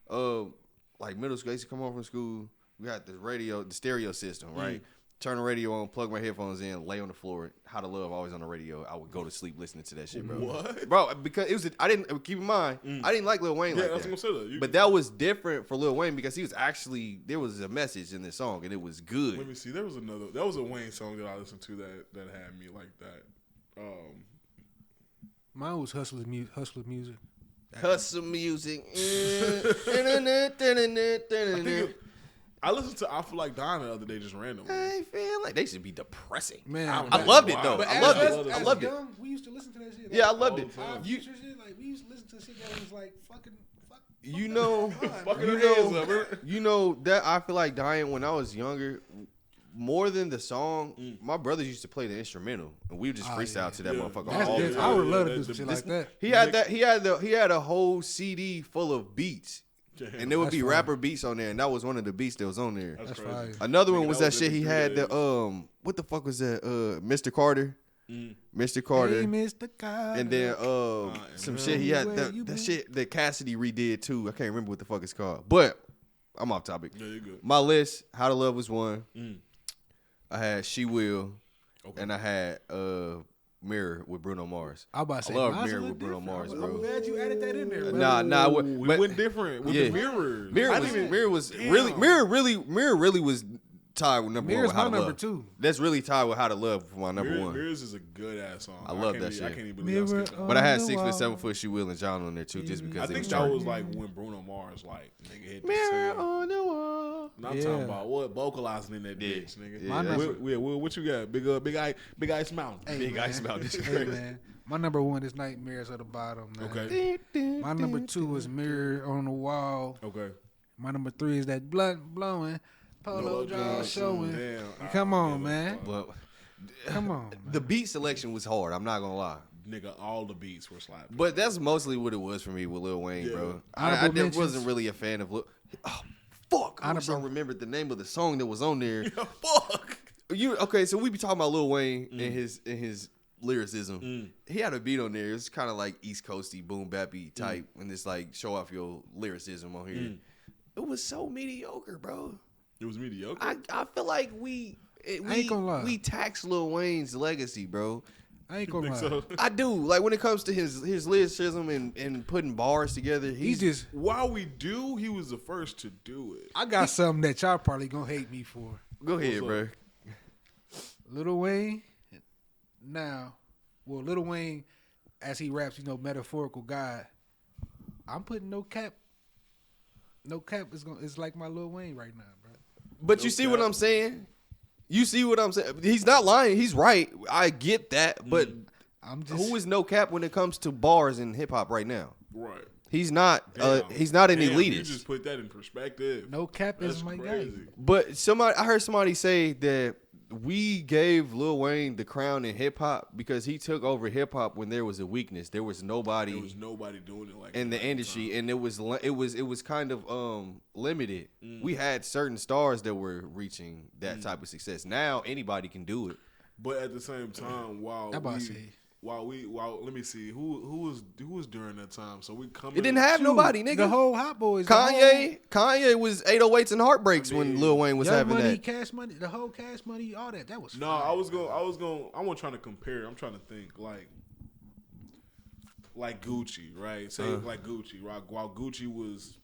C: like middle school. I used to come home from school. We had the stereo system, right? Turn the radio on, plug my headphones in, lay on the floor. How to Love always on the radio. I would go to sleep listening to that shit, bro.
A: What?
C: Bro, because it was. I didn't keep in mind. I didn't like Lil Wayne
A: Yeah,
C: like
A: that's
C: that.
A: what I'm gonna say. That.
C: But that was different for Lil Wayne because he was actually there was a message in this song and it was good.
A: Let me see. There was a Wayne song that I listened to that had me like that.
B: Mine was Hustler music.
C: Hustle music.
A: I listened to I Feel Like Dying the other day just randomly.
C: I feel like they should be depressing.
B: Man,
C: I loved it though.
B: But
C: I
B: as
C: loved
B: us-
C: it. I
B: as
C: loved it.
B: young, we used to listen to that shit.
C: Yeah, I
B: Like,
C: loved it.
B: our
C: You
B: future shit, like we used to listen to shit that was like fucking.
C: you know
A: Fucking
C: you
A: her hands
C: know
A: up, man.
C: you know that I Feel Like Dying when I was younger. More than the song, my brothers used to play the instrumental, and we would just freestyle to that
A: Yeah.
C: motherfucker
B: That's
C: all the
B: different.
C: time.
B: I would love to do
A: Yeah,
B: some shit
A: this-
B: like that.
C: He had that. He had a whole CD full of beats, and there would
B: That's
C: be
B: fire.
C: rapper beats on there, and that was one of the beats that was on there.
A: That's
B: That's
A: crazy.
B: fire.
C: Another one
A: Nigga,
C: was
A: that
C: that
A: was
C: shit he
A: every
C: had
A: 3
C: the what the fuck was that Mr. Carter, Mr. Carter,
B: Hey, Mr. Carter.
C: and then some shit he had
B: Where you
C: that
B: been?
C: shit that Cassidy redid too. I can't remember what the fuck it's called, but I'm off topic.
A: Yeah, you're good.
C: My list, How to Love was one. I had She Will,
A: Okay.
C: and I had Mirror with Bruno Mars.
B: I about to say,
C: I love
B: mine's a
C: Mirror
B: little
C: with Bruno
B: different.
C: Mars,
B: I'm
C: bro.
B: glad you added that in there. Bro.
C: Nah,
A: We
C: but
A: went different with
C: Yeah.
A: the mirrors.
C: Mirror
A: I
C: was
A: didn't even-
C: really,
A: Damn.
C: Mirror really was tied with number
B: Mirror's
C: one with How
B: my
C: to
B: number
C: Love.
B: 2.
C: That's really tied with How to Love for my number one.
A: Mirrors is a good ass song.
C: I love that shit.
A: I can't even believe I skipped that.
C: But I had
B: on the
C: 6 Foot,
B: wall.
C: 7 Foot, She Will, and John on there too, just because
A: I
C: it
A: think
C: was
A: that
C: charting.
A: was like when Bruno Mars like nigga hit the
C: Mirror
A: scene.
C: on the wall.
A: And I'm talking about what vocalizing in that
C: Yeah.
A: bitch, nigga.
C: Yeah, that's
A: What you got? Big Ice Mountain.
B: Hey,
C: Big
B: man.
C: Ice Mountain.
B: Hey, man. My number 1 is Nightmares at the Bottom, man.
A: Okay.
B: My number 2 is Mirror on the Wall.
A: Okay.
B: My number 3 is that blunt blowing, polo jaw showing.
A: Damn.
B: Come on, man.
C: Well,
B: Come on, man.
C: the beat selection was hard. I'm not gonna lie.
A: Nigga, all the beats were slapping.
C: But that's mostly what it was for me with Lil Wayne,
A: Yeah.
C: bro.
B: Honorable
C: I
B: mentions.
C: wasn't really a fan of Lil. Oh, fuck! I wish I
B: Honorable-
C: remembered the name of the song that was on there.
A: Fuck.
C: Okay? So we be talking about Lil Wayne and his lyricism. He had a beat on there. It's kind of like East Coasty, boom bappy type, and it's like show off your lyricism on here. It was so mediocre, bro.
A: It was mediocre.
C: I feel like we
B: ain't gonna lie.
C: we tax Lil Wayne's legacy, bro.
B: I ain't gonna lie.
A: so.
C: I do. Like when it comes to his lyricism and putting bars together,
B: He's just.
A: While we do, he was the first to do it.
B: I got something that y'all probably gonna hate me for.
C: go ahead,
A: What's
C: bro.
A: up?
B: Lil Wayne. Now, Lil Wayne, as he raps, metaphorical God. I'm putting no cap. No cap is like my Lil Wayne right now, bro.
C: But you see what I'm saying? You see what I'm saying? He's not lying. He's right. I get that. But
B: I'm just.
C: who is no cap when it comes to bars in hip hop right now?
A: Right.
C: He's not.
A: Damn.
C: He's not an
A: Damn,
C: elitist.
A: You just put that in perspective.
B: No cap
A: That's
B: is my
A: crazy.
B: guy.
C: But I heard somebody say that we gave Lil Wayne the crown in hip hop because he took over hip hop when there was a weakness. There was nobody
A: There was nobody doing it like
C: in
A: that
C: the
A: at
C: industry,
A: time.
C: and it was kind of limited. We had certain stars that were reaching that type of success. Now anybody can do it.
A: But at the same time, while let me see who was during that time. So we come.
C: It didn't have nobody, nigga.
B: The whole Hot Boys.
C: Kanye was 808s and Heartbreaks when Lil Wayne was
B: Young
C: having
B: Money,
C: that.
B: Cash Money, the whole Cash Money, all that. That was
A: No,
B: fire.
A: I wasn't trying to compare. I'm trying to think like Gucci, right? Say like Gucci, right? While Gucci was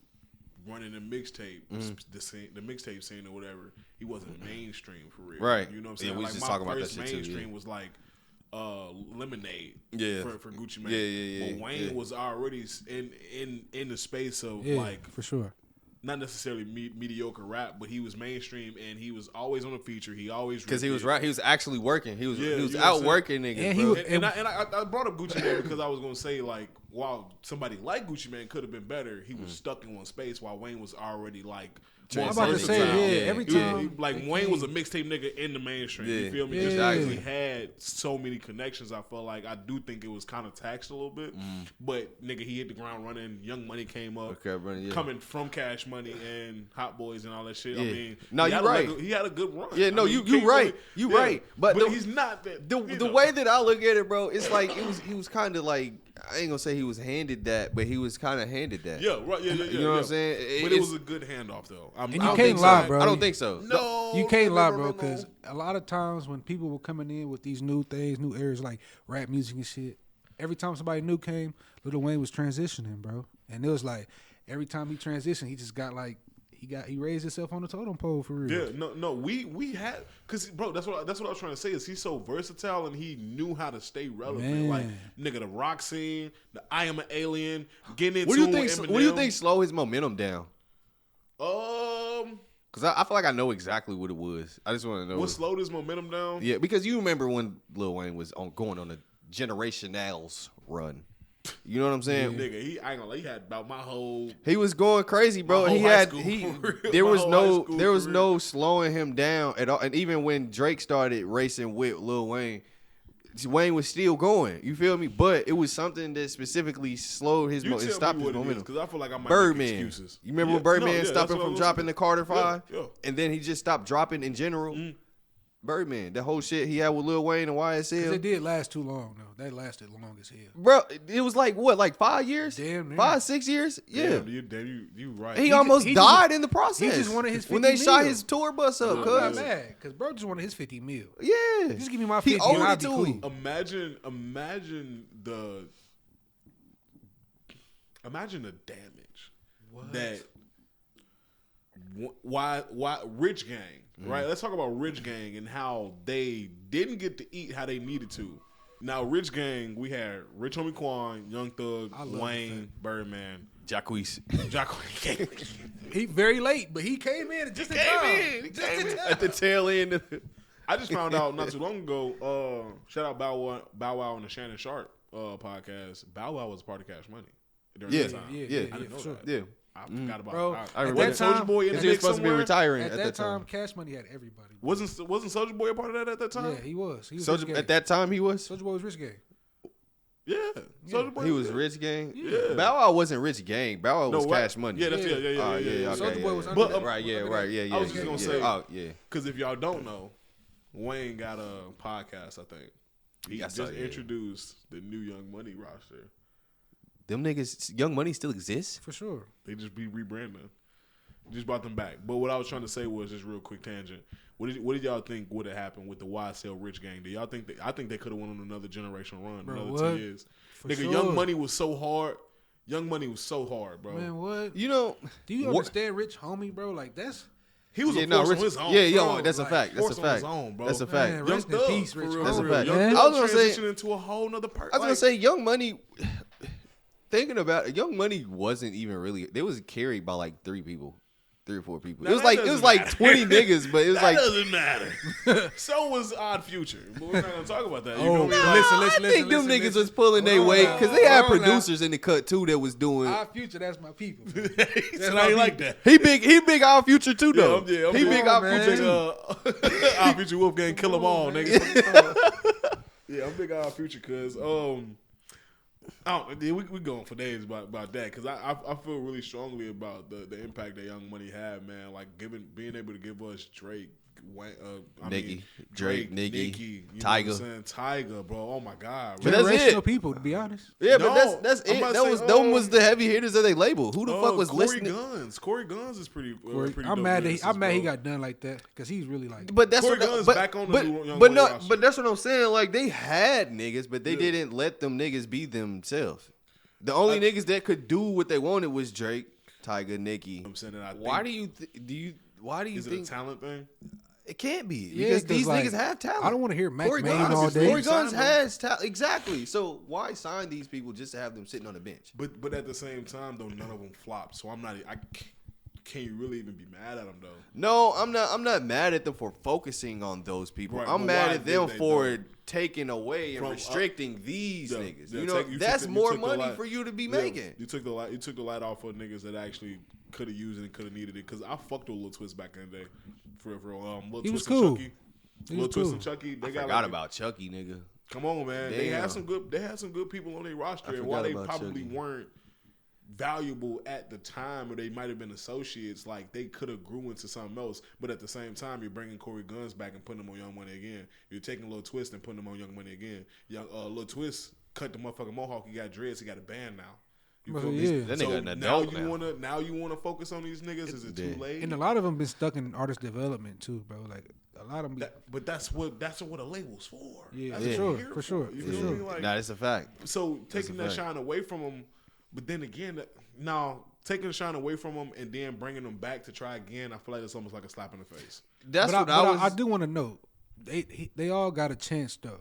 A: running the mixtape, the mixtape scene or whatever, he wasn't mainstream for real.
C: Right.
A: You know what I'm
C: Yeah,
A: saying?
C: we was
A: Like
C: just
A: my
C: talking about that
A: first
C: shit too,
A: mainstream
C: yeah.
A: was like Lemonade.
C: Yeah.
A: For Gucci Mane.
C: Yeah.
A: But Wayne was already in the space of
B: Yeah,
A: like
B: for sure.
A: not necessarily mediocre rap, but he was mainstream and he was always on a feature. He always
C: Because he was right. He was actually working. He was
A: Yeah,
C: he was
A: you know what I'm
C: out
A: saying?
C: working niggas,
B: And he
C: bro.
B: was-
A: And I brought up Gucci Mane because I was gonna say like while somebody like Gucci Mane could have been better, he was stuck in one space while Wayne was already like.
B: I'm about to say,
A: versatile.
B: yeah, every time.
A: Like
B: they
A: Wayne
B: came-
A: was a mixtape nigga in the mainstream.
C: Yeah.
A: You feel me?
B: Yeah.
A: Just because he had so many connections, I felt like I do think it was kind of taxed a little bit. But nigga, he hit the ground running. Young Money came up,
C: Okay, bro, yeah.
A: coming from Cash Money and Hot Boys and all that shit. I
C: Yeah.
A: mean,
C: No,
A: he
C: you
A: had a
C: right.
A: he had a good run.
C: Yeah, no,
A: I mean,
C: you
A: can't
C: right.
A: really-
C: You
A: yeah.
C: right. But
A: he's not that.
C: The way that I look at it, bro, it's like he was kind of like, I ain't gonna say he was handed that, but he was kind of handed that.
A: Yeah, right. Yeah.
C: You know what I'm saying?
A: But it was a good handoff, though.
B: And you can't lie, bro.
C: I don't think so.
A: No,
B: You can't
A: no,
B: lie,
A: no,
B: bro,
A: no,
B: because
A: no.
B: a lot of times when people were coming in with these new things, new areas like rap music and shit, every time somebody new came, Lil Wayne was transitioning, bro. And it was like every time he transitioned, he just got like he raised himself on the totem pole for real.
A: Yeah, no, we had because bro, that's what I was trying to say is he's so versatile and he knew how to stay relevant.
B: Man.
A: Like nigga, the rock scene, the I Am an Alien, getting into
C: What do you think?
A: Eminem.
C: What do you think slow his momentum down? Because I feel like I know exactly what it was. I just want to know.
A: What slowed his momentum down?
C: Yeah, because you remember when Lil Wayne was going on a Generationals run. You know what I'm saying?
A: Nigga, I ain't gonna lie, he had about my whole.
C: He was going crazy, bro.
A: My whole
C: He
A: high
C: had
A: school
C: he.
A: career.
C: There
A: My
C: was
A: whole
C: no
A: high school
C: there was
A: career.
C: no slowing him down at all. And even when Drake started racing with Lil Wayne, Wayne was still going. You feel me? But it was something that specifically slowed his
A: You
C: and
A: tell
C: stopped
A: me
C: his
A: what it is,
C: momentum.
A: because I feel like I might make
C: Birdman.
A: excuses.
C: You remember
A: Yeah,
C: when Birdman
A: no, yeah,
C: stopped
A: that's
C: him
A: what I
C: from
A: was
C: dropping the Carter Five,
A: yeah.
C: and then he just stopped dropping in general. Birdman, the whole shit he had with Lil Wayne and
B: 'Cause
C: YSL.
B: it did last too long, though. That lasted long as hell.
C: Bro, it was like what, like 5 years?
B: Damn near.
C: 5, 6 years? Yeah.
A: Damn, you right.
C: He almost
B: he
C: died
B: just-
C: in the process.
B: he just wanted his
C: when
B: 50
C: they shot
B: mil.
C: his tour bus up,
B: I'm
C: cuz.
B: not mad, because bro just wanted his 50 mil.
C: Yeah.
B: Just give me my
C: He
B: 50
C: owed
B: and
C: it
B: I'll be
C: to
B: cool.
C: him.
A: Imagine the damage that why Rich Gang, right? Let's talk about Rich Gang and how they didn't get to eat how they needed to. Now, Rich Gang, we had Rich Homie Quan, Young Thug, Wayne, Birdman,
C: Jacquees.
B: He very late, but he came in just in time.
C: He came in at the tail end.
A: I just found out not too long ago. Shout out Bow Wow on the Shannon Sharp podcast. Bow Wow was a part of Cash Money during that time.
B: Yeah,
A: I didn't know
B: sure.
A: that.
C: Yeah.
A: I forgot about
B: Bro,
A: it.
B: at
A: Wasn't
B: that time,
A: Soulja Boy in the
C: He was
A: mix
C: supposed to be
A: somewhere?
C: retiring
B: At that time, Cash Money had everybody.
A: Wasn't Soulja Boy a part of that at that time?
B: Yeah, he was. He was
C: So
B: Rich Gang.
C: at that time, he was.
B: Soulja Boy was Rich Gang.
A: Yeah. Soulja Boy.
C: He was Rich Gang.
A: Yeah.
C: Bow Wow wasn't Rich Gang. Bow Wow was Cash Money.
A: Yeah, that's
B: Yeah.
A: yeah.
C: Okay,
B: Soulja Boy was
C: yeah.
B: under that.
C: Right. Yeah.
A: I was just gonna say-
C: Oh, yeah.
A: Because if y'all don't know, Wayne got a podcast. I think he
C: Yeah, I saw
A: just
C: it, yeah.
A: introduced the new Young Money roster.
C: Them niggas, Young Money still exists.
B: For sure.
A: They just be rebranding. Just brought them back. But what I was trying to say was just real quick tangent. What did y'all think would have happened with the YSL Rich Gang? Do y'all think I think they could have went on another generational run,
B: Bro,
A: another
B: what?
A: 2 years.
B: For
A: Nigga,
B: sure.
A: Young Money was so hard. Young Money was so hard, bro.
B: Man, what?
C: You know,
B: Do you
C: what-
B: understand Rich Homie, bro? Like, that's...
A: He was
C: Yeah,
A: a
C: no,
A: force
C: Rich,
A: on his own.
C: yeah,
A: bro.
C: that's a
B: like,
C: fact. That's a
A: Force on his
C: fact.
A: own, bro.
C: That's a
B: Man,
C: fact.
B: Young rest in
A: Thug,
B: peace,
A: for
B: Rich
A: real,
C: That's
B: Homie.
C: a
A: for real.
C: fact.
A: Young
B: Man.
C: I
A: Thug
C: was gonna say-
A: transitioned into a whole nother person.
C: I was gonna say Young Money. Thinking about it, Young Money wasn't even really. They was carried by like 3 or 4 people.
A: Now,
C: It was
A: that
C: like
A: doesn't
C: 20 niggas, but it was
A: that
C: like.
A: doesn't matter. So was Odd Future, but we're not gonna talk about that. You
B: Oh,
A: know me?
B: nah. Listen,
C: I think them niggas
B: listen.
C: was pulling their
B: Hold on
C: weight
B: now.
C: because they had
B: Hold on now.
C: producers in the cut too that was doing.
B: Our future, that's my people.
A: He
B: That's
A: said
B: my
A: I ain't
B: people.
A: like that.
C: He big Our Future too though.
A: I'm
C: he big Our
B: man.
C: Future too.
A: Our Future Wolfgang, kill them all,
B: on,
A: nigga. Yeah, I'm big Our Future, cause we going for days about that, cause I feel really strongly about the impact that Young Money had, man. Like being able to give us Drake,
C: Nicki, Drake, Nicki,
A: you know
C: Tyga.
A: what I'm saying? Tyga, bro. Oh my God,
C: But
A: bro.
C: that's it.
B: Generational people, to be honest.
C: Yeah,
A: No,
C: but that's
A: I'm
C: it.
A: about
C: That
A: to
C: was
A: say,
C: them was the heavy hitters of their label. Who the fuck was
A: Corey
C: listening?
A: Guns. Corey Guns is pretty. pretty
B: I'm
A: dope
B: mad.
A: lyricist,
B: I'm mad he
A: bro.
B: got done like that because he's really like.
C: But that's
A: Corey
C: what.
A: Guns
C: But,
A: back on the
C: but,
A: new Young
C: but
A: Money
C: no.
A: roster.
C: But that's what I'm saying. Like they had niggas, but they
A: Yeah.
C: didn't let them niggas be themselves. The only niggas that could do what they wanted was Drake, Tyga, Nicki.
A: I'm saying that. I
C: Why
A: think,
C: do you? Why do you
A: is it
C: think
A: a talent thing?
C: it can't be?
B: Yeah,
C: Because
B: 'cause,
C: these
B: like,
C: niggas have talent.
B: I don't want to hear Mac
C: Corey
B: Maine
C: Guns,
B: all day.
C: Corey Guns
A: Sign them.
C: has talent. Exactly. So why sign these people just to have them sitting on the bench?
A: But at the same time, though, none of them flopped. So I'm not. Can't you really even be mad at them though?
C: No, I'm not mad at them for focusing on those people.
A: Right,
C: I'm
A: but
C: mad
A: why
C: at them
A: did they
C: for
A: though?
C: taking away and
A: From,
C: restricting these
A: yeah,
C: niggas.
A: yeah,
C: You know,
A: you
C: that's
A: took
C: more
A: the
C: money
A: light-
C: for you to be
A: yeah,
C: making.
A: You took the light off of niggas that actually could have used it and could have needed it. Because I fucked with Lil Twist back in the day. For Lil
B: He was
A: Twist
B: cool.
A: and Chucky.
B: He
A: Lil
B: was
A: Twist
B: cool.
A: and Chucky. They got
C: Forgot
A: like,
C: about Chucky, nigga.
A: Come on, man. They
C: Damn.
A: had some good people on their roster.
C: I
A: And while
C: forgot
A: they
C: about
A: probably
C: Chucky.
A: weren't valuable at the time, or they might have been associates, like they could have grew into something else. But at the same time, you're bringing Corey Guns back and putting him on Young Money again. You're taking Lil Twist and putting him on Young Money again. Lil Twist cut the motherfucking mohawk. He got dreads. He got a band now. You
B: Well,
A: feel
B: yeah.
A: me?
C: That
A: So
C: nigga an
A: now
C: adult
A: you
C: now.
A: wanna focus on these niggas? Is it too
C: Yeah.
A: late?
B: And a lot of them been stuck in artist development too, bro. Like a lot of them.
A: But that's what a label's for.
B: Yeah,
A: That's
B: for
A: what
B: sure,
A: we're here
B: for sure,
A: You
B: for
A: feel
B: sure.
A: me? Like,
C: Nah, that's a fact.
A: so taking
C: a
A: that
C: fact.
A: shine away from them, but then again, now taking the shine away from them and then bringing them back to try again, I feel like it's almost like a slap in the face.
C: That's
B: but
C: what I was.
B: I do want to know. They all got a chance though.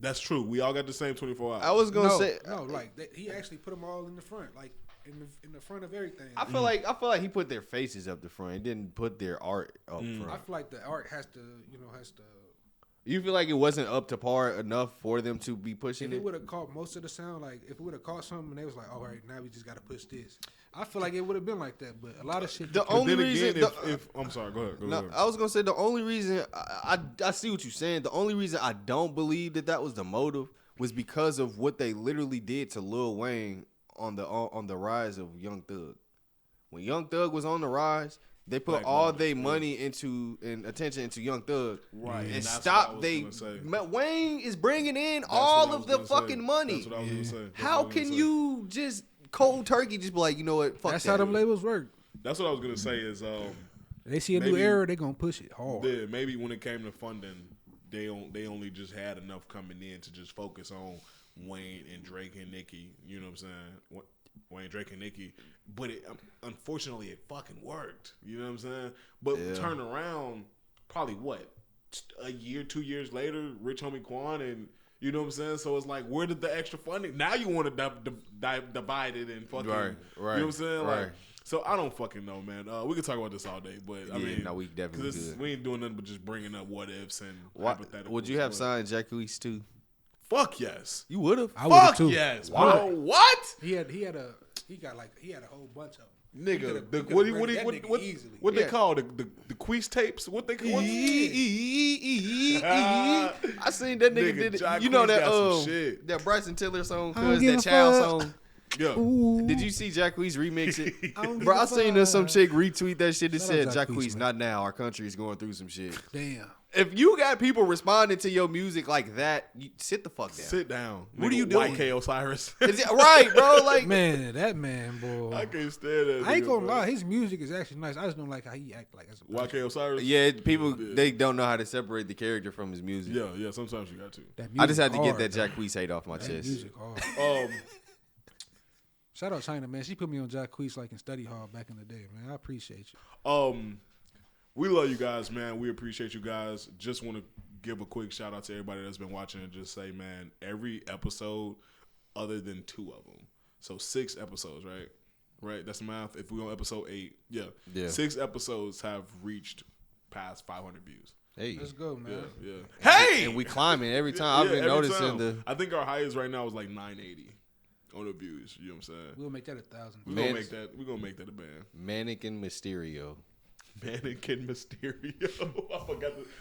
A: That's true. We all got the same 24 hours.
C: I was gonna
B: no,
C: say.
B: no, like he actually put them all in the front, like in the front of everything.
C: I feel like he put their faces up the front. He didn't put their art up
B: I
C: front.
B: feel like the art has to.
C: You feel like it wasn't up to par enough for them to be pushing
B: If it
C: it?
B: would have caught most of the sound, like if it would have caught something, and they was like, "All right, now we just got to push this." I feel like it would have been like that, but a lot of shit.
C: The
A: But
C: only
A: then
C: reason,
A: again, if I'm sorry, go ahead. Go
C: no,
A: ahead.
C: I was gonna say the only reason I see what you're saying. The only reason I don't believe that was the motive was because of what they literally did to Lil Wayne on the rise of Young Thug. When Young Thug was on the rise, they put
A: Black
C: all
A: Motive,
C: their
A: yeah.
C: money and attention into Young Thug,
A: Right, and
C: And
A: that's
C: stop.
A: what I was
C: They
A: gonna say.
C: Wayne is bringing in
A: That's
C: all
A: what I
C: of
A: was
C: the
A: gonna say.
C: fucking money.
A: That's what I was gonna say. That's what I
C: How
A: was gonna
C: can
A: say.
C: you just cold turkey just be like, you know what? Fuck
B: That's
C: that.
B: how them labels work.
A: That's what I was gonna say. Is
B: They see a new
A: Maybe-
B: era, they gonna push it hard.
A: maybe when it came to funding, they only just had enough coming in to just focus on Wayne and Drake and Nicki. You know what I'm saying? Wayne, Drake, and Nicki. But unfortunately, it fucking worked. You know what I'm saying? But turn around, probably what? A year, 2 years later, Rich Homie Quan, and you know what I'm saying? So it's like, where did the extra funding? Now you want to divide it and fucking,
C: right.
A: You know what I'm saying?
C: Right.
A: Like, so I don't fucking know, man. We could talk about this all day, but I mean,
C: no, we definitely could.
A: We ain't doing nothing but just bringing up what ifs and hypotheticals.
C: Would you have signed Jacquees too?
A: Fuck yes.
C: You would have.
B: I would have
A: Fuck
B: too.
A: yes, bro. What?
B: He had a whole bunch of them.
A: Nigga, what they call the Queese tapes? What they call?
C: I seen that nigga did it. You know that that Bryson Tiller song, cause that child song.
A: Yeah.
B: Ooh.
C: Did you see Jacquees remix it? Bro, I seen some chick retweet that shit that said, Jacquees, not now. Our country is going through some shit.
B: Damn.
C: If you got people responding to your music like that, you sit the fuck down.
A: Sit down.
C: What are you doing?
A: YK Osiris.
C: Right, bro. Like,
B: Man, that man, boy.
A: I can't stand that.
B: I ain't gonna lie, his music is actually nice. I just don't like how he act like as a
A: YK Osiris.
C: yeah, people they don't know how to separate the character from his music.
A: Yeah. Sometimes you got to.
B: That
C: I just had to
B: music
C: get that
B: hard,
C: Jacquees hate off my
B: that
C: chest.
B: music hard.
A: Um,
B: Shout out China, man. She put me on Jacquees like in study hall back in the day, man. I appreciate you.
A: we love you guys, man. We appreciate you guys. Just want to give a quick shout out to everybody that's been watching and just say, man, every episode other than 2 of them. So 6 episodes, right? Right? That's the math. If we're on episode 8, yeah. 6 episodes have reached past 500 views.
C: Hey,
B: Let's go, man.
A: Yeah. Hey!
C: and we climbing every time. I've been
A: every
C: noticing
A: time. I think our highest right now is like 980 on the views. You know what I'm saying?
B: We'll make that 1,000.
A: We're gonna make that. We're gonna make that a band.
C: Mannequin Mysterio.
A: Mannequin Mysterio.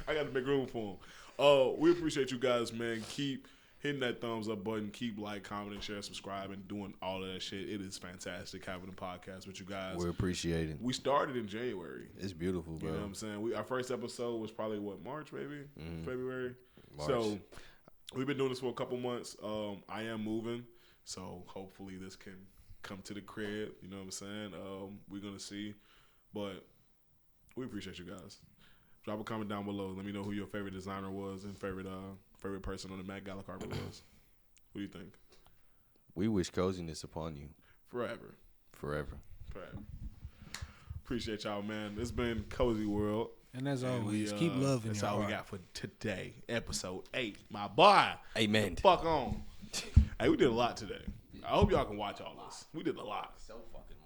A: I got to make room for him. We appreciate you guys, man. Keep hitting that thumbs up button. Keep like, commenting, share, subscribe, and doing all of that shit. It is fantastic having a podcast with you guys.
C: We appreciate it.
A: We started in January.
C: It's beautiful, bro.
A: You know what I'm saying? Our first episode was probably March, maybe? February.
C: March.
A: So we've been doing this for a couple months. I am moving, so hopefully this can come to the crib. You know what I'm saying? We're gonna see, but we appreciate you guys. Drop a comment down below. Let me know who your favorite designer was and favorite person on the Met Gala carpet was. What do you think?
C: We wish coziness upon you.
A: Forever. Appreciate y'all, man. It's been Cozy World.
B: And as always, keep loving
A: That's
B: your
A: all
B: heart.
A: we got for today. Episode 8. My boy.
C: Amen.
A: Fuck on. Hey, we did a lot today. I hope y'all can watch all this. We did a lot.
C: So fucking